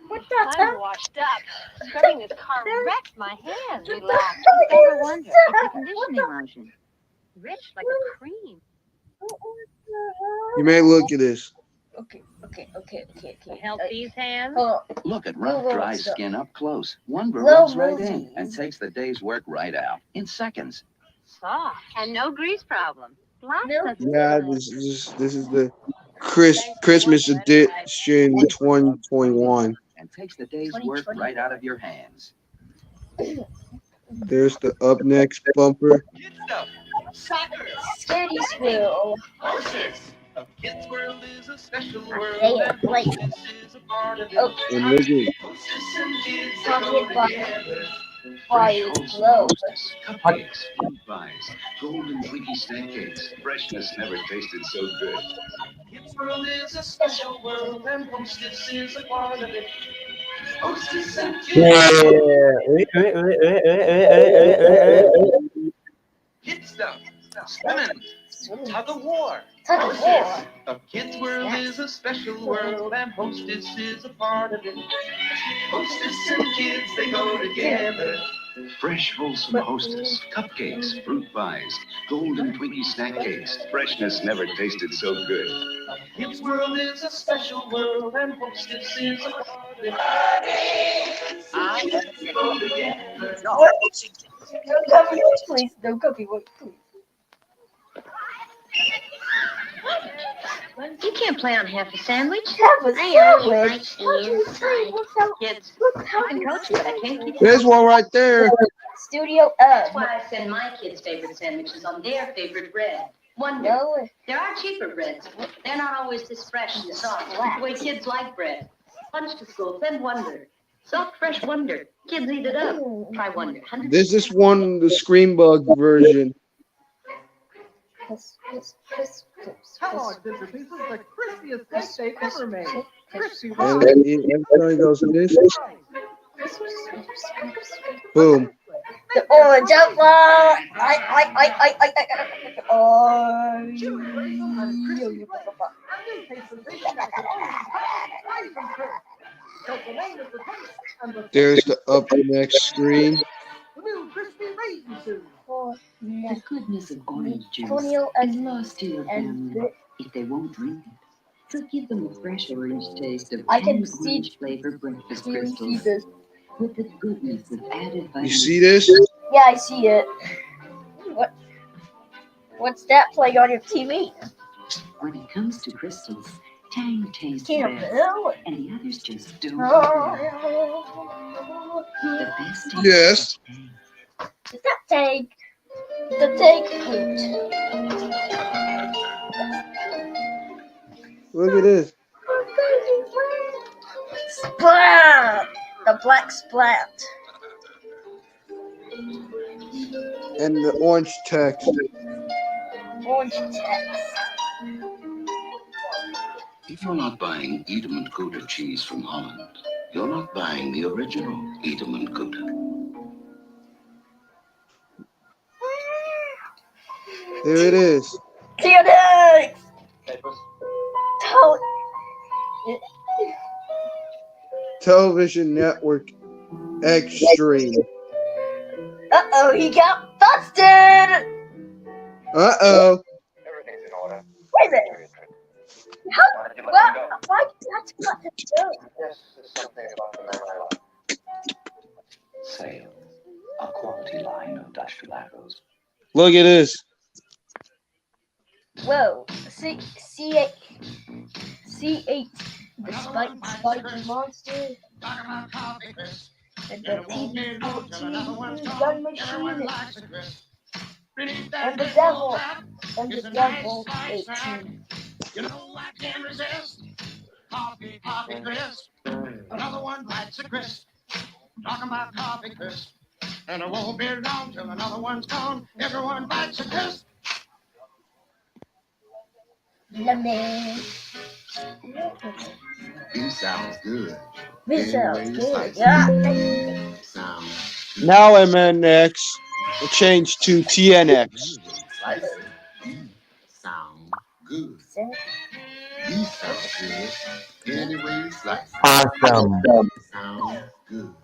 What the I'm washed up. Scrubbing this car wrecked my hands. Relax. Never wonder. It's a conditioning lotion. Rich like a cream. You may look at this. Okay. Help these hands. Look at rough, dry skin up close. Wonder Slow rubs right in movies. and takes the day's work right out in seconds. Soft. And no grease problem. Black doesn't Yeah, this is the Christmas edition 2021. And takes the day's work right out of your hands. There's the up next bumper. Scaredy Squirrel. Kids World is a special world. They are great. Oh, And look at targeted by glow. Cupcakes, fruit pies, golden Twinkie snack cakes. Freshness never tasted so good. Kids World is a special world, and Hostess is a part of it. Hostess and kids. Kid stuff. Swimming. Tug of war. A Kids World is a special world, and Hostess is a part of it. Hostess and kids, they go together. Fresh, wholesome Hostess, cupcakes, fruit pies, golden Twinkie snack cakes. Freshness never tasted so good. Kids World is a special world, and Hostess is a part of it. They go together. No copyright, please. No copyright, please. You can't play on half a sandwich. Half a sandwich. Kids, I can coach you, but I can't keep There's one right there. Studio That's why I send my kids' favorite sandwiches on their favorite bread. Wonder. No. There are cheaper breads. They're not always this fresh and soft. The way kids like bread. Lunch to school, send Wonder. Soft, fresh Wonder. Kids eat it up. Try Wonder. This is one the Scream Bug version. Hello, Ginger Pieces, the crispiest cake they ever made. Crispy And rock. every time it goes to this. Boom. The orange apple. There's the up next screen. The goodness of orange juice Cornel is lost to your family if they won't drink it. So give them a fresh orange taste of I can 10 see- orange flavor breakfast see crystals this. with the goodness of added vitamin You see this? Yeah, I see it. What's that playing on your TV? When it comes to crystals, Tang tastes Can't best, know it. and the others just don't. Oh. The best taste Yes. Is that tank? The tank flute. Look at this. Splat! The black splat. And the orange text. Orange text. If you're not buying Edelman Gouda cheese from Holland, you're not buying the original Edelman Gouda. There it is. TNX! Television Network Extreme. Uh-oh, he got busted! Uh-oh. Everything's in order. Wait a minute. How? Why did that cut the joke? This is something about the man I love. Sale, a quality line of Dutch gelatos. Look at this. Whoa. C8. The spider monster. And the TV gun machine. And the devil. And the devil 18. You know I can't resist. Coffee crisp. Another one bites a crisp. I'm talking about coffee crisp. And it won't be long till another one's gone. Everyone bites a crisp. Lemon. This sounds good. This sounds good. Slice. Yeah. Sound Now MNX will change to TNX. slice. Sound good. These sound good. Anyway, you slice. Awesome. Sound good.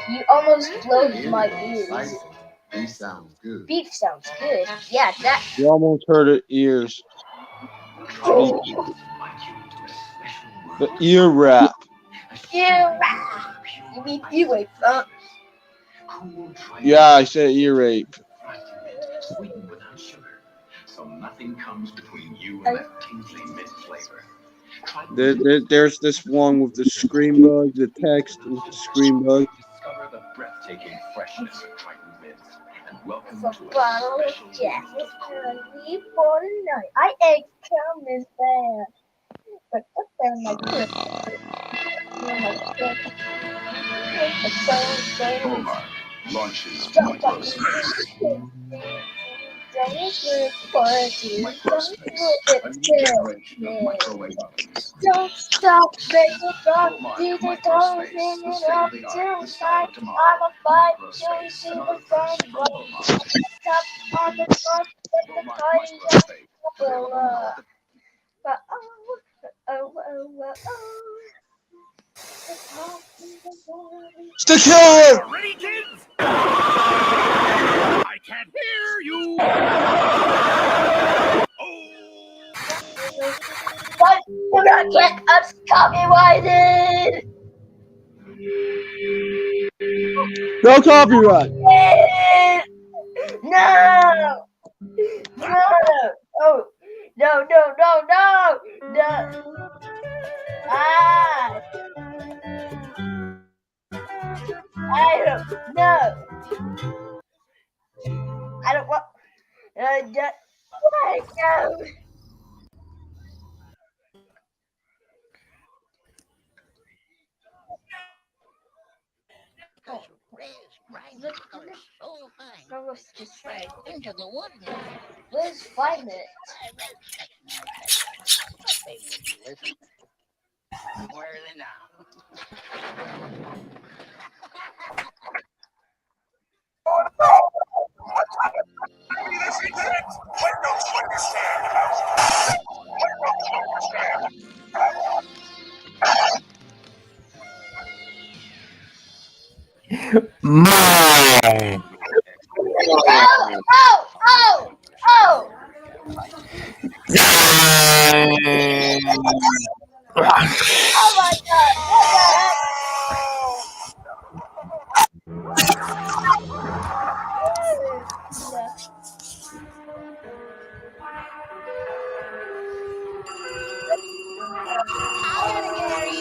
You almost blows my ears. Slice. These sounds good. Beef sounds good. Yeah, that. You almost heard it ears. The ear wrap. Ear wrap. You mean ear rape, huh? Yeah, I said ear rape. Sweetened without sugar, so nothing comes between you and that tingly mint flavor. There's this one with the scream bug, the text with the scream bug. Discover the breathtaking freshness of Triton Mint, and welcome So to a bottle of special Jack is early for the night. I ate coming there. But up there my Christmas. Rebar launches Micro Space. Micro Space, a new generation of microwave ovens. Don't stop, make it drop. Rebar DJ Micro Tony's Space, the it state up of the till art, the style night. of tomorrow. I'm a fight, Micro till Space, see another the first sun from go. Beaumont. Top on the front, with the Beaumont party Micro Space, available up. now. But oh. Stick killer! Ready, kids? I can't hear you. But we're gonna get us copyrighted! No copyright! No! No! Oh! No, no, no, no! No! Ah! I don't know! I don't want... no! Let's just right into the wood. Where's 5 minutes? Where are they now? My. Oh! Oh my god! What the heck?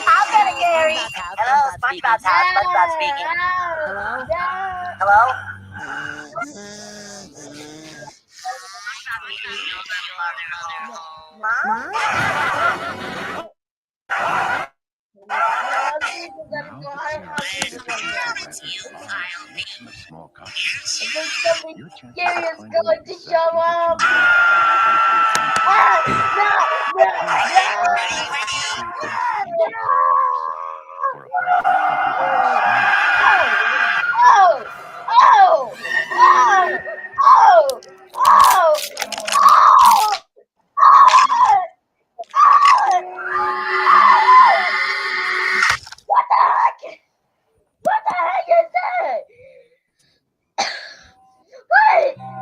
I'll get it, Gary. Hello, SpongeBob's house. SpongeBob speaking. Hello? Hello? Gary is going to show up! Ah! No! What the heck? What the heck is that?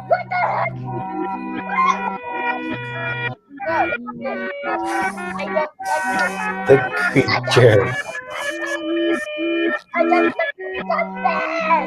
What the heck? I don't like The creature. I don't like that.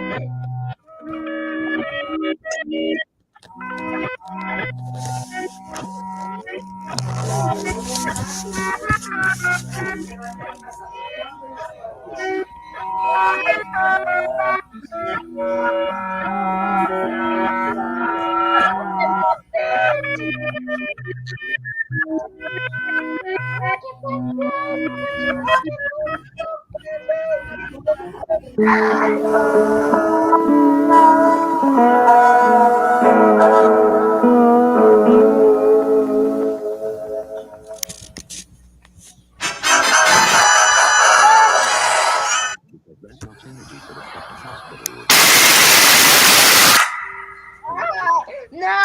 No!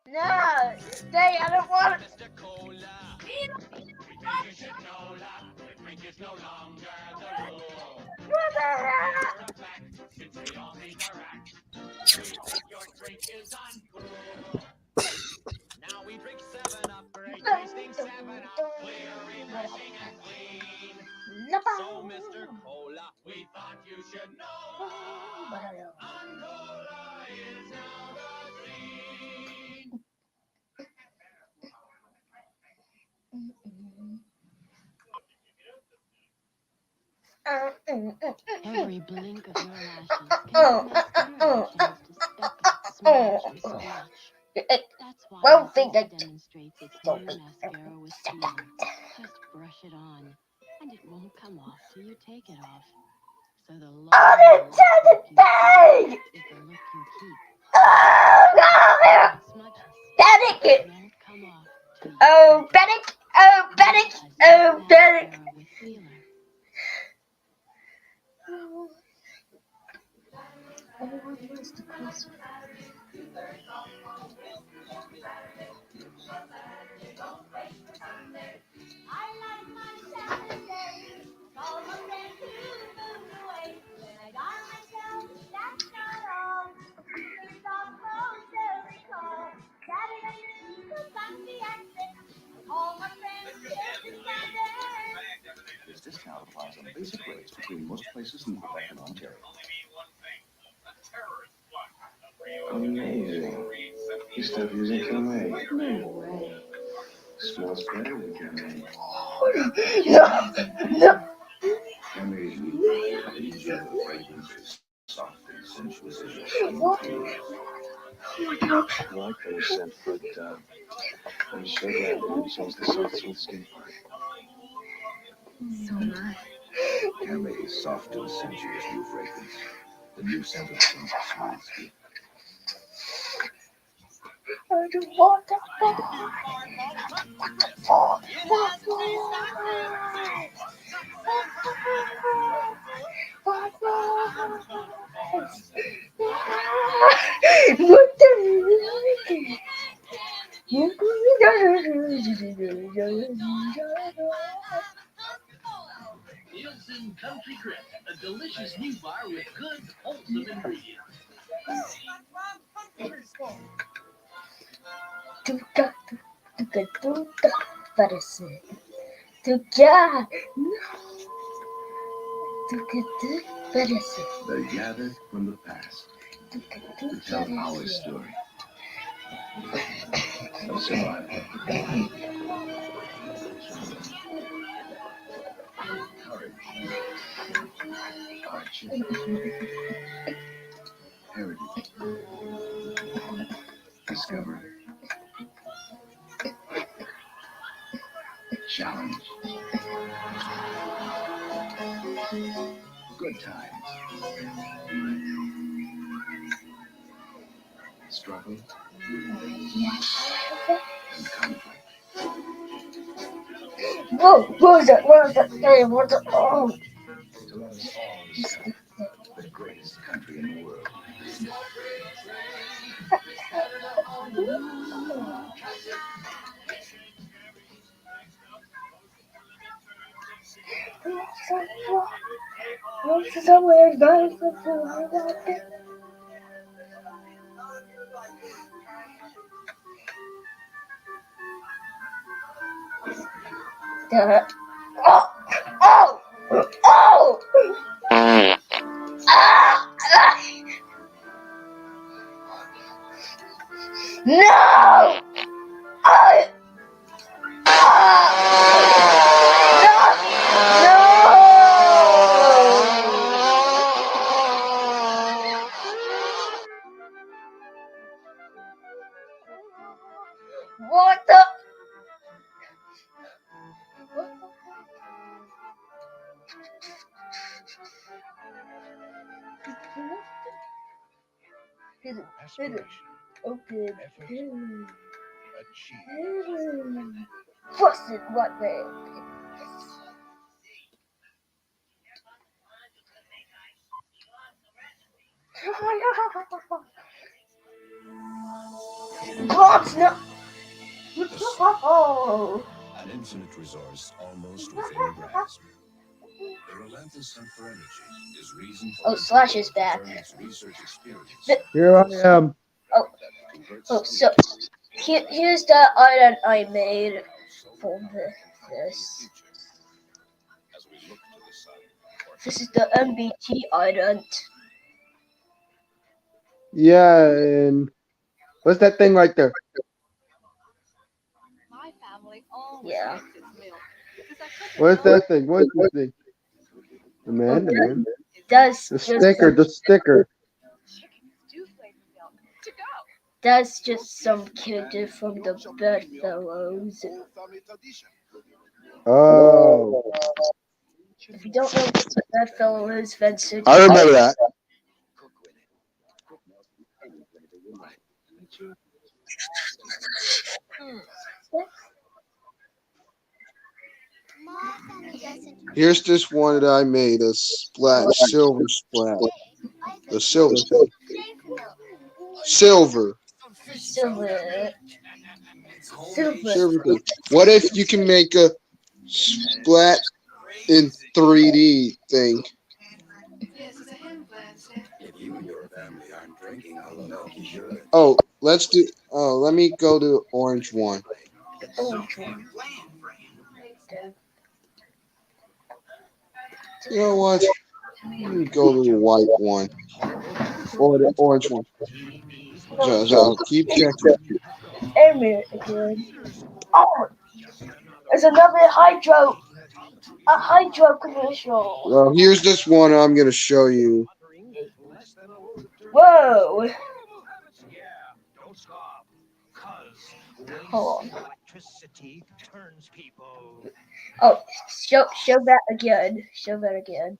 No! Stay, I don't want it! What the heck? Now we drink 7-Up, great tasting 7-Up, clear, refreshing, and clean. So, Mr. Cola, we thought you should know. Cola is now the scene. Every blink of your lashes can give mascara a chance to speck, smudge, and splotch. That's why Well, Moth demonstrates its new mascara with feeler. Just brush it on, and it won't come off till you take it off. So the long look you see is the look you keep. Smudges. It won't come off till you Oh, Bennett! Oh, Bennett! Oh, Bennett! with feeler. Everyone wants to cross. This discount applies on basic rates between most places in Quebec and Ontario. Amazing. You stop using Camay. No way. Smells better than Camay. No! Camay's new individual fragrances, soft and sensuous as your skin feels. I like their scent, but I'm so glad they didn't change the soft, sweet skin part. So nice. Camay's soft and sensuous new fragrance. The new scent of sensuous skin. I don't want that. What the Nielsen Country Grip, a delicious new bar with good, wholesome ingredients. Parece. Tocar. They gathered from the past to tell our story of survival, courage, hardship, heritage, discovery, challenge, good times, struggle, and conflict. Whoa, what was that? What was that? Hey, what the? Oh. To let us all discover the greatest country in the world. Somewhere going to oh! Oh! Oh! No! I... What the? Okay. Busted what way? What? No. Oh. An infinite resource almost within grasp. The relentless hunt for energy is reason for Slash is back. Here I am. So here's the island I made for this. This is the MBT island. Yeah, and what's that thing right there? Yeah. What's that thing? What's this thing? The man. That's The just sticker. That's just some kid from the Bedfellows. Oh. If you don't know what the Bedfellow is, then search I remember that. Here's this one that I made, a silver splat. The silver thing. Silver thing. What if you can make a splat in 3D thing? Oh, let's do. Oh, let me go to orange one. You know what? Let me go to the white one or the orange one. So I'll keep checking. Airmere again. Oh, there's another a hydro commercial. Well, here's this one I'm gonna show you. Whoa. Hold on. Oh, show that again. Show that again.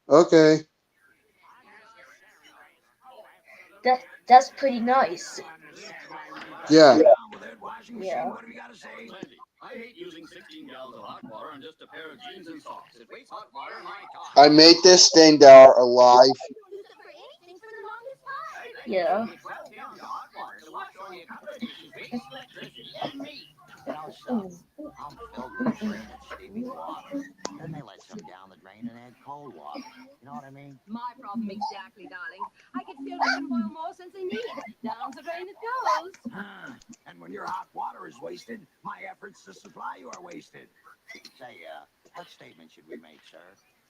Okay. That's pretty nice. Yeah. Yeah. I hate using 16 gallons of hot water on just a pair of jeans and socks. It wastes hot water in my car. I made this thing that are alive. Yeah. I'm filled with clean and steamy water. Then they let some down the drain and add cold water. You know what I mean? My problem exactly, darling. I get filled up and boil more since I need. Down the drain it goes. And when your hot water is wasted, my efforts to supply you are wasted. Say, what statement should we make, sir?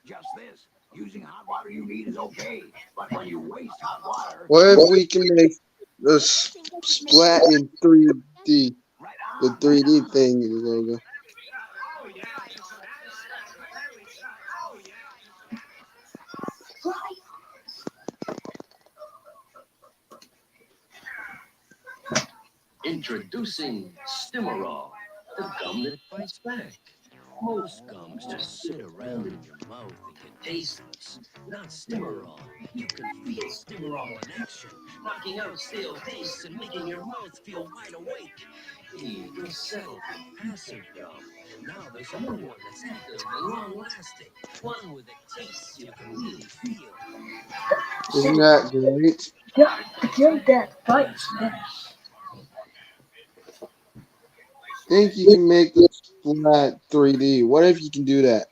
Just this. Using hot water you need is okay. But when you waste hot water... What if we can make the splat in 3D? The 3D thing is over. Introducing Stimorol, the gum that fights back. Most gums just sit around in your mouth and get tasteless. Not Stimorol. You can feel Stimorol in action, knocking out stale tastes and making your mouth feel wide awake. Eagle settled with passive gum. And now there's a new one that's active and long-lasting. One with a taste you can really feel. Isn't that great? Yeah, that bites back. Think you can make the splat 3D. What if you can do that?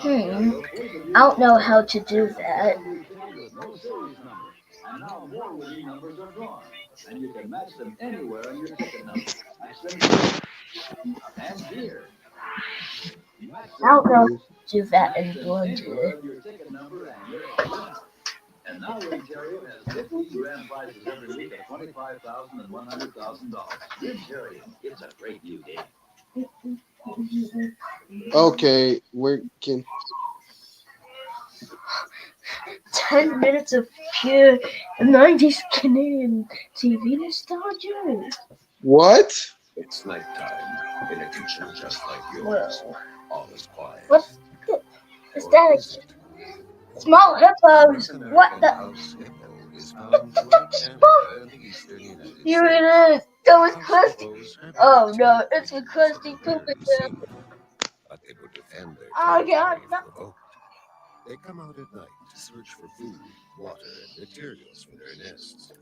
I don't know how to do that. And now more winning numbers are drawn, and you can match them anywhere on your ticket number. Match them here and here. Match I don't know how them to do that in anywhere Blender. on your ticket number and you're a winner. And now Ontario has 15 grand prizes every week of $25,000 and $100,000. Ontario, it's a great new day. Okay, we can. 10 minutes of pure 90s Canadian TV nostalgia. What? It's nighttime in a kitchen just like yours. All is quiet. What's is that? Small hippos. What the? You're in it. That was Krusty. Oh no, it's a Krusty Poopy. But they would defend their Oh god. territory if provoked. They come out at night to search for food, water, and materials for their nests.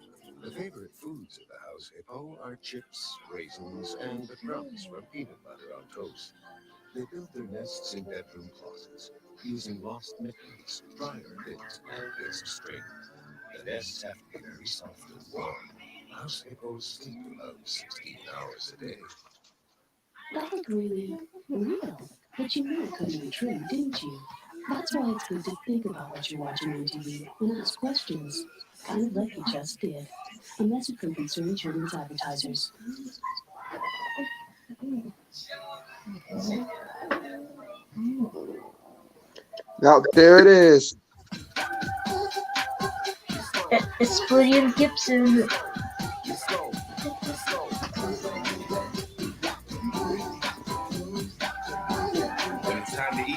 The favorite foods of the house hippo are chips, raisins, and the crumbs from peanut butter on toast. They build their nests in bedroom closets, using lost mittens, dryer mittens, and bits of string. The nests have to be very soft and warm. House hippos sleep about 16 hours a day. That looked really real. But you knew it couldn't be true, didn't you? That's why it's good to think about what you're watching on TV and ask questions. Kind of like you just did. A message from Concerned Children's Advertisers. Now there it is. It's William Gibson.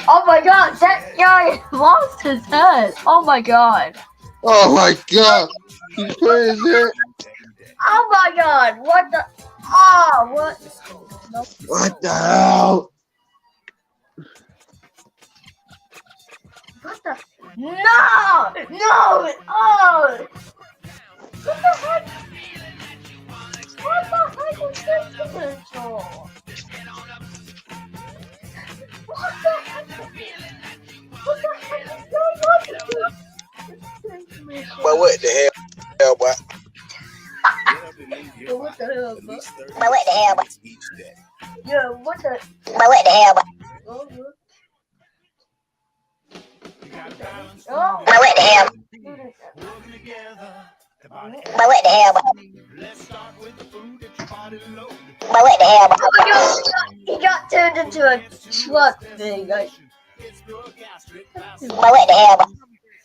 Oh my god, that guy lost his head. Oh my god. Oh my god. He put his head. Oh my god. What the? Oh, what? Nope. What the hell? What the? No! No! Oh! What the heck? What the heck was this commercial? What the heck? What the heck is going on? But what the hell, boy? Yo, what the hell, bro? But what the hell, boy? Yo, what the? But what the hell, boy? Oh. But what the hell? But what the hell, boy? But what the hell, boy? Oh my god, he got turned into a truck thing. Like. But what the hell, boy?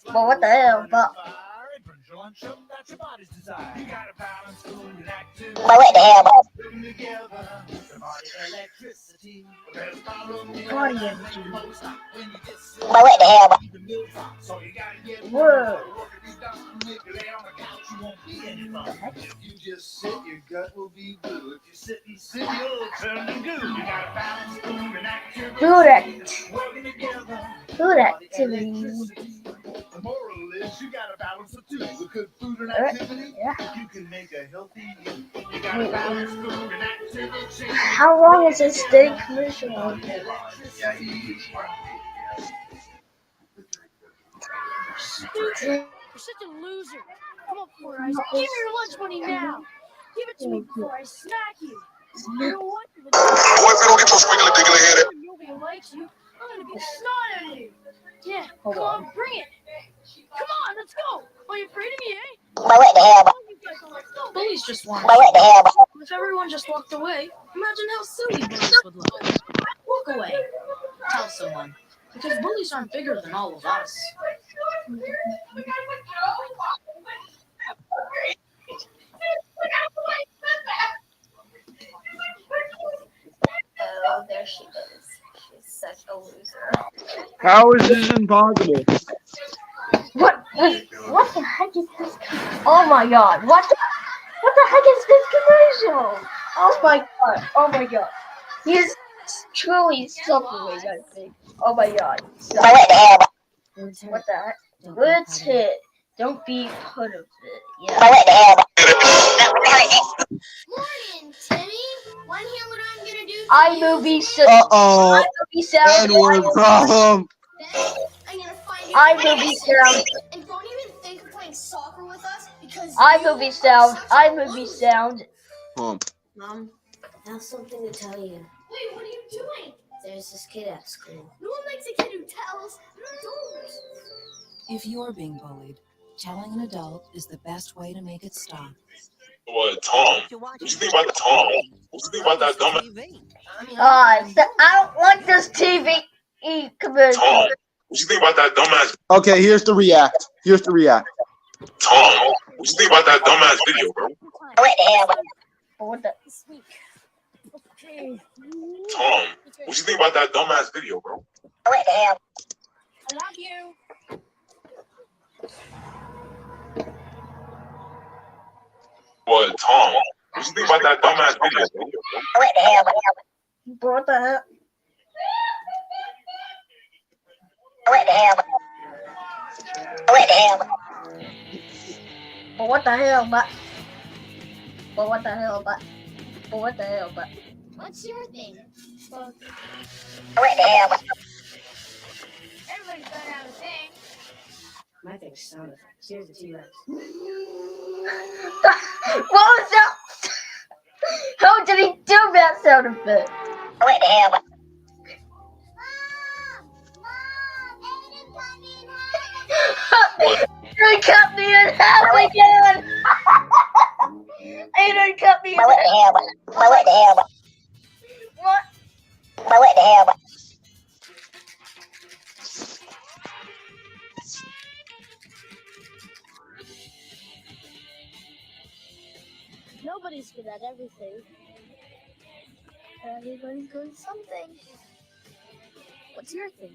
But what the hell, but. But what the hell, boy? Body energy. But what the hell, boy? Whoa. You just sit, your gut will be blue. If you sit and sit, you'll turn to goo. You got a balance, food, and activity. Food activity. The moral is you got a balance of two. With good food and activity, you can make a healthy you. You got a balance, food, and activity. How long is this steak commercial? You're such a loser. Come on, Four Eyes. Give me your lunch money now. Give it to me before I smack you. You know what? If you don't get your squiggly diggly head, nobody likes you. I'm gonna be snot at you. Yeah, come on, bring it. Come on, let's go. Are you afraid of me, eh? But what the hell, boy? Bullies just want. But what the hell, boy? If everyone just walked away, imagine how silly bullies would look. Walk away. Tell someone. Because bullies aren't bigger than all of us. Oh, there she is. She's such a loser. How is this impossible? What the heck is this? Oh my god! What the heck is this commercial? Oh my god! Oh my god! He's truly suffering, I think. Oh my god! But what the hell, boy? What the heck? Words hit. Don't be part of it. Yeah. But what the hell, boy? Morning, Timmy. Want to hear what I'm gonna do? iMovie sound. Uh-oh. iMovie sound. N-word problem. I'm gonna find iMovie sound. And don't even think of playing soccer with us because iMovie sound. iMovie sound. Mom, I have something to tell you. Wait, what are you doing? There's this kid at school. No one likes a kid who tells. Don't. If you're being bullied, telling an adult is the best way to make it stop. What, Tom? What you think about the Tom? What you think about that dumbass? I don't like this TV commercial. Tom, what you think about that dumbass? Okay, here's the react. Tom, what you think about that dumbass video, bro? What the hell, boy? What the? Tom, what you think about that dumbass video, bro? What the hell? I love you. What, Tom? What you think about that dumbass video, bro? What the hell, boy? What the hell? What the hell, boy? What the hell, boy? What the hell, but? What the hell, but? What the hell, but? What's your thing? What the hell, boy? Everybody's gotta have a thing. My thing's sound effects. Here's the T-Rex. What was that? How did he do that sound effect? What the hell? Aiden cut me in half again! Aiden cut me in half! What the hell? What the hell? What? What the hell? Nobody's good at everything. Everybody's good at something. What's your thing?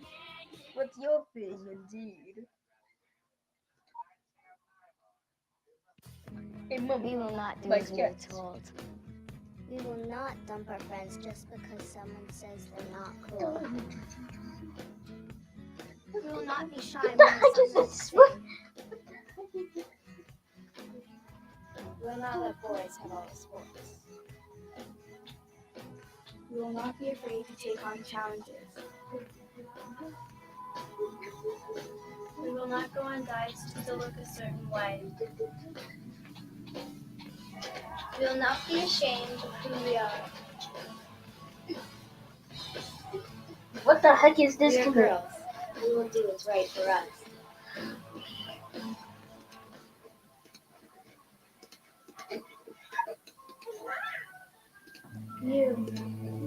What's your thing, indeed? Hey, Mom, We will not do like as we are cats. told. We will not dump our friends just because someone says they're not cool. We will not be shy What the when heck is someone this? is What? We will not let boys have all the sports. We will not be afraid to take on challenges. We will not go on diets just to look a certain way. We will not be ashamed of who we are. What the heck is this We are to me? girls. We will do what's right for us. You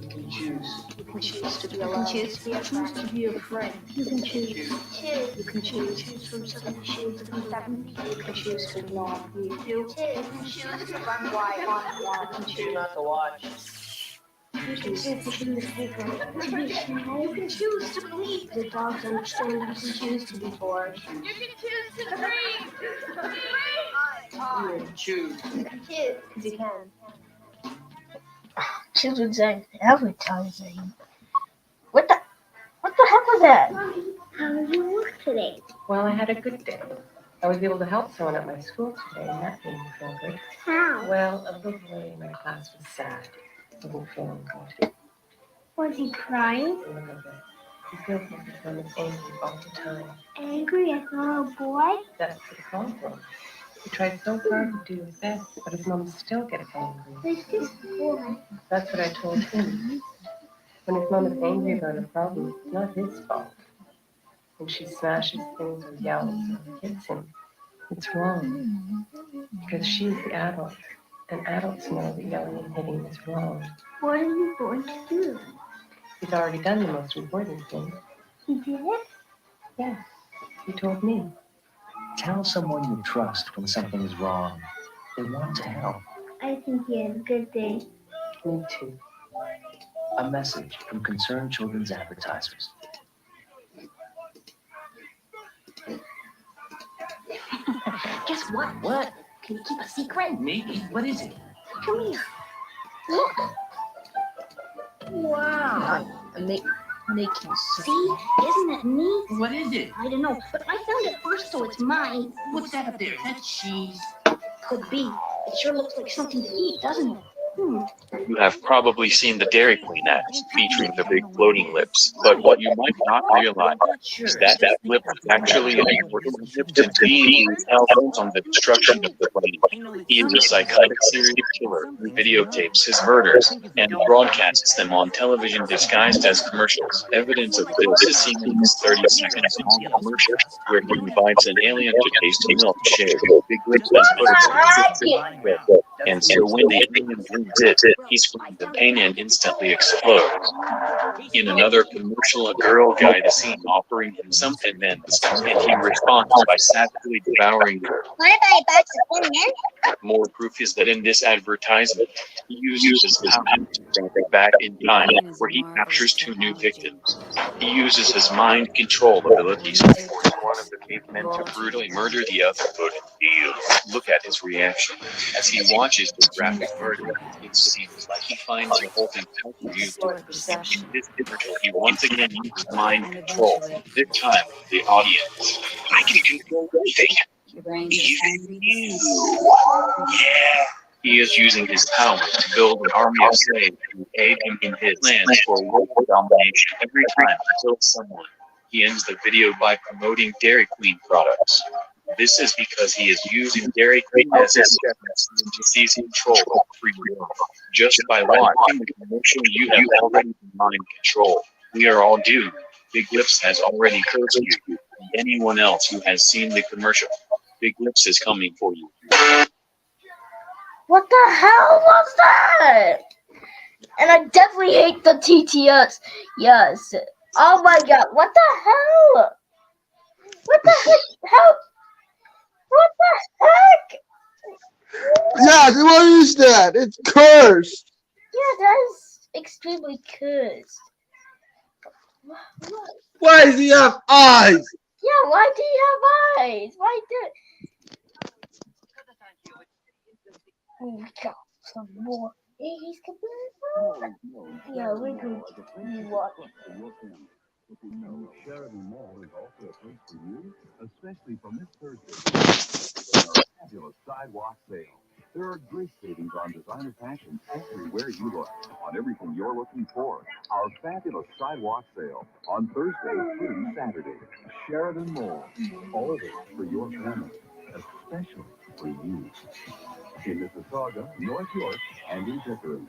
can choose. You can choose to be alone. You can choose to be a friend. You can choose. You can choose From 70 shades of 70. You can choose to ignore. You can choose to run wide on one. You can choose not to watch. You can choose to take a You can choose to believe that dogs understand. You can choose to be bored. You can choose to dream. You can choose. You can choose. Because you can. Children's advertising. What the heck was that? How did you work today? Well, I had a good day. I was able to help someone at my school today, and that made me feel good. How? Well, a little boy in my class was sad. He wasn't feeling good. Was he crying? A little bit. He feels like his mom is angry all the time. Angry at the little boy? That's the problem. He tried so hard to do his best, but his mom still gets angry. Who's this boy? That's what I told him. When his mom is angry about a problem, it's not his fault. When she smashes things or yells or hits him, it's wrong. Because she's the adult, and adults know that yelling and hitting is wrong. What are you going to do? He's already done the most important thing. He did it? Yeah, he told me. Tell someone you trust when something is wrong. They want to help. I think he had a good day. Me too. A message from Concerned Children's Advertisers. Guess what? What? Can you keep a secret? Maybe. What is it? Come here. Look. Wow. I'm making See? Isn't that neat? What is it? I don't know, but I found it first, so it's mine. What's that up there? Is that cheese? Could be. It sure looks like something to eat, doesn't it? You have probably seen the Dairy Queen ads featuring the big floating lips, but what you might not realize is that that lip was actually an important lip to being held on the destruction of the planet. He is a psychotic serial killer who videotapes his murders and broadcasts them on television disguised as commercials. Evidence of this is seen in this 30-second long commercial where he invites an alien to taste a milkshake. Big lips has put its and so when the alien drinks it, he screams in pain and instantly explodes. In another commercial, a girl guides the scene offering him some amends, and he responds by savagely devouring her. More proof is that in this advertisement, he uses his power to travel back in time, where he captures 2 new victims. He uses his mind control abilities to force one of the cavemen to brutally murder the other. Look at his reaction as he watches the graphic murder. It seems like he finds the whole thing useful. In this commercial, he once again uses mind control. This time, the audience. I can control everything. Even you. Yeah. He is using his power to build an army of slaves who aid him in his plans for world domination. Every time he kills someone, he he ends the video by promoting Dairy Queen products. This is because he is using Dairy Queen as his disease control for you. Just by watching the commercial, you have already been mind control. We are all doomed. Big Lips has already cursed you. And anyone else who has seen the commercial, Big Lips is coming for you. What the hell was that? And I definitely hate the TTS. Yes. Oh my god. What the hell? What the heck? How? What the heck? Yeah, what is that? It's cursed. Yeah, that is extremely cursed. Why does he have eyes? Yeah, why do you have eyes? Why do? Oh, we got some more. Hey, he's coming. Yeah, we're going to watch. Sheridan Mall is also a place for you, especially from this Thursday. Our fabulous sidewalk sale. There are great savings on designer fashion everywhere you look, on everything you're looking for. Our fabulous sidewalk sale on Thursday through Saturday. Sheridan Mall. All of it for your family, especially for you. In Mississauga, North York, and in Pickering.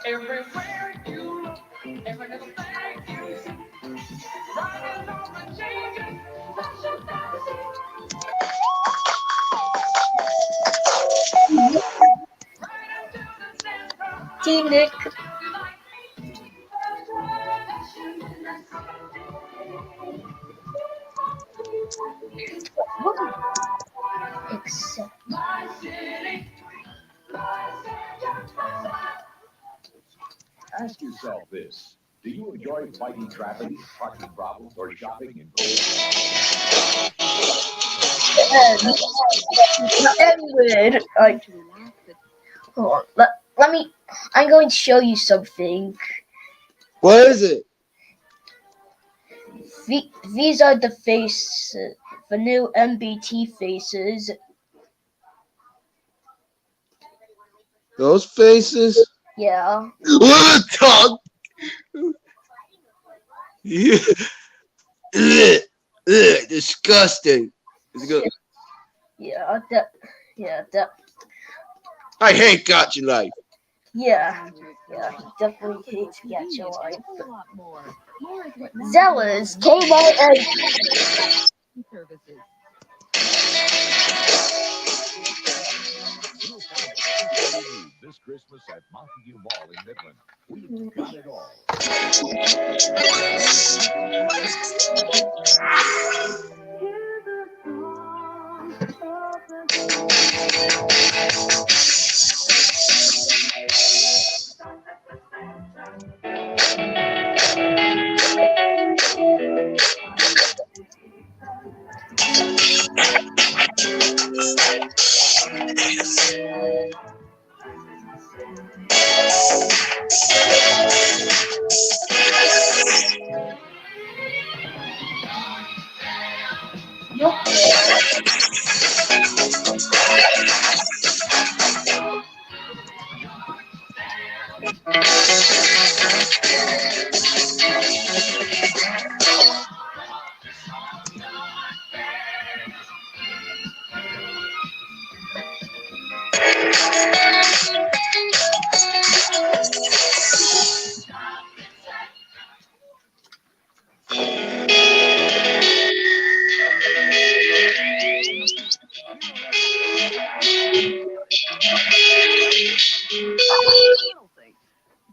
Everywhere you look, every little thing you see, riding on the changes, fashion fantasy. Team Nick. Except Ask yourself this. Do you enjoy fighting traffic, parking problems, or shopping in cold? Edward. Hold on. Let me. I'm going to show you something. What is it? These are the faces, the new MBT faces. Those faces? Yeah. Tongue. Disgusting. Is it good? Yeah, that. I hate Gotcha Life. Yeah, he definitely hates Gacha Life. Zealous came out and This Christmas at Montague Mall in Midland. We've got it all.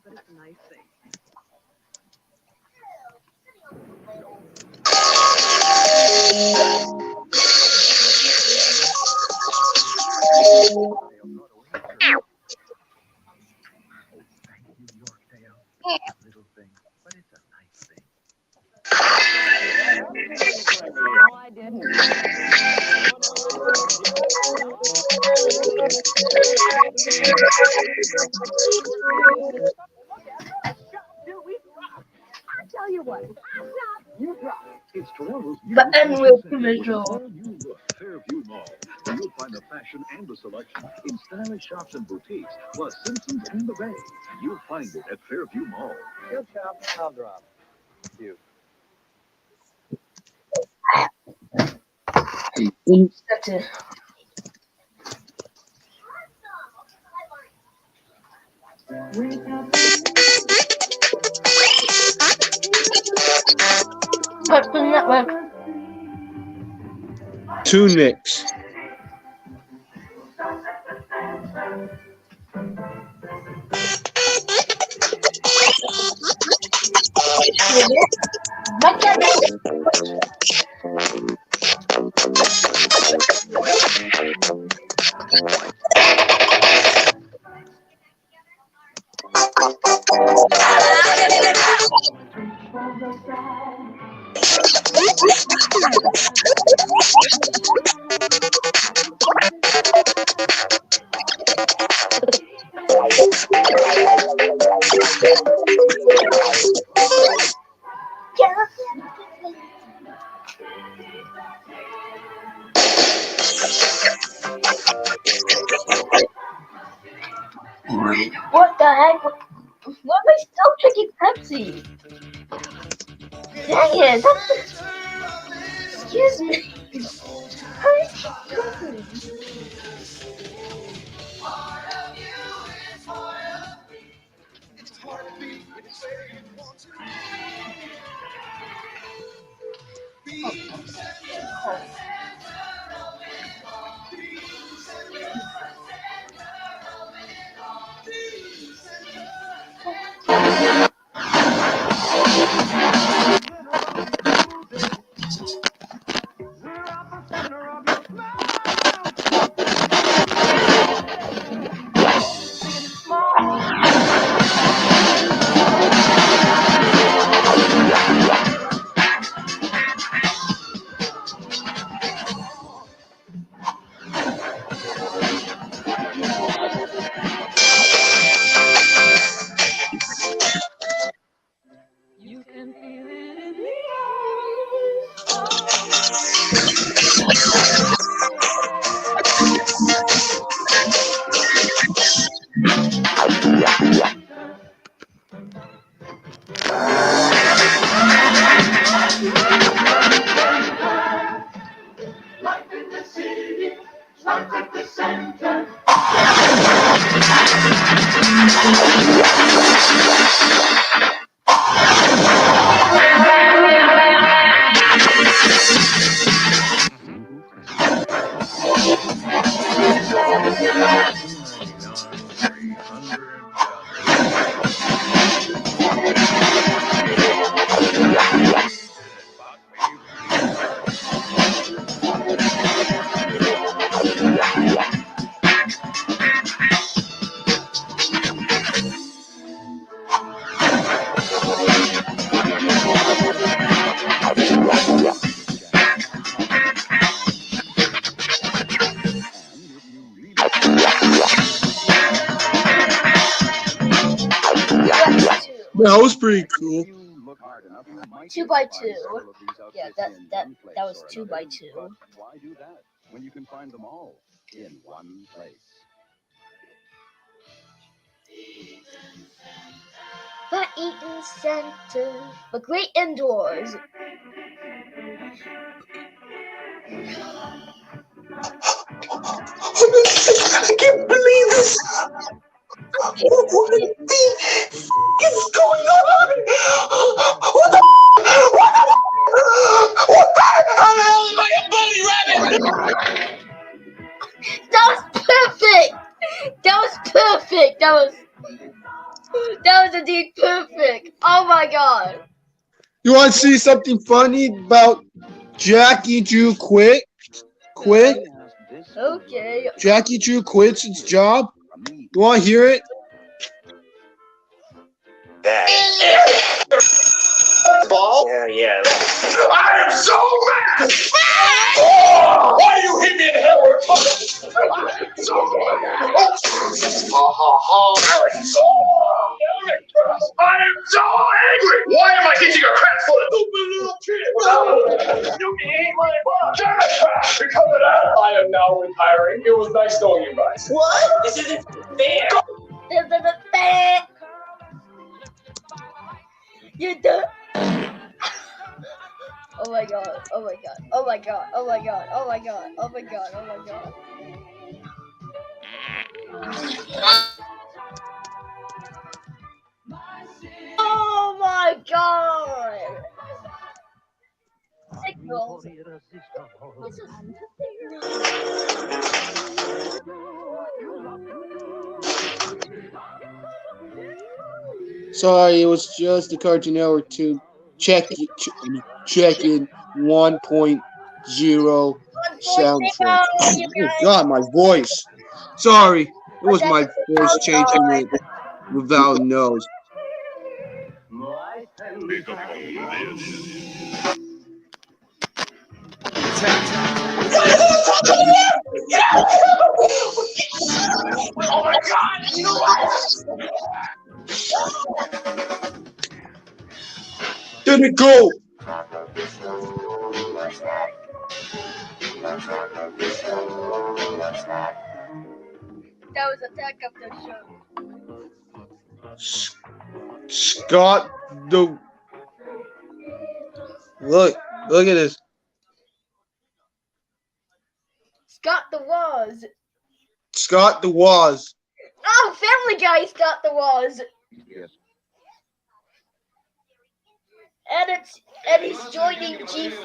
But it's a nice thing. Little thing, but it's a nice thing. No, I didn't. I tell you what, You drop. It's Toronto's the N-word commercial. You look, Fairview Mall, where you'll find the fashion and the selection in stylish shops and boutiques, plus Simpsons and the Bay. You'll find it at Fairview Mall. Good job. I'll drop. You. That's it. Cartoon Network. Tunics. What the heck? Why am I still drinking Pepsi? Dang it! Excuse me. That was pretty cool. 2x2. Yeah, that was 2x2. Why do that when you can find them all in one place? But Eaton Center, but great indoors. I can't believe this. What the is going on? What the? What the hell is like a bunny rabbit? That was perfect. That was perfect. That was indeed perfect. Oh my god. You want to see something funny about Jackie Drew quit? Okay. Jackie Drew quits its job. You want to hear it? Ball? Yeah. I am so mad! Oh, why do you hit me in the head with a punch? I am so mad! I am so angry! Why am I teaching a crap foot? Stupid little kid! You can eat my butt! Because of that, I am now retiring. It was nice knowing you guys. What? This isn't fair. This isn't fair. You done? Oh my god. Oh my god. Oh my god. Oh my god. Oh my god. Oh my god. Oh my god. Oh my god. Signals. Sorry, it was just the Cartoon Network to check in 1.0 soundtrack. Oh God, my voice. Sorry, it was my voice changing it without nose. Oh my god! You know what? Did it go? That was Attack of the Show. Scott the look at this. Scott the Woz. Scott the Woz. Oh, Family Guy Scott the Woz. And he's joining G4.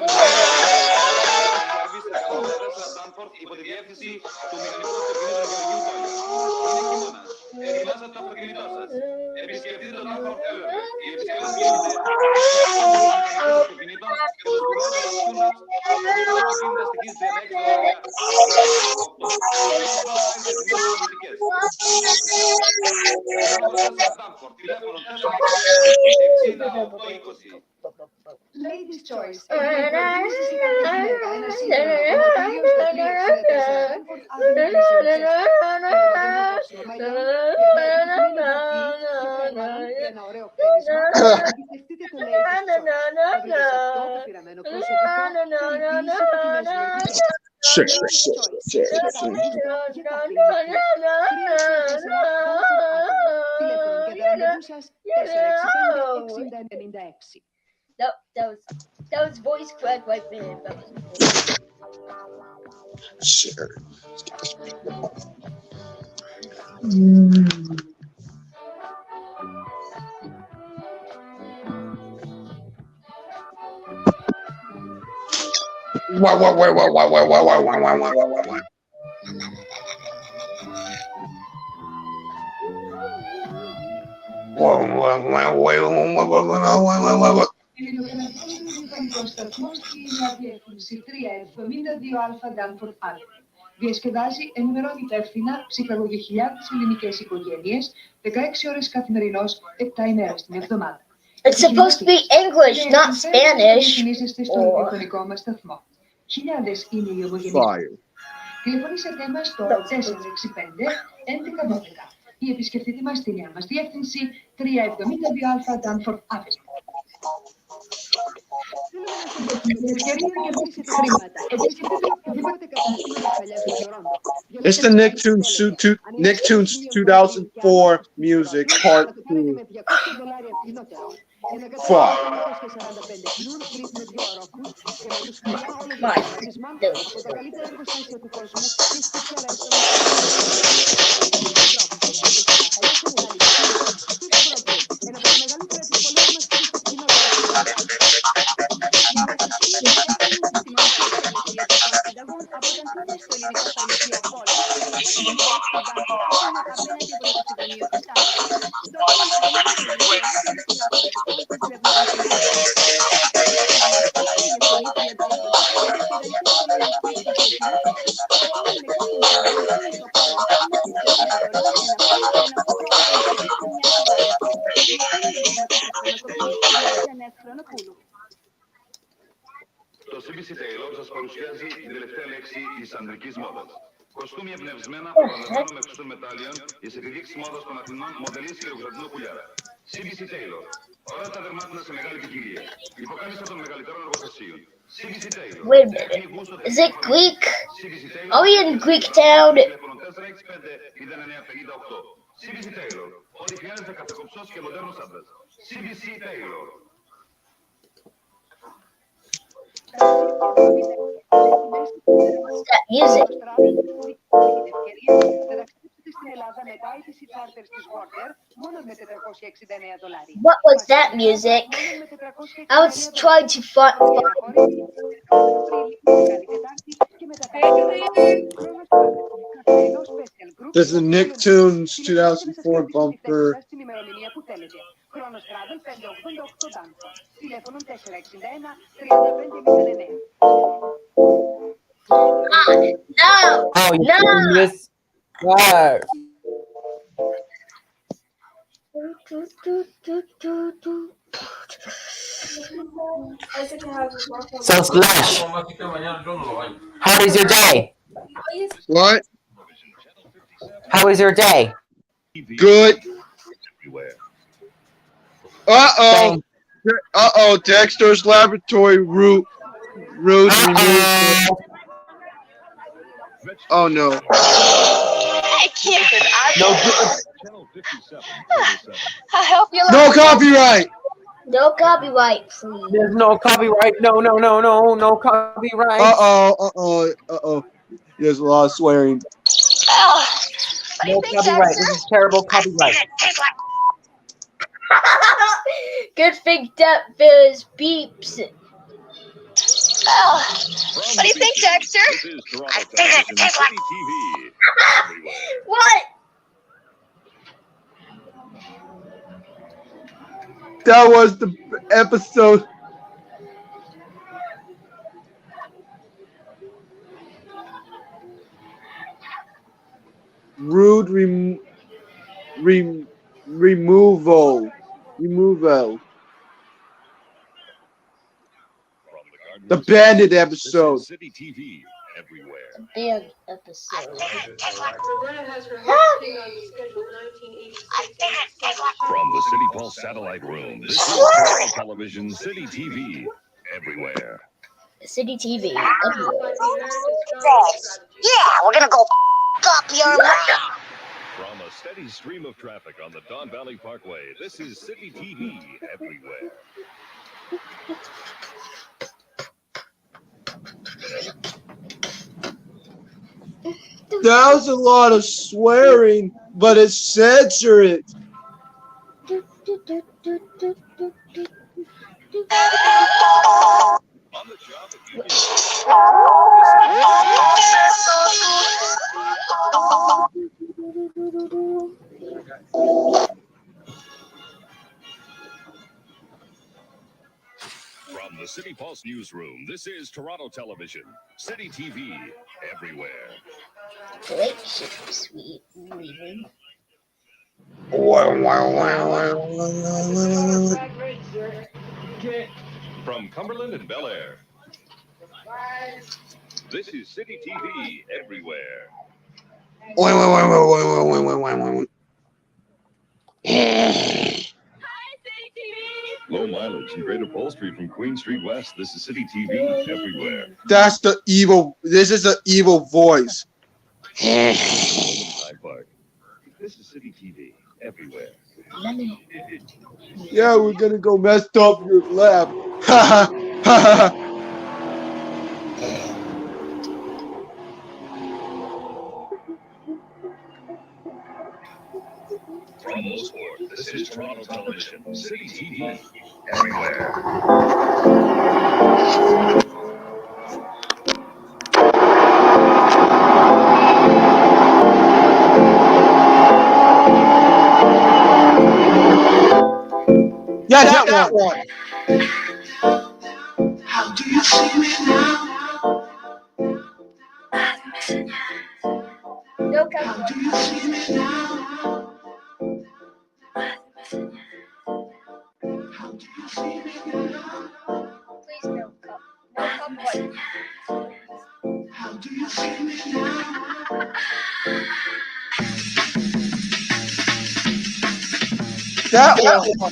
Ladies' Choice è produce Mecca ένα σύγχρονο κομματήριο στα 364 Danforth Avenue Research. Για ένα ωραίο χτένισμα, εμπιστευτείτε το Ladies' Choice. Βρείτε σε αυτό το πειραμένο προσωπικό τελειοποίηση από την εσωτερική. Ladies' Choice. Για τα πείμα. 364 τηλέφωνο για τα ραντεβού σας 465-6096. That was voice crack right there. Sure. Βιομηχανικό σταθμό στη διεύθυνση 372 Α Danforth Avenue. Διασκεδάζει, ενημερώνει υπεύθυνα, ψυχαγωγεί χιλιάδες ελληνικές οικογένειες, 16 ώρες καθημερινώς, 7 ημέρες την εβδομάδα. It's supposed to be English, not Spanish. Συνήθεστε στον ραδιοφωνικό μας σταθμό. Χιλιάδες είναι οι ομογενείς. Τηλεφωνήσατε μας στο 465-1112 ή επισκεφτείτε μας στη νέα μας διεύθυνση 372 Α Danforth Avenue. It's the Nicktoons 2004 music part 2. Fuck. Το CBC Taylor σας παρουσιάζει την τελευταία λέξη της ανδρικής μόδας. Κοστούμια εμπνευσμένα από παραδείγμα με χρυσών μετάλλιων, η εκδίκηση μόδας των Αθηνών μοντελής χειροκρατινού πουλιάρα. CBC Taylor. Ωραία τα δερμάτινα σε μεγάλη ποικιλία. Υποκάλυψα των μεγαλύτερων εργοστασίων. CBC Taylor. Wait a minute. Is it Greek? Are we in Greek town? CBC Taylor. Ό,τι χρειάζεται καθεκοψός και μοντέρνος άντρας. CBC Taylor. What's that music? Έχετε ευκαιρία να ταξιδέψετε στην Ελλάδα με τα ITC Charters της Warner μόνο με $469. What was that music? I was trying to find. This is Nicktoons 2004 bumper. Χρόνος Travel 588 Danfo. Τηλέφωνο 461-3509. No! Oh, you No! missed that. So Slash, how is your day? What? How is your day? Good. Uh-oh. Uh-oh, Dexter's Laboratory root removed. Oh, no. I can't. No, I'll help you. No copyright. No copyright, please. there's no copyright. No copyright. Uh-oh. There's a lot of swearing. Oh, No copyright. This is terrible copyright. Good thing that there's beeps. Oh, what do you think, Dexter? I think it tastes like TV. What? That was the episode. Rude removal. The bandit episode. City TV everywhere. Big episode. Roberta has her next thing on the schedule 1986. From the City Pulse Satellite Room, this is Toronto Television City TV everywhere. City TV. Yeah, we're gonna go up your mouth. From a steady stream of traffic on the Don Valley Parkway, this is City TV everywhere. That was a lot of swearing, but it's censored. On the job at From the City Pulse Newsroom, this is Toronto Television, City TV everywhere. Sweet leaving. From Cumberland and Bel Air, this is City TV everywhere. Low mileage and great upholstery from Queen Street West. This is City TV everywhere. That's the evil. This is the evil voice. High Park. This is City TV everywhere. Yeah, we're gonna go messed up your lab. Ha ha. From Osborne, this is Toronto Television, City TV everywhere. Yeah, that one. How do you see me now? No How do you see me now? How do you see me now? Please no copyright. How do you see me now? That one.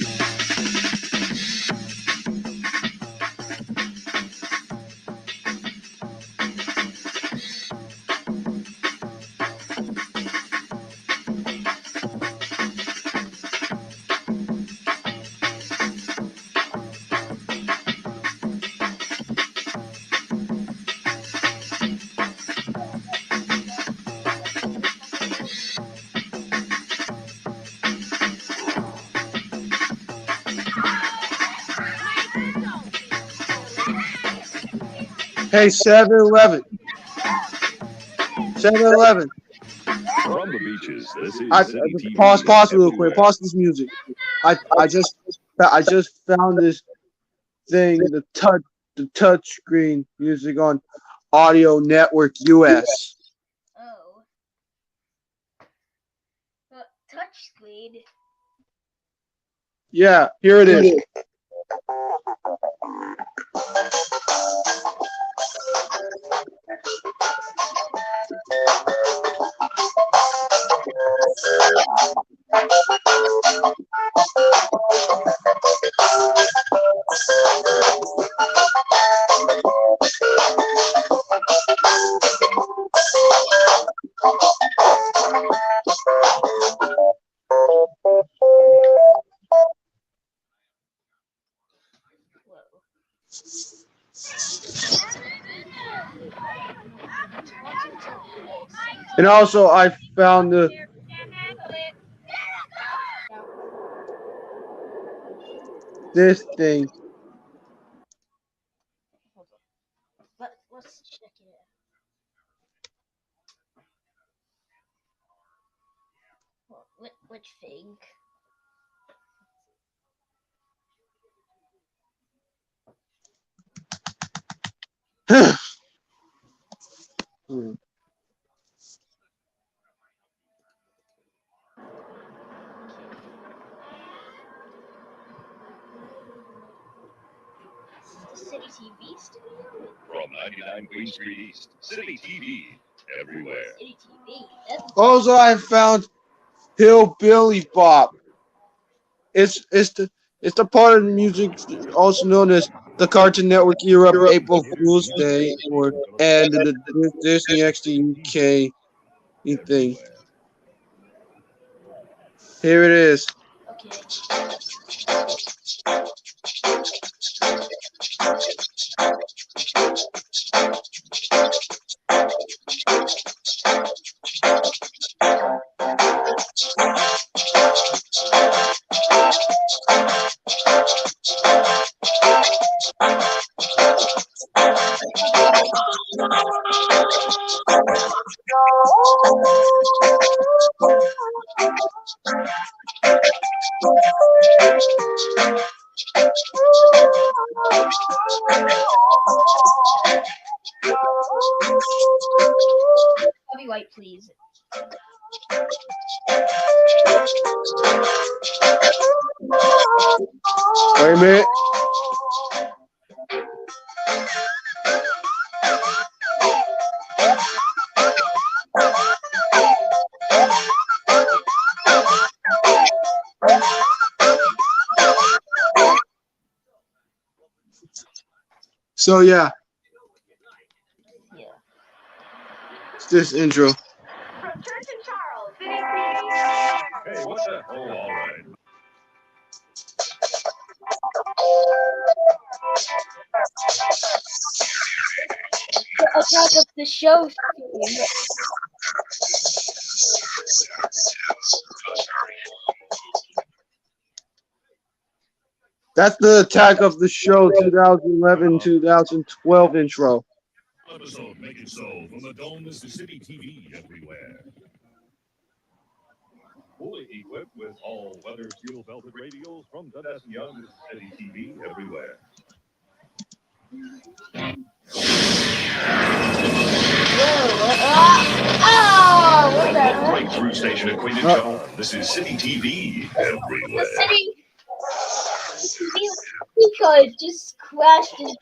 Hey, 7-Eleven. 7-Eleven. From the beaches, this is City TV. Pause real quick. everywhere. Pause this music. I just found this thing, the touch screen music on Audio Network US. Oh. Touchscreen. Yeah, here it is. And also, I found this thing. Let's check it out. Which thing? City TV studio? From 99 Queen Street East, City TV, everywhere. City TV. Also, I found Hillbilly Bop. It's the part of the music also known as the Cartoon Network era April Fool's Day and the Disney XD UK thing. Here it is. Okay. Copyright, please. Wait a minute. So yeah. It's this intro. Hey, what the? Oh, all right. The attack of the show theme. That's the Attack of the Show 2011-2012 intro. Episode Make It So from the Domes to City TV everywhere. Fully equipped with all-weather steel-belted radios from Dennis Young's City TV everywhere. What the heck? Breakthrough station at Queen and John. This is City TV everywhere. The city because just crashed into.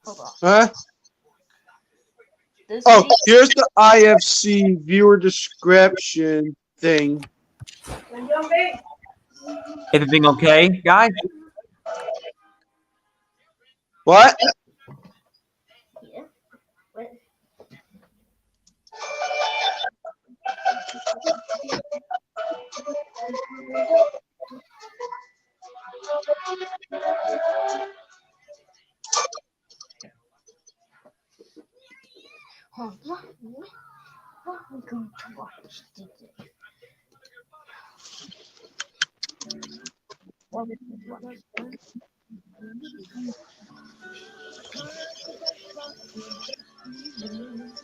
Hold on. Huh? Oh, here's the IFC viewer description thing. Everything okay, guys? What? Yeah. What? What are we going to watch today? What is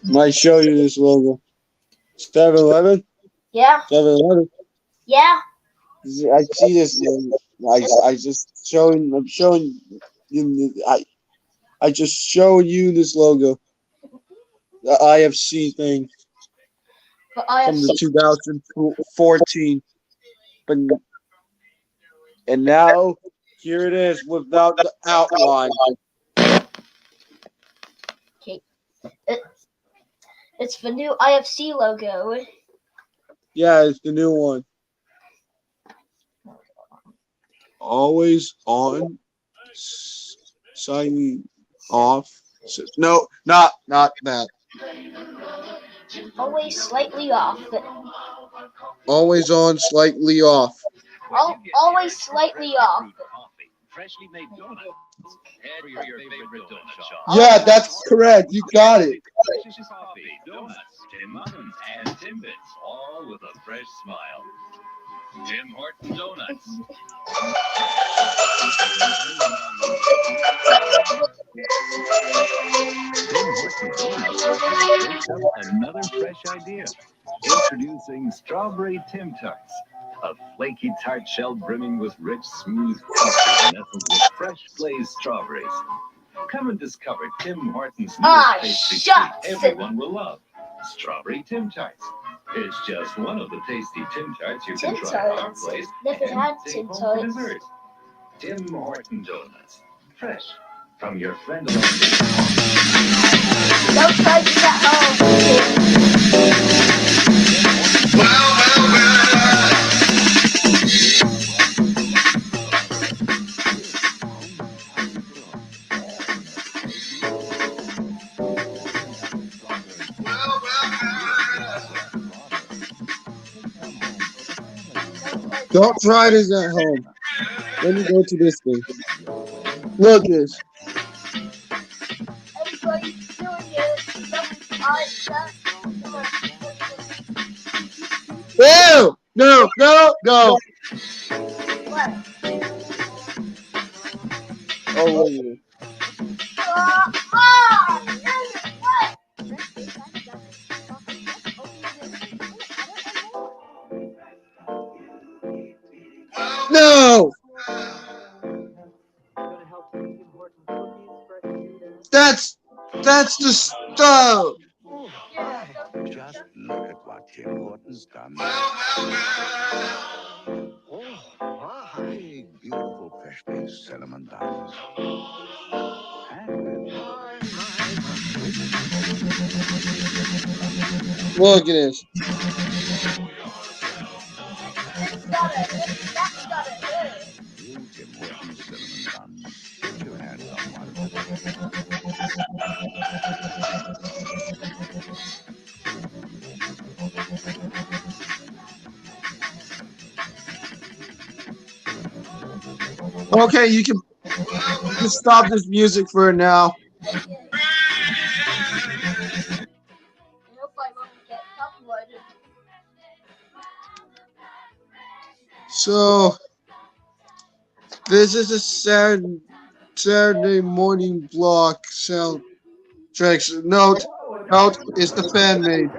Might show you this logo. 7-Eleven? Yeah. 7-Eleven. Yeah. I see this logo. I just showing. I'm showing you. I just showing you this logo. The IFC thing But from the IFC. 2014. And now here it is without the outline. Okay. It's the new IFC logo. Yeah, it's the new one. Always on, signing off. No, not that. Always slightly off. Always on, slightly off. Always slightly off. Freshly made donuts. Head for your favorite donut shop. Yeah, that's correct. You got it. Delicious coffee, donuts, Tim Muffins, and Timbits, all with a fresh smile. Tim Horton Donuts. Tim Horton Donuts wakes up another fresh idea. Introducing Strawberry Tim Tarts. A flaky tart shell brimming with rich, smooth custard nestled with fresh glazed strawberries. Come and discover Tim Hortons' newest pastry treat everyone will love. Strawberry Tim Tarts. It's just one of the tasty Tim Tarts you can try at our place Never had and Tim take home for Tarts. dessert. Tim Horton Donuts. Fresh from your friend along the Don't try this at home. Don't try this at home. Let me go to this thing. Look at this. Everybody's doing it. Ew! No! What? Oh, look at it. No! That's the stuff. Just look at what Tim Horton's done. Oh, my beautiful fresh-baked cinnamon buns. Look at this. You, Tim Horton's cinnamon buns. Get your hands on one. Okay, you can stop this music for now. So this is a Saturday morning block soundtracks. Note, it's the fan made.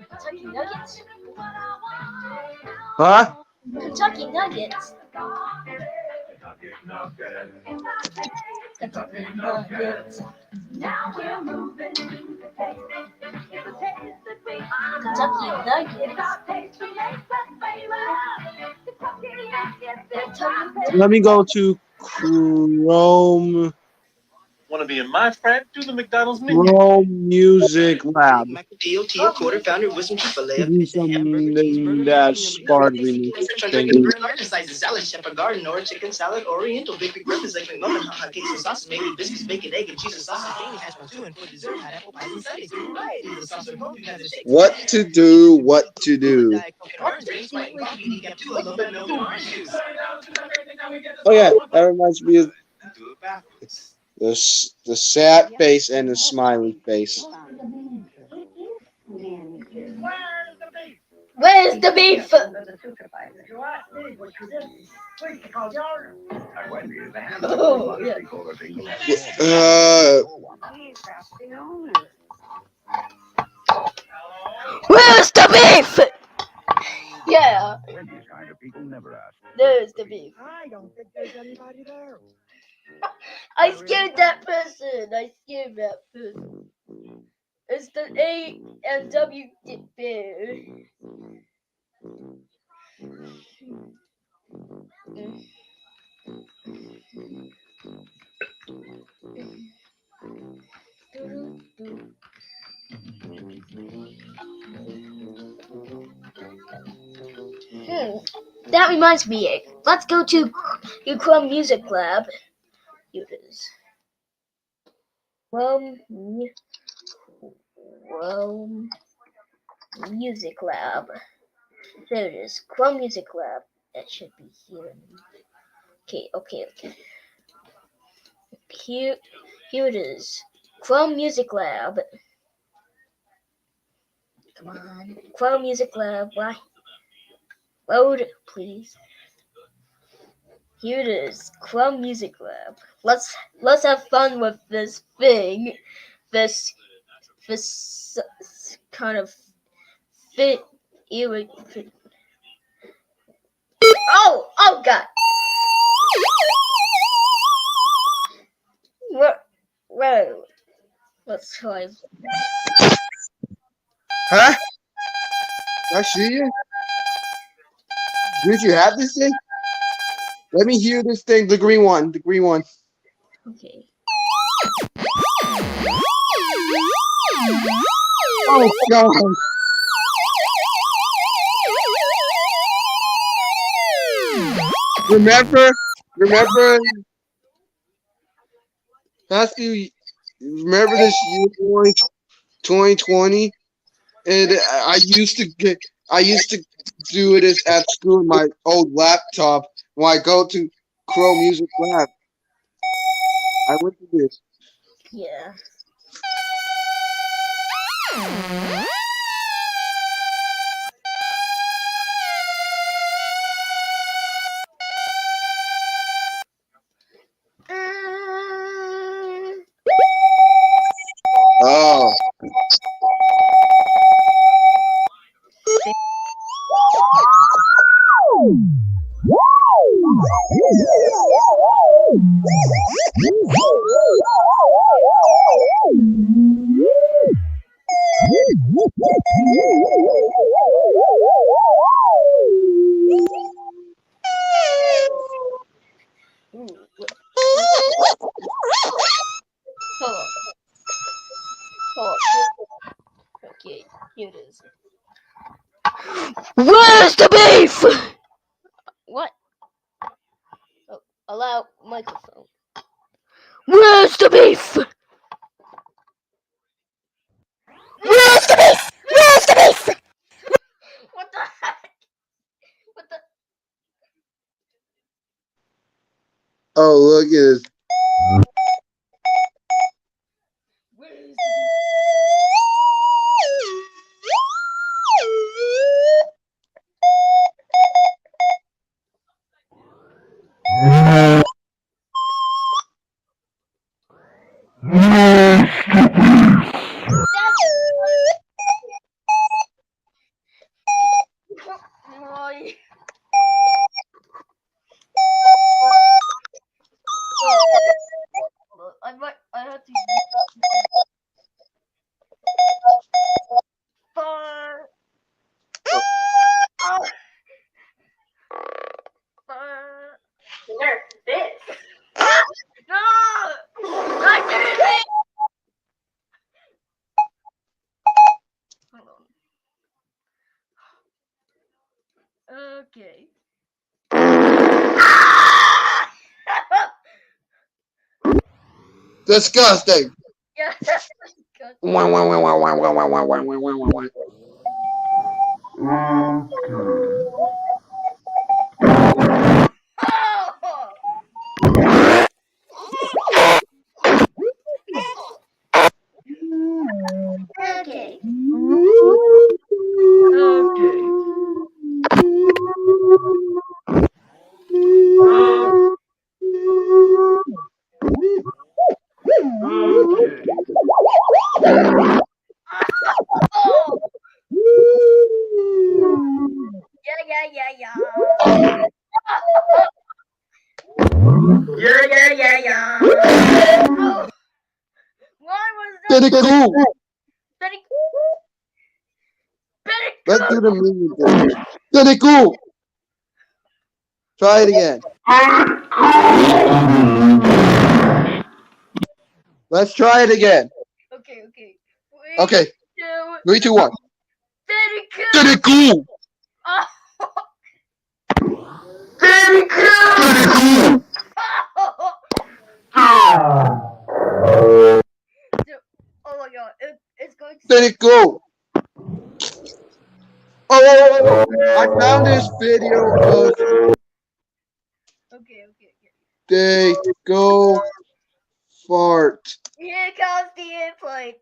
Kentucky Nuggets? Huh? Kentucky Nuggets. Kentucky Nuggets. Kentucky Nuggets. Let me go to Chrome. Want to be in my frat? Do the McDonald's menu. Pro Music Lab. DOT, quarter pounder, wisdom tooth fillet, Do something that's part of me. Thank you. American sizes salad, shepherd garden, or chicken salad, oriental, big breakfast like McMuffin, hot queso sauce, maybe biscuits, bacon, egg, and cheese and sausage, creamy hash brown too, and for dessert, hot apple pies and sundaes. Varieties of sausage, home, you have the shake. What to do? What to do? Oh yeah, that reminds me of the sad face and the smiley face. Where's the beef? Oh, yeah. Where's the beef? Yeah. There's the beef. I don't think there's anybody there. I scared that person. It's the A and W bear. That reminds me. Let's go to Chrome Music Lab. Here it is. Chrome Music Lab. There it is. Chrome Music Lab. That should be here. Okay. Here it is. Chrome Music Lab. Come on. Chrome Music Lab. Why? Load, please. Here it is. Chrome Music Lab. Let's have fun with this thing. This kind of fit. Oh God. Whoa. Let's try. Huh? Did I shoot you? Did you have this thing? Let me hear this thing. The green one. Okay. Oh God. Remember, Matthew, remember this year 2020? And I used to do it at school on my old laptop when I go to Crow Music Lab. I went to this. Yeah. Oh. Hold on. Okay, here it is. Where's the beef? What? Oh, allow microphone. Where's the beef? Where's the beef? Where's the beef? What the heck? What the? Oh, look at this. I have to. No! I did Okay. Disgusting. Yeah. Wah, wah, wah, wah, wah, wah, wah, wah, wah, wah, wah, wah. Okay. Okay. Oh. Yeah. Yeah. Oh. Why was that? Pretty cool. Very Let's do the movie. Pretty cool. Try it again. Let's try it again. Okay. Okay. 3, 2, 1. Very cool. Pretty cool. Oh. Very cool. Oh my god, it's going to. Pretty cool. Oh, I found this video of. Okay. They go fart. Here comes the input.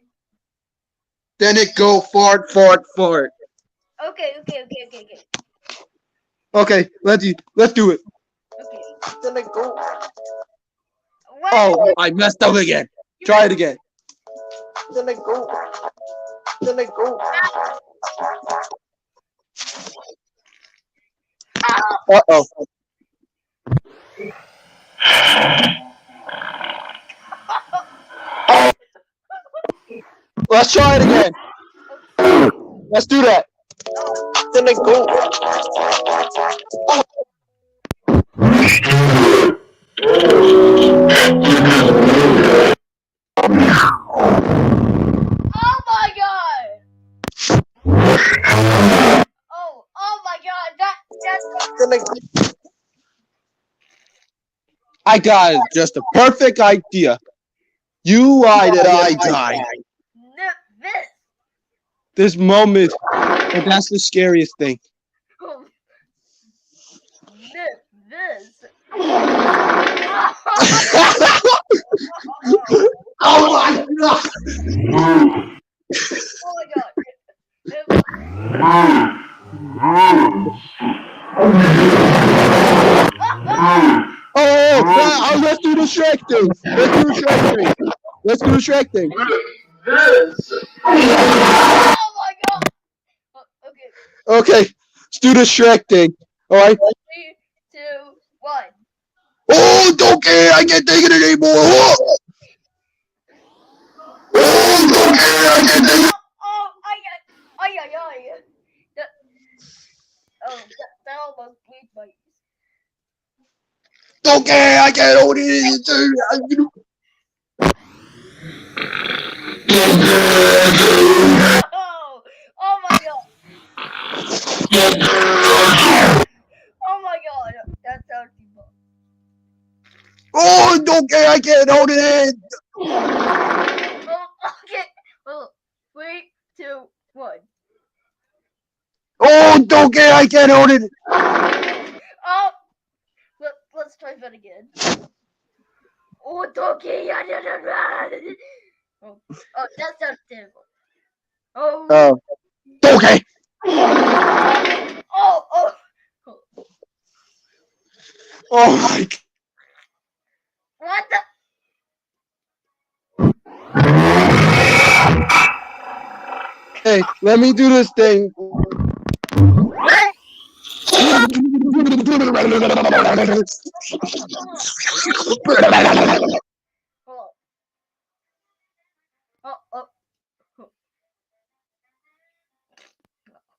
Then it go fart. Okay. Okay, let's do it. Okay. Then it go. What? Oh, I messed up again. Try it again. Then it go. Uh-oh. Let's try it again. Let's do that. Then it go. Oh my god! Oh my god! That's. I got just a perfect idea. You lied and I died. This moment, but that's the scariest thing. This. Oh my god! Oh my god! Oh, let's do the Shrek thing. Let's do the Shrek thing. This. Oh my god! Okay. Okay, let's do the Shrek thing. All right. 3, 2, 1. Oh, don't care. I can't take it anymore. Oh, don't care. I can't take it. That almost blew my ears. Don't care. I can't hold it. Oh my god. Oh my god. That sounds evil. Oh, don't care. I can't hold it. Okay. Well, 3, 2, 1. Oh, don't care. I can't hold it. Oh. Let's try that again. Oh, Donkey! Oh, that sounds terrible. Oh. Okay. Oh. Oh my god. What the? Hey, let me do this thing. Oh.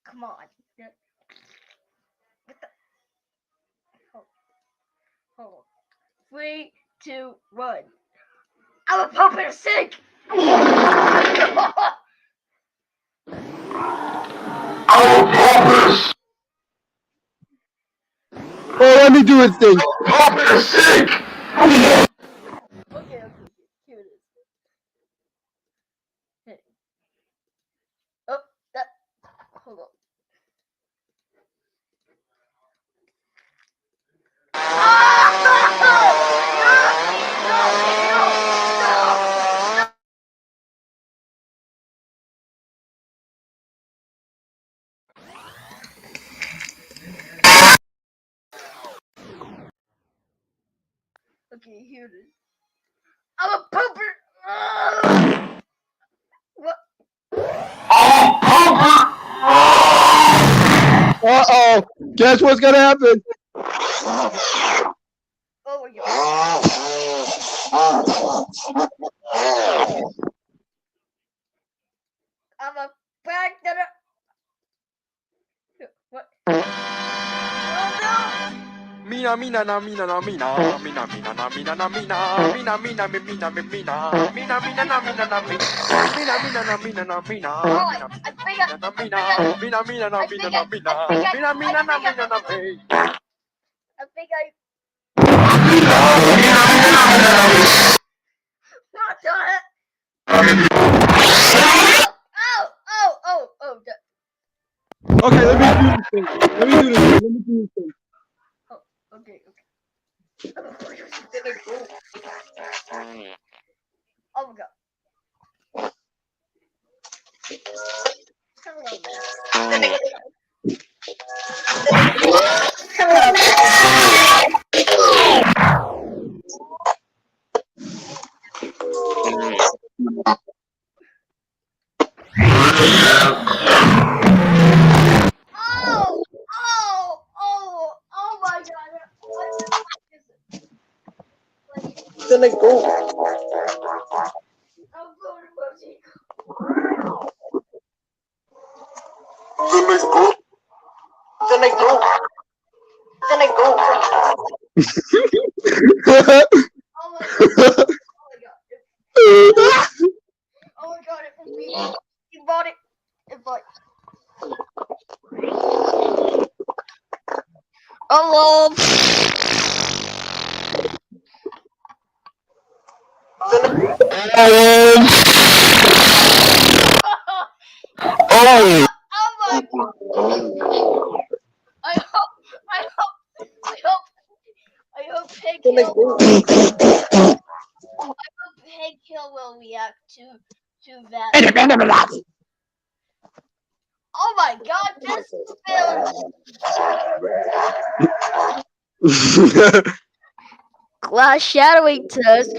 Come on. What the? Hold on. 3, 2, 1. I'm a pump in a sink! do a thing. Okay, here it is. Hey. Oh, that. Hold on. Okay, here it is. I'm a pooper. What? Uh-oh. Guess what's gonna happen? Oh my god. I'm a back that up. What? Oh no! Mina mina na mina na mina mina mina na mina na mina mina mina mina mina mina mina mina na mina na mina mina mina na mina na mina mina mina na mina mina mina na mina na mina mina mina na mina na mina. I think I. What the heck? Oh. Okay, let me do this thing. Oh, okay. Oh my god. Oh my god. Then I go. I'm going to Moji. Oh my god. Oh my god, it was me. You bought it. It's like. Hello. Oh my god. I hope Pig Hill will react to that. Oh my god, this film. Glass shadowing test.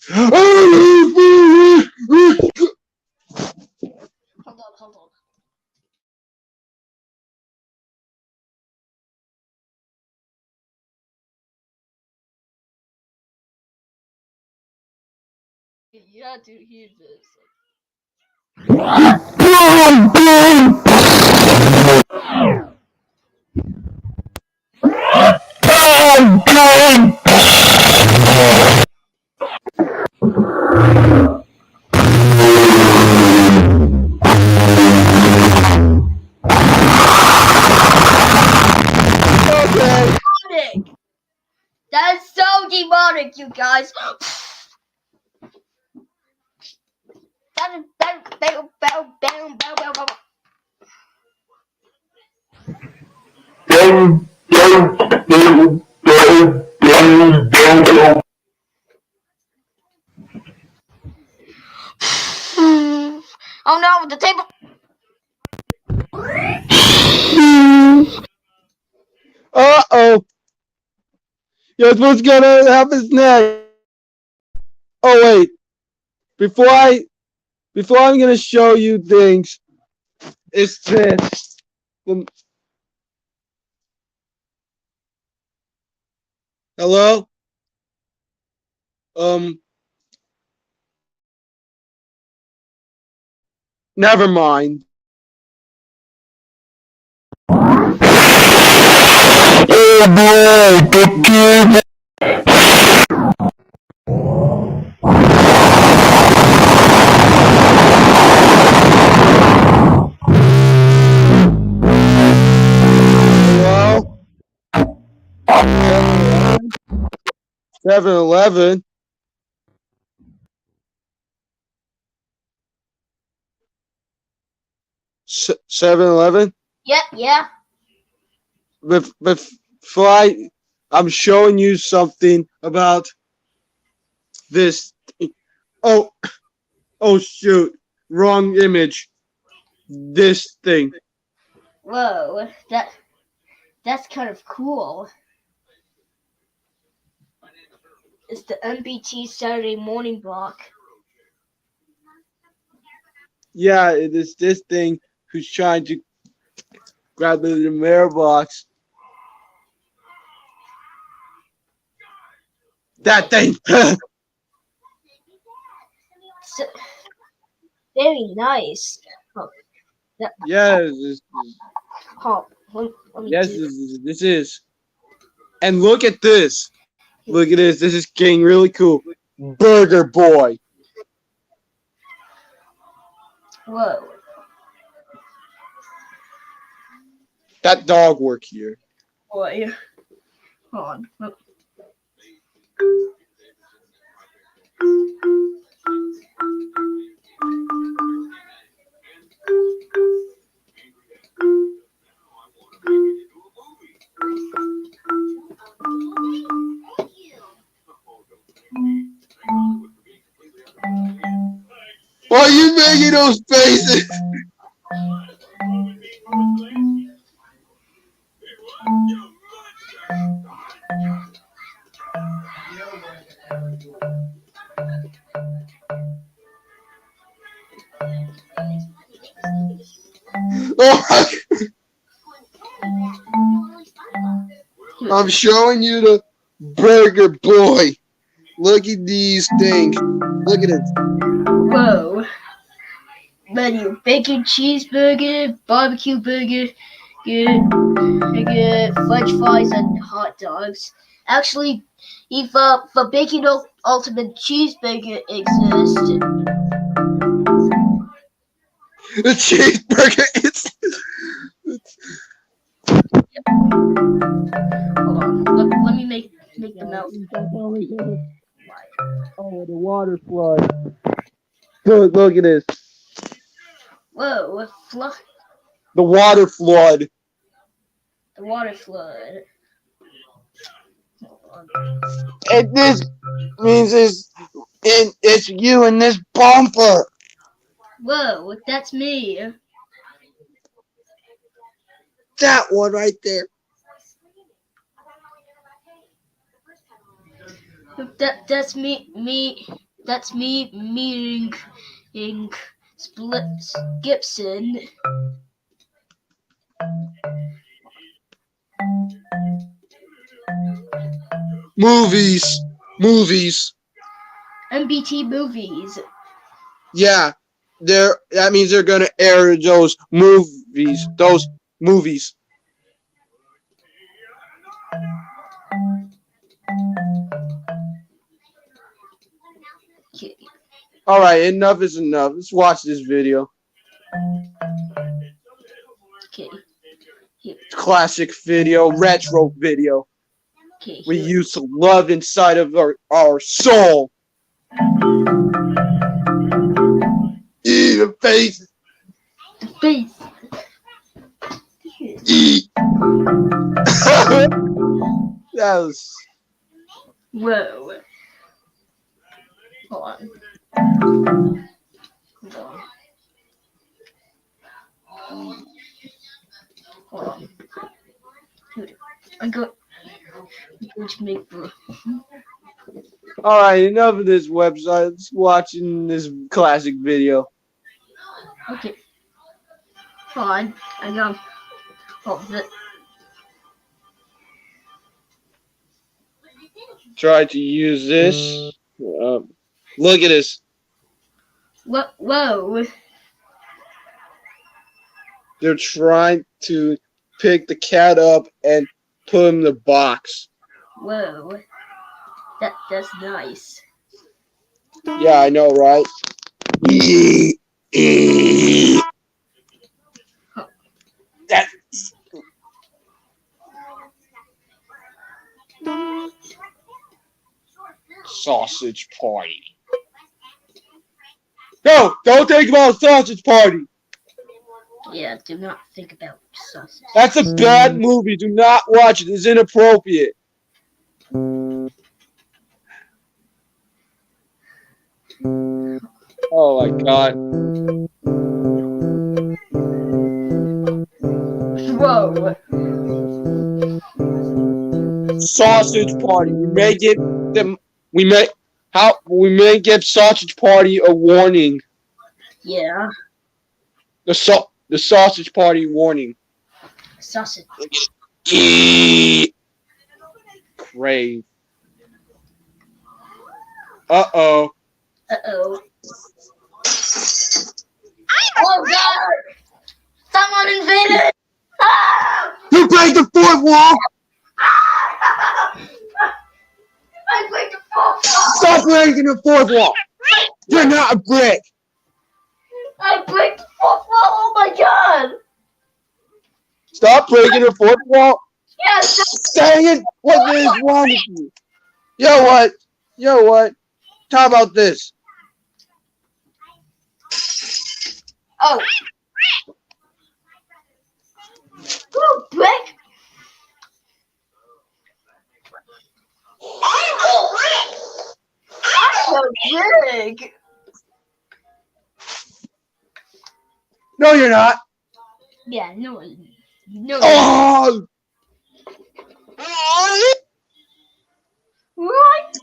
Hold on. You have to hear this. Demonic! That's so demonic, you guys. Oh no, the table. Uh-oh. Guess what's gonna happen next? Oh wait. Before I'm gonna show you things, it's this. Hello? Never mind. Hello? 7-Eleven? 7-Eleven? Yep, yeah. Before I'm showing you something about this. Oh, oh shoot. Wrong image. This thing. Whoa, that's kind of cool. It's the MBT Saturday morning block. Yeah, it is this thing who's trying to grab the mailbox. That thing! So, very nice. Oh, Yes. let me Yes, do this is. And look at this. Look at this. This is getting really cool. Burger Boy. Whoa. That dog work here. Boy. Hold on. Look. Why are you making those faces? Oh, I'm showing you the Burger Boy. Look at these things. Look at it. Whoa. Menu: bacon cheeseburger, barbecue burger, French fries, and hot dogs. Actually, if the bacon ultimate cheeseburger exists, The cheeseburger is. hold on, let me make the mouth. Oh, the water flood. Look at this. Whoa, The water flood. the water flood. And this means it's you in this bumper. Whoa, that's me. That one right there. That's me. That's me meeting Split Gibson. Movies. MBT movies. Yeah, that means they're gonna air those movies. Okay. All right, enough is enough. Let's watch this video. Okay. Here. Classic video, retro video. Okay. We used to love inside of our soul. The face. The face. That was. Whoa. Hold on. Hold on. Dude, I'm going to make the. All right, enough of this website. Let's watching this classic video. Okay. Hold on. I got. Oh, Try to use this. Look at this. Whoa. They're trying to pick the cat up and put him in the box. Whoa. That's nice. Yeah, I know, right? That. Sausage party. No, don't think about sausage party. Yeah, do not think about sausage. That's a bad movie. Do not watch it. It's inappropriate. Oh my god. Whoa. Sausage party. We may give them. We may give sausage party a warning. Yeah. The sausage party warning. Sausage. Crave. Uh-oh. Uh-oh. Oh god! Someone invaded! Ah! You break the fourth wall! I break the fourth wall! Stop breaking the fourth wall! You're not a brick! I break the fourth wall! Oh my god! Stop breaking the fourth wall! Yes! Dang it! What is wrong with you? You know what? How about this? Oh! Ooh, brick! I'm so big! No, you're not. Yeah, no. Oh! What?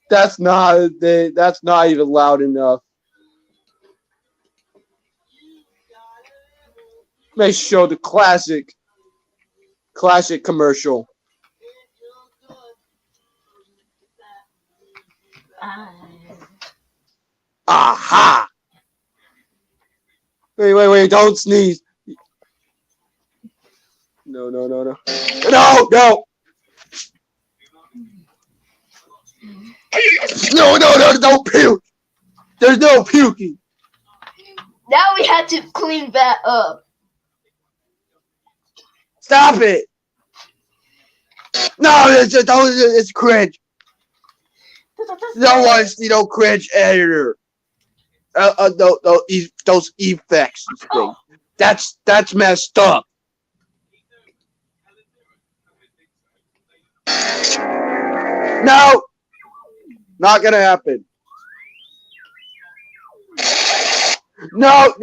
That's not even loud enough. They show the classic commercial. Aha! Wait, don't sneeze. No. No! No, don't puke! There's no puking! Now we have to clean that up. Stop it! No, it's cringe. No one see no cringe editor. Those effects. That's messed up. No, not gonna happen. No.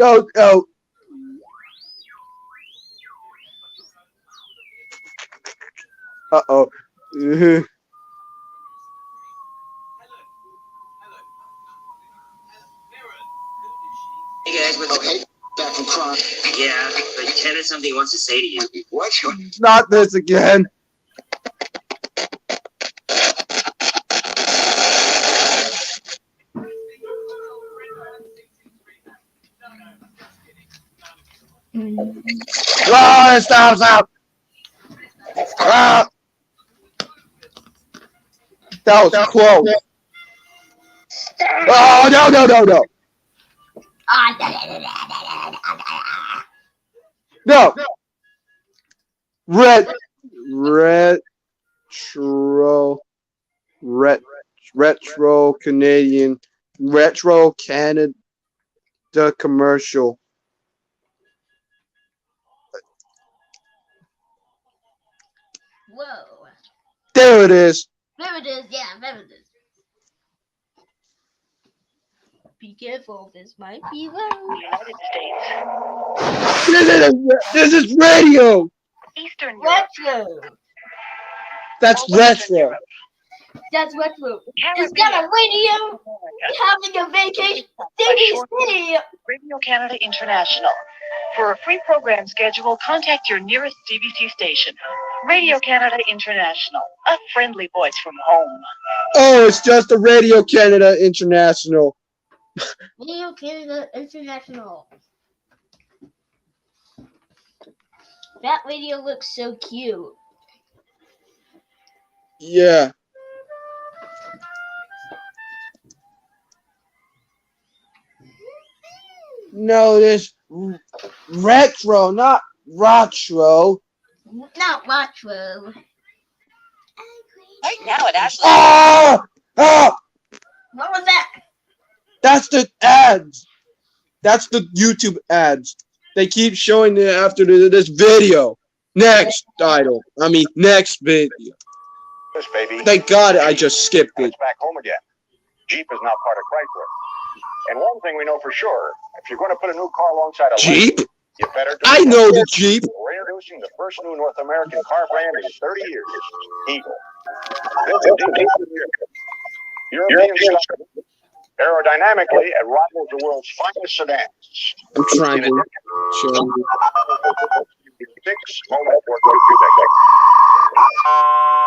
Uh-oh. Hey guys, what's okay? Back from prom. Yeah, but Ted has something he wants to say to you. What? Not this again. Oh, stop! Ah. That was close. Oh, no. No. Retro Canada commercial. Whoa. There it is. There it is. Be careful, this might be loud. United States. This is radio. Eastern Europe. Retro. That's retro. That's retro. Is that a radio? Having a vacation? CBC. Radio Canada International. For a free program schedule, contact your nearest CBC station. Radio Canada International. A friendly voice from home. Oh, it's just a Radio Canada International. Radio Canada International. That video looks so cute. Yeah. No, this retro, not retro. Not retro. Right now, it actually. Ah! Ah! What was that? That's the ads. That's the YouTube ads. They keep showing it after this video. Next title. I mean, next video. This baby. Thank God I just skipped it. It's back home again. Jeep is now part of Chrysler. And one thing we know for sure, if you're going to put a new car alongside a Jeep? Lexus, you better do I it. know the Jeep. We're introducing the first new North American car brand in 30 years, Eagle. This is European style. Aerodynamically, it rivals the world's finest sedans. I'm trying to show you. 6 moment for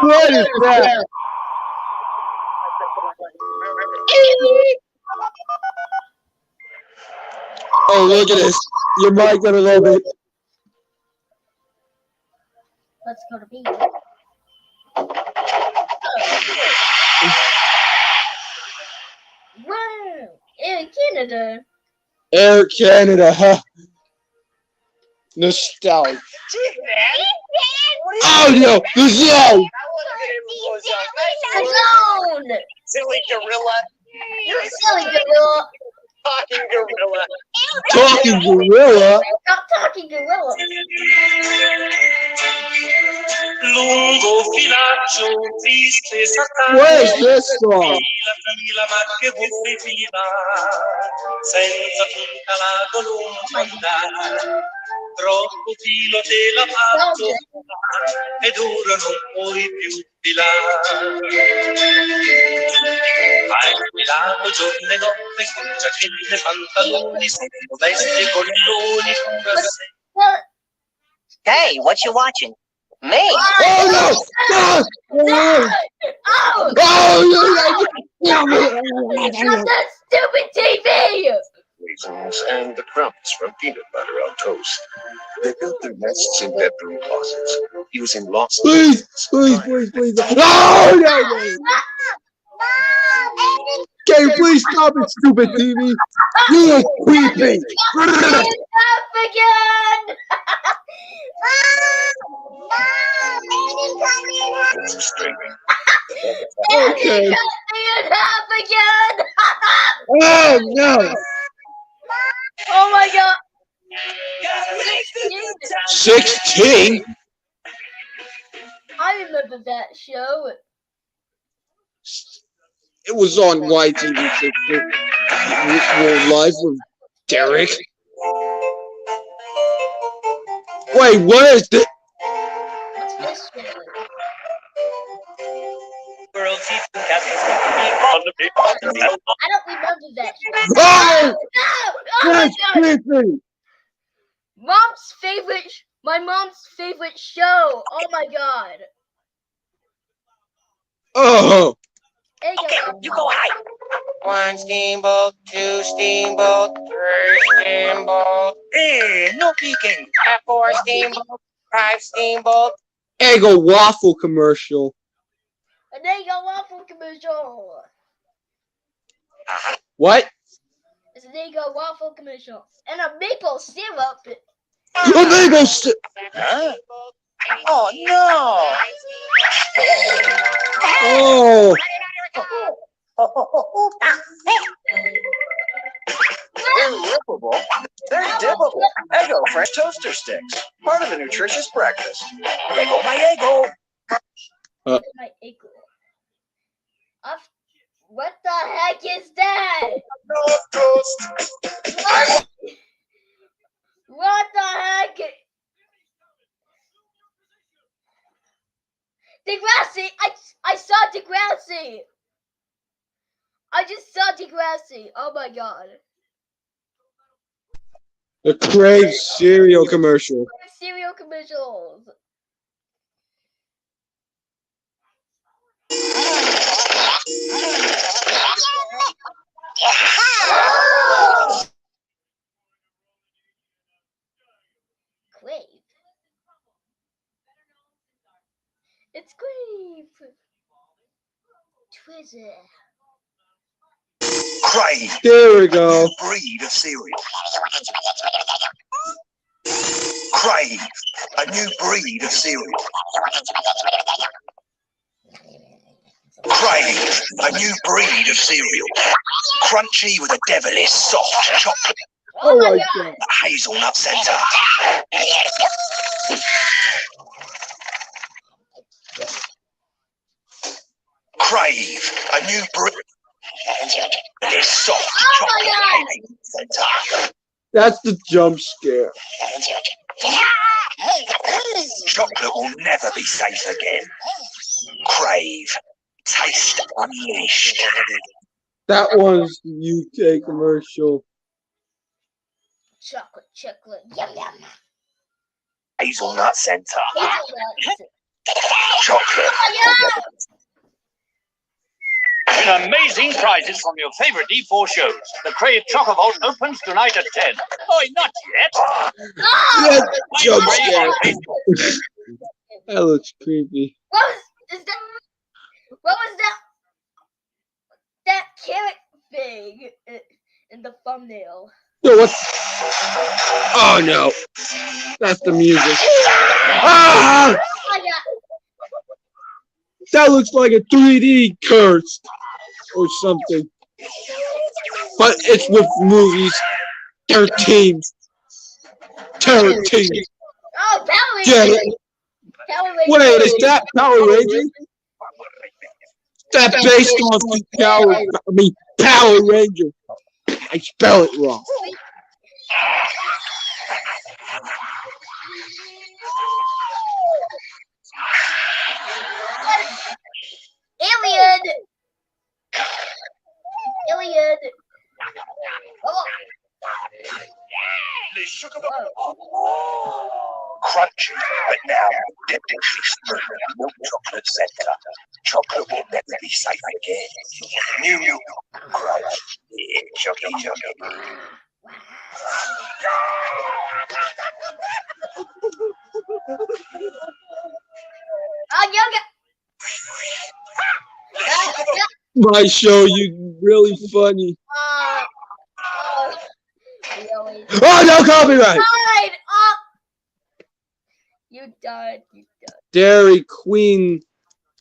What is that? Oh, look at this. You might get a little bit. Let's go to B. Wow! In Canada. Air Canada, huh? Nostalgia. Oh no, the zone! Zone! Silly gorilla. You're a silly gorilla. Talking gorilla. Talking gorilla? Stop talking gorilla. Lungo filaccio triste What is this song? fila ma che vuoi fila senza tutta la volontà troppo filo te l'ha fatto ed ora non puoi più di là hai guidato giorno e notte con giacchette e pantaloni sotto vesti e golloni pura sei. Hey, what you watching? Me? Oh no! No! Oh! Oh no! Stop that stupid TV! Raisins and the crumbs from peanut butter on toast. They built their nests in bedroom closets using lots of Please! No! No! Can you please stop it, stupid TV? You are creepy! Again! Okay. Cut me in half again! Oh no! Oh my god! 16? I remember that show. It was on YTV Real Life with Derek. Wait, what is this? What's this show? I don't remember that show. Oh! No! Oh my That's god! creepy! My mom's favorite show. Oh my god. Oh! Hey, Okay, you go high. 1 steamboat, 2 steamboat, 3 steamboat. Hey, no peeking. 4 steamboat, 5 steamboat. Eggo waffle commercial. And there you go, waffle commercial. What? It's a Nego waffle commercial. And a maple syrup. Huh? Oh no! Oh! They're rippable. They're dippable. Eggo French toaster sticks. Part of a nutritious breakfast. Eggo my Eggo. My Eggo. What the heck is that? No toast. What the heck? Degrassi! I saw Degrassi! I just saw Degrassi. Oh my god. The Crave cereal commercial. Cereal commercials. Crave. Where is it? Crave. There we go. Breed of cereal. Crave. A new breed of cereal. Crave. A new breed of cereal. Crunchy with a devilish soft chocolate. Oh my god. Hazelnut center. Crave. A new breed. Devilish soft chocolate. Center. That's the jump scare. Chocolate will never be safe again. Crave. Taste unleashed. That was the UK commercial. Chocolate. Yum yum. Hazelnut center. Hazelnuts. Chocolate. Win amazing prizes from your favorite D4 shows. The Crave Choco Vault opens tonight at 10. Oh, not yet. Yes, jump scare. That looks creepy. What was that? That carrot thing in the thumbnail. Yo, what? Oh no. That's the music. Ah! Oh my god. That looks like a 3D curse or something. But it's with movies. 13. Terror Team. Oh, Power Rangers. Get it? Power Rangers. Wait, is that Power Rangers? That's based on Power Rangers. I spell it wrong. Alien. Oh. Crunchy, but now deliciously smooth milk chocolate center. Chocolate will never be safe again. New crunch. Yeah, chocolate. Oh, yoga. My show, you really funny. Really? Oh, no copyright! Died. Oh. You died. Dairy Queen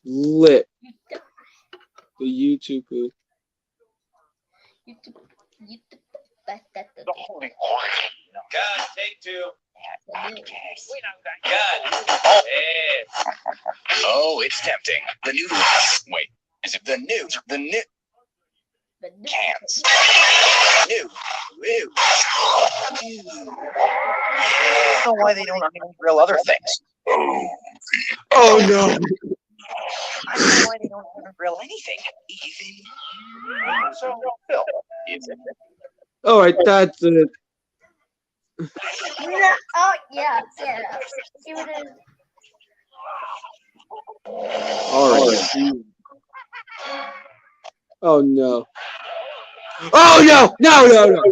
Lip. The YouTube poop. God, take two. Oh, it's tempting. The new. Wait, is it the new? Cans. New. I don't know why they don't grill other things. Oh no. I don't know why they don't grill anything. Even. So, Bill, is it? Alright, that's it. No, oh, yeah. See what it is. Alright. Oh no. Oh no! No!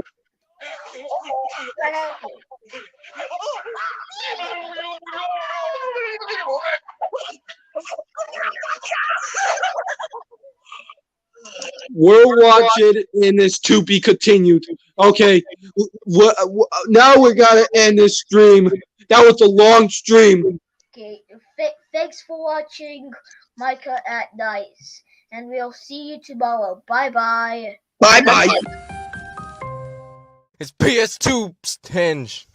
We're watching and it's to be continued. Okay, now we gotta end this stream. That was a long stream. Okay, thanks for watching Micah at Nice, and we'll see you tomorrow. Bye. It's PS2 Hinge.